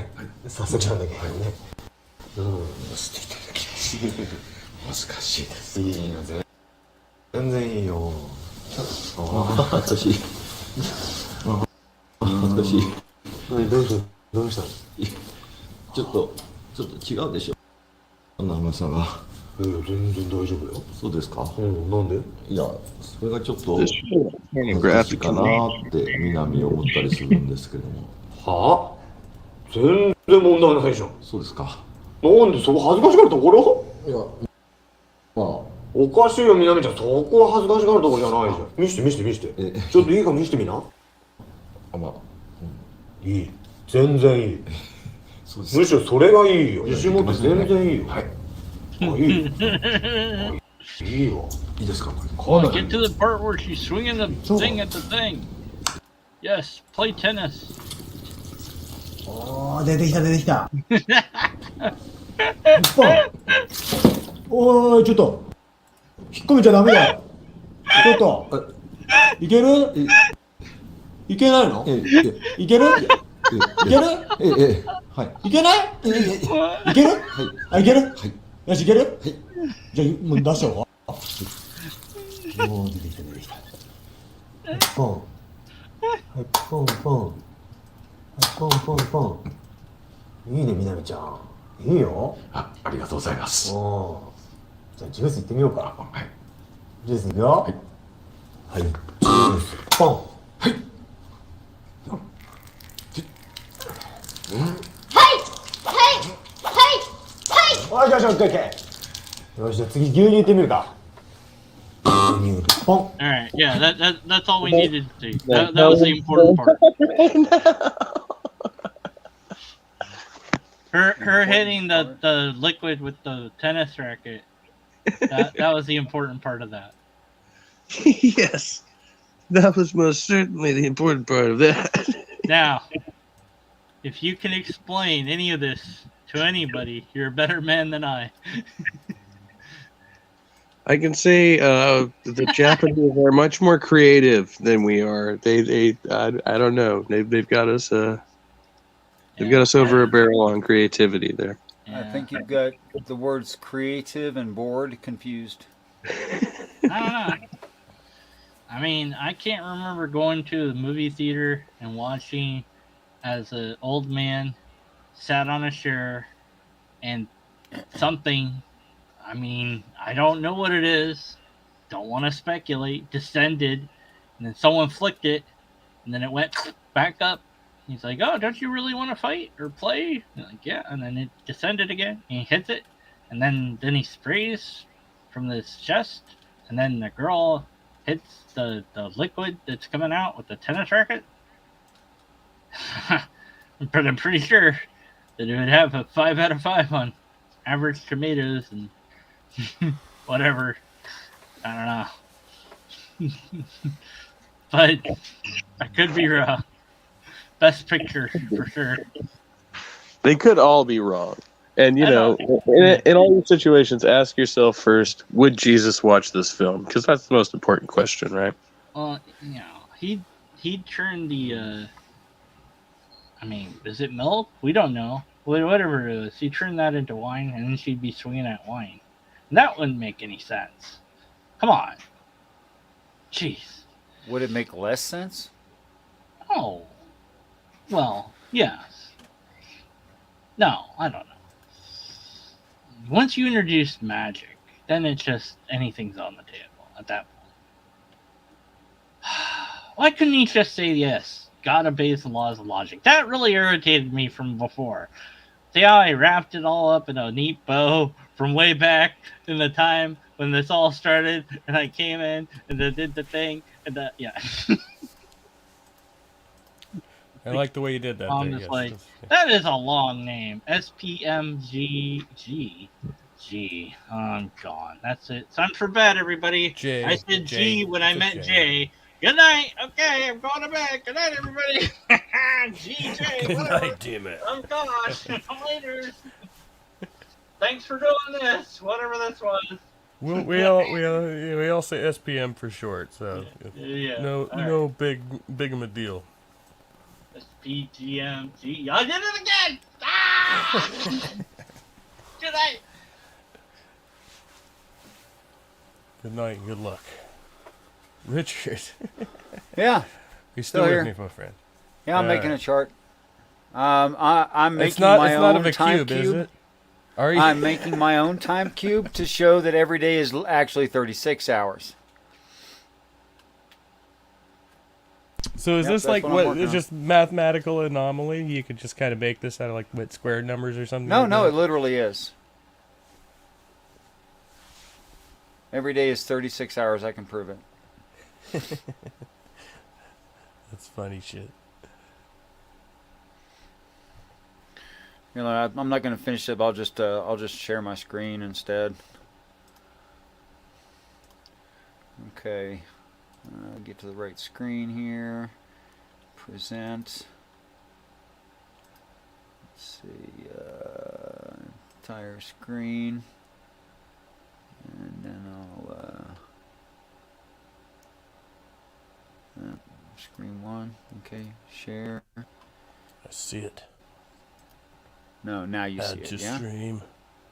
早速なんだけどね。していただきます。難しいです。いいよ、全然いいよ。恥ずかしい。恥ずかしい。どうしたの？ちょっと違うでしょ。長さが。全然大丈夫よ。そうですか。なんで？いや、それがちょっと恥ずかしいかなって南思ったりするんですけども。はあ？全然問題ないじゃん。そうですか。なんでそこ恥ずかしがるところ？いや、まあおかしいよ、みなみちゃん。そこは恥ずかしがるところじゃないじゃん。見して。ちょっといいか見してみな。まあ、いい。全然いい。むしろそれがいいよ。自信持って全然いいよ。はい。いいよ。いいよ。いいですか？ Get to the part where she's swinging the thing at the thing. Yes, play tennis. おー、出てきた。おーい、ちょっと。引っ込めちゃダメだよ。ちょっと。いける？いけないの？いける？はい。いけない？いける？はい。いける？はい。よし、いける？はい。じゃあ、もう出しちゃおうか。もう出てきた。ポン。はい、ポン。ポン。いいね、みなみちゃん。いいよ。ありがとうございます。じゃあ、ジュースいってみようか。はい。ジュースいくよ。はい。ジュース、ポン。はい。はい。よし、オッケー。よし、じゃあ次、牛乳いってみるか。牛乳、ポン。Alright, yeah, that's all we needed to do. That was the important part. Her hitting the liquid with the tennis racket, that was the important part of that. Yes, that was most certainly the important part of that. Now, if you can explain any of this to anybody, you're a better man than I. I can say the Japanese are much more creative than we are. I don't know. They've got us they've got us over a barrel on creativity there. I think you've got the words creative and bored confused. I don't know. I mean, I can't remember going to the movie theater and watching as an old man sat on a chair and something, I mean, I don't know what it is, don't want to speculate, descended, and then someone flicked it, and then it went back up. He's like, oh, don't you really want to fight or play? And like, yeah, and then it descended again, and he hits it, and then he sprays from this chest, and then the girl hits the liquid that's coming out with the tennis racket. But I'm pretty sure that it would have a 5 out of 5 on average tomatoes and whatever. I don't know. But I could be wrong. Best Picture for sure. They could all be wrong. And, I know. in all these situations, ask yourself first, would Jesus watch this film? Because that's the most important question, right? Well, he turned the. I mean, is it milk? We don't know. Whatever it is, he turned that into wine, and then she'd be swinging at wine. And that wouldn't make any sense. Come on. Jeez. Would it make less sense? Oh. Well, yes. No, I don't know. Once you introduce magic, then it's just anything's on the table at that point. Why couldn't he just say yes? God obeys the laws of logic. That really irritated me from before. See how I wrapped it all up in a neat bow from way back in the time when this all started, and I came in and did the thing, and yeah. I like the way you did that. I'm there, just yes. like, that is a long name. SPMGG. G. I'm gone. That's it. Time for bed, everybody. J, I said J, G when I it's meant okay. J. Good night. Okay, I'm going to bed. Good night, everybody. GJ, Good whatever. night, damn it. I'm gone. Later. Thanks for doing this. Whatever this was. We all say SPM for short, so Yeah. no big of a deal. SPGMG. I did it again. Ah! Good night. Good night, good luck. Richard. Yeah. You still Still with here. me, my friend? Yeah, I'm making a chart. I'm making It's not my it's own not of a time cube, is it? Are you? I'm making my own time cube to show that every day is actually 36 hours. So is Yep, this that's like what I'm what? working It's on. just mathematical anomaly? You could just kind of make this out of like what, square numbers or something? No, like no, that? it literally is. Every day is 36 hours. I can prove it. That's funny shit. You know, I'm not going to finish it. But I'll just share my screen instead. Okay, get to the right screen here. Present. Let's see, entire screen, and then I'll screen one. Okay, share. I see it. No, now you see Add it. to Yeah. stream.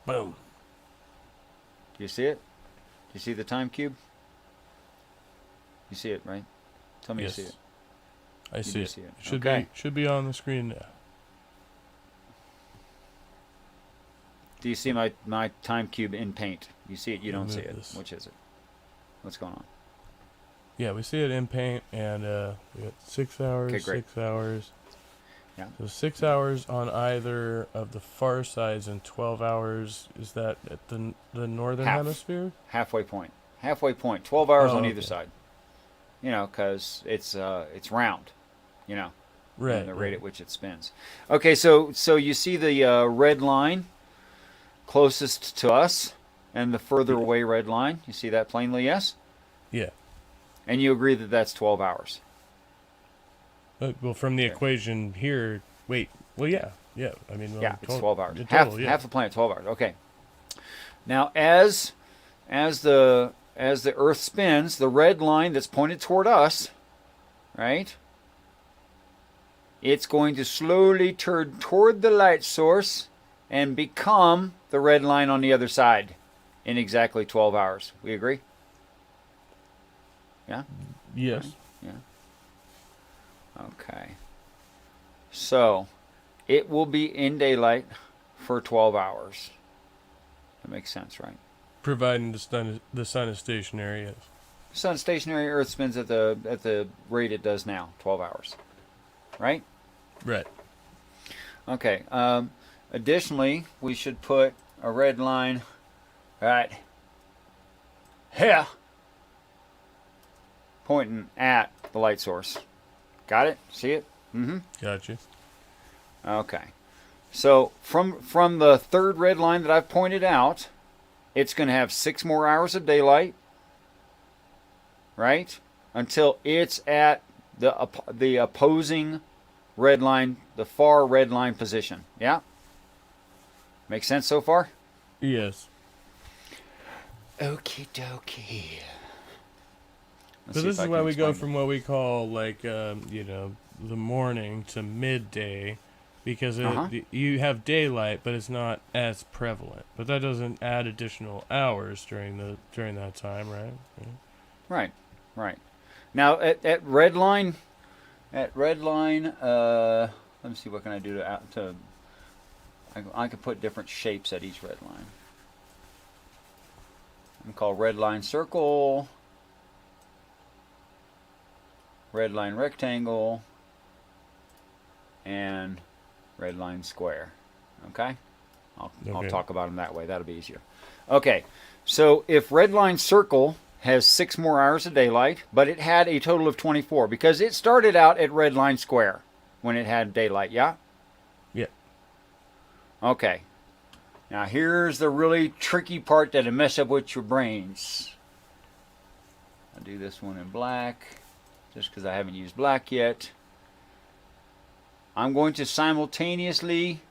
Boom. Do you see it? Do you see the time cube? You see it, right? Tell me Yes. you see it. I see do it. see it. Should be on the screen now. Do you see my time cube in Paint? You see it, you don't see Move it. this. Which is it? What's going on? Yeah, we see it in Paint, and we got 6 hours, Okay, great. 6 hours. Yeah. So 6 hours on either of the far sides, and 12 hours. Is that at the northern Half. hemisphere? Halfway point. Halfway point. 12 hours Oh, on either okay. side. You know, because it's round. You know, Right. and the rate at which it spins. Okay, so you see the red line closest to us, and the further away red line. You see that plainly? Yes. Yeah. And you agree that that's 12 hours. Well, from the equation here, wait. Well, yeah. I mean, well, Yeah, it's 12 hours. the Half total, yeah. half the planet, 12 hours. Okay. Now, as the Earth spins, the red line that's pointed toward us, right? It's going to slowly turn toward the light source and become the red line on the other side in exactly 12 hours. We agree? Yeah? Yes. Yeah. Okay. So, it will be in daylight for 12 hours. That makes sense, right? Providing the sun is stationary. Yes. Sun stationary, Earth spins at the rate it does now, 12 hours. Right? Right. Okay. Additionally, we should put a red line right here, pointing at the light source. Got it? See it? Mm-hmm. Gotcha. Okay. So from the third red line that I've pointed out, it's going to have 6 more hours of daylight, right? Until it's at the opposing red line, the far red line position. Yeah? Make sense so far? Yes. Okie dokie. So this is why we go from what we call like the morning to midday, because you have daylight, but it's not as prevalent. But that doesn't add additional hours during that time, right? Yeah. Right. Now at red line, let me see, what can I do to I could put different shapes at each red line. I'm call red line circle, red line rectangle, and red line square. Okay? I'll talk about them that way. That'll be easier. Okay, so if red line circle has 6 more hours of daylight, but it had a total of 24 because it started out at red line square when it had daylight, yeah? Yeah. Okay. Now here's the really tricky part that'll mess up with your brains. I'll do this one in black, just because I haven't used black yet. I'm going to simultaneously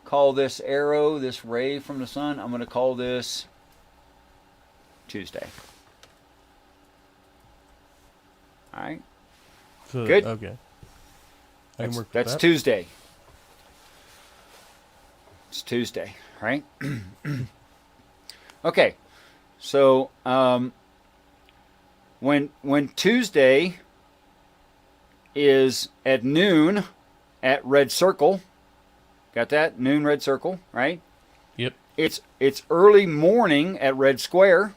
call this arrow, this ray from the sun, I'm going to call this Tuesday. All right. So, good. Okay. That's Tuesday. It's Tuesday, right? Okay. So when Tuesday is at noon at red circle, got that? Noon red circle, right? Yep. It's early morning at red square.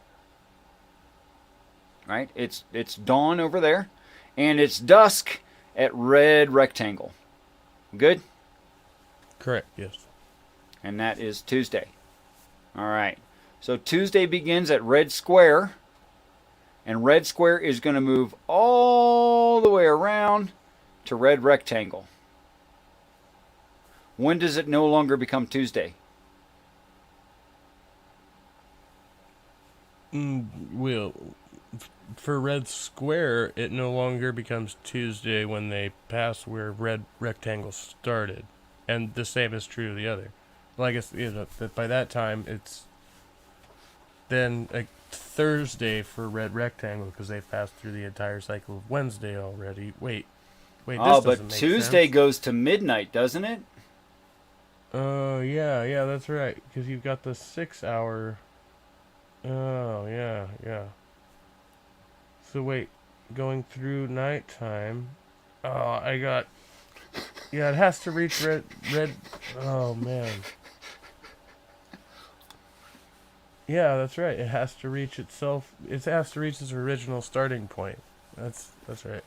Right? It's dawn over there, and it's dusk at red rectangle. Good? Correct, yes. And that is Tuesday. All right. So Tuesday begins at red square, and red square is going to move all the way around to red rectangle. When does it no longer become Tuesday? For red square, it no longer becomes Tuesday when they pass where red rectangle started, and the same is true of the other. Well, I guess that by that time it's then a Thursday for red rectangle because they've passed through the entire cycle of Wednesday already. Wait. This doesn't make Tuesday sense. goes to midnight, doesn't it? Oh yeah, that's right. Because you've got the 6 hour. Oh yeah. So wait, going through nighttime. Oh, it has to reach red. Oh man. Yeah, that's right. It has to reach itself. It has to reach its original starting point. That's right.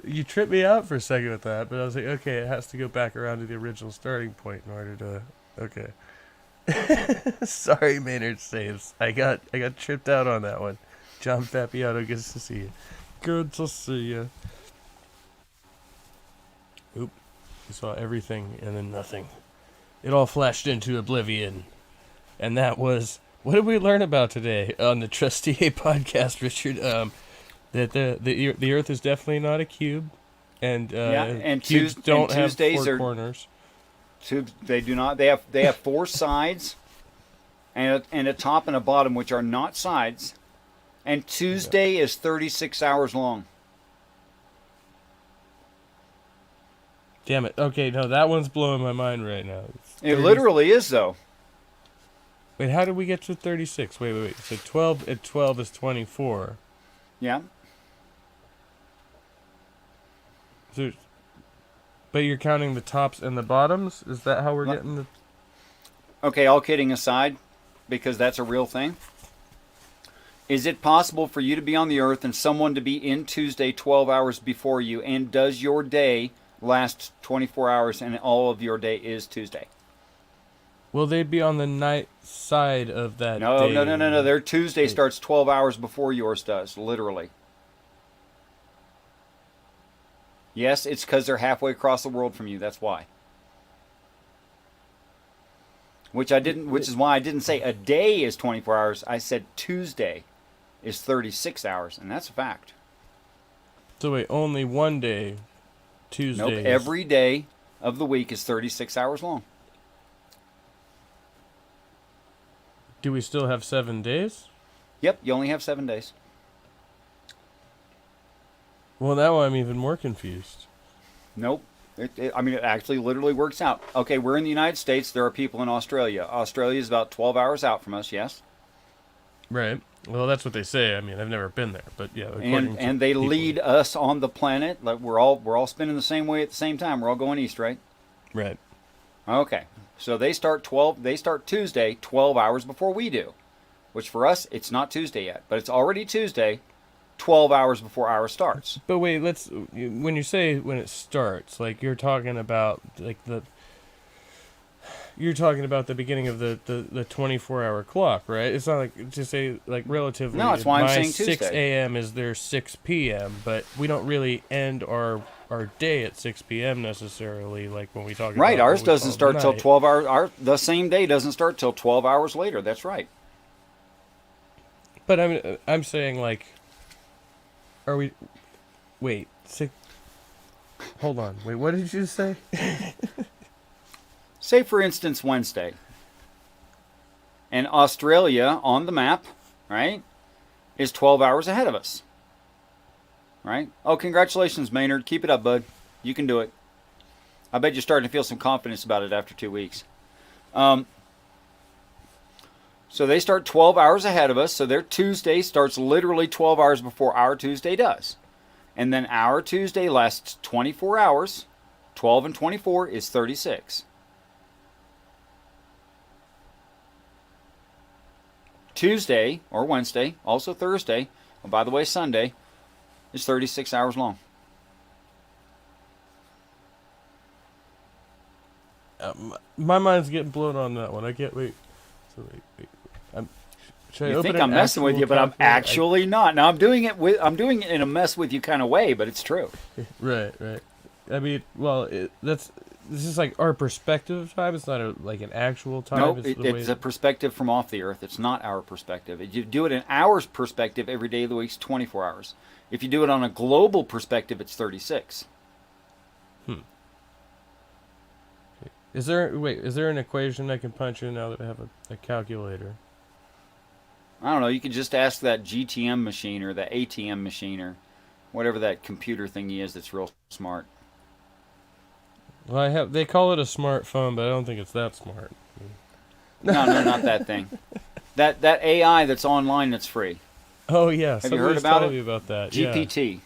You tripped me out for a second with that, but I was like, okay, it has to go back around to the original starting point in order to. Okay. Sorry, Maynard Saves. I got tripped out on that one. John Papiano, good to see you. Good to see you. Oop. You saw everything and then nothing. It all flashed into oblivion. And that was... What did we learn about today on the Trustee podcast, Richard? That the Earth is definitely not a cube. And cubes don't have four corners. They do not. They have 4 sides, and a top and a bottom, which are not sides. And Tuesday is 36 hours long. Damn it. Okay, no, that one's blowing my mind right now. It literally is, though. Wait, how did we get to 36? Wait. So 12 at 12 is 24. Yeah. So, but you're counting the tops and the bottoms? Is that how we're getting the... Okay, all kidding aside, because that's a real thing. Is it possible for you to be on the Earth and someone to be in Tuesday 12 hours before you, and does your day last 24 hours and all of your day is Tuesday? Will they be on the night side of that No. day? Their Tuesday starts 12 hours before yours does, literally. Yes, it's because they're halfway across the world from you. That's why. Which is why I didn't say a day is 24 hours. I said Tuesday is 36 hours, and that's a fact. So wait, only one day, Tuesday. Nope, every day of the week is 36 hours long. Do we still have 7 days? Yep, you only have 7 days. Well, now I'm even more confused. Nope. It actually literally works out. Okay, we're in the United States. There are people in Australia. Australia is about 12 hours out from us, yes? Right. Well, that's what they say. I mean, I've never been there, but yeah. And they lead us on the planet. Like we're all spinning the same way at the same time. We're all going east, right? Right. Okay. So they start Tuesday 12 hours before we do. Which for us, it's not Tuesday yet, but it's already Tuesday 12 hours before ours starts. But wait, when you say when it starts, like you're talking about the beginning of the 24-hour clock, right? It's not like to say like relatively. No, that's why I'm saying Tuesday. 6 a.m. is their 6 p.m., but we don't really end our day at 6 p.m. necessarily, like when we talk about. Right, ours doesn't start till night. 12 hours. The same day doesn't start till 12 hours later. That's right. But I'm saying like, are we? Wait, hold on. Wait, what did you say? Say, for instance, Wednesday. And Australia, on the map, right, is 12 hours ahead of us. Right? Oh, congratulations, Maynard. Keep it up, bud. You can do it. I bet you're starting to feel some confidence about it after 2 weeks. So they start 12 hours ahead of us, so their Tuesday starts literally 12 hours before our Tuesday does. And then our Tuesday lasts 24 hours. 12 and 24 is 36. Tuesday, or Wednesday, also Thursday, and by the way, Sunday, is 36 hours long. My mind's getting blown on that one. I can't wait. So wait. You think I'm messing with you, but I'm actually not. Now I'm doing it in a mess with you kind of way, but it's true. Right. I mean, well, this is like our perspective of time. It's not like an actual time. No, it's a perspective from off the earth. It's not our perspective. If you do it in our perspective, every day of the week is 24 hours. If you do it on a global perspective, it's 36. Is there an equation I can punch in now that I have a calculator? I don't know. You could just ask that GTM machine or the ATM machine or whatever that computer thingy is that's real smart. Well, they call it a smartphone, but I don't think it's that smart. No, not that thing. That AI that's online that's free. Oh yeah, have you heard about it? Me about that. GPT.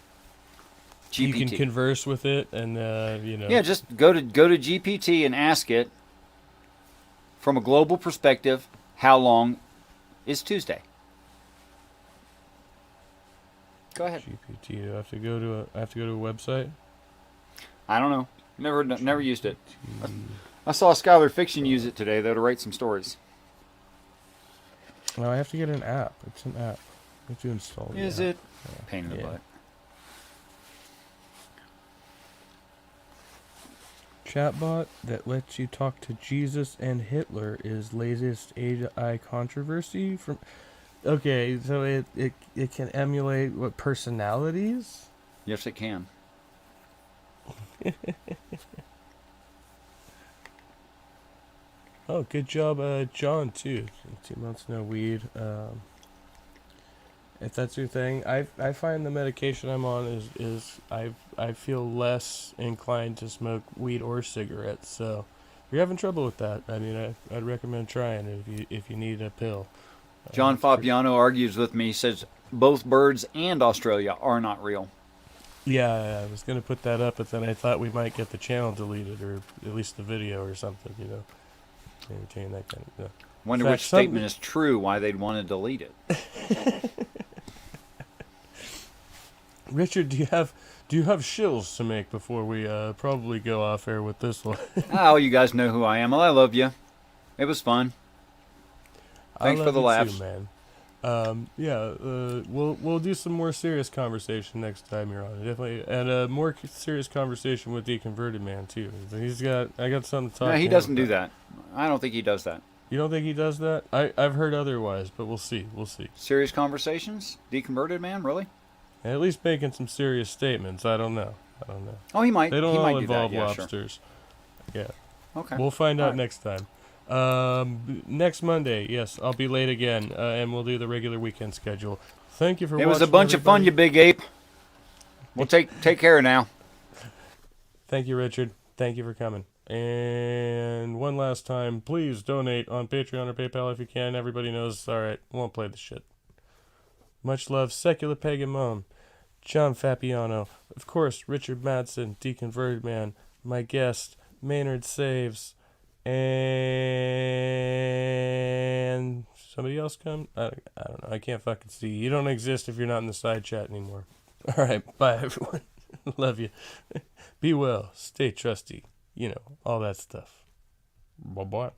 Yeah. You can converse with it, and Yeah, just go to GPT and ask it from a global perspective. How long is Tuesday? Go ahead. GPT. Do I have to go to a website? I don't know. Never used it. I saw Skylar Fiction use it today, though, to write some stories. No, I have to get an app. It's an app. I have to install it. Is it? Pain in the butt. Chatbot that lets you talk to Jesus and Hitler is latest AI controversy from. Okay, so it can emulate what personalities? Yes, it can. Oh, good job, John, too. 2 months no weed. If that's your thing, I find the medication I'm on is I feel less inclined to smoke weed or cigarettes. So if you're having trouble with that, I mean, I'd recommend trying it if you need a pill. John Fabiano argues with me, says both birds and Australia are not real. Yeah, I was going to put that up, but then I thought we might get the channel deleted, or at least the video or something, Maintain that kind of. Wonder which statement is true, why they'd want to delete it. Richard, do you have shills to make before we probably go off air with this one? Oh, you guys know who I am. Well, I love you. It was fun. Thanks for the laughs, too, man. We'll do some more serious conversation next time you're on, definitely, and a more serious conversation with the converted man too. I got something to talk. No, he doesn't do that. I don't think he does that. You don't think he does that? I've heard otherwise, but we'll see. We'll see. Serious conversations? Deconverted man? Really? At least making some serious statements. I don't know. Oh, he might. They don't He all might do involve that. Yeah, sure. lobsters. Yeah. Okay. We'll find out All right. next time. Next Monday, yes, I'll be late again, and we'll do the regular weekend schedule. Thank you for watching. It was a bunch of fun, you big ape. We'll take care now. Thank you, Richard. Thank you for coming. And one last time, please donate on Patreon or PayPal if you can. Everybody knows. All right, won't play the shit. Much love, Secular Pagan Mom, John Fapiano, of course, Richard Madsen, Deconverted Man, my guest, Maynard Saves, and somebody else come? I don't know. I can't fucking see. You don't exist if you're not in the side chat anymore. All right, bye, everyone. Love you. Be well. Stay trusty. You know, all that stuff. Bye-bye.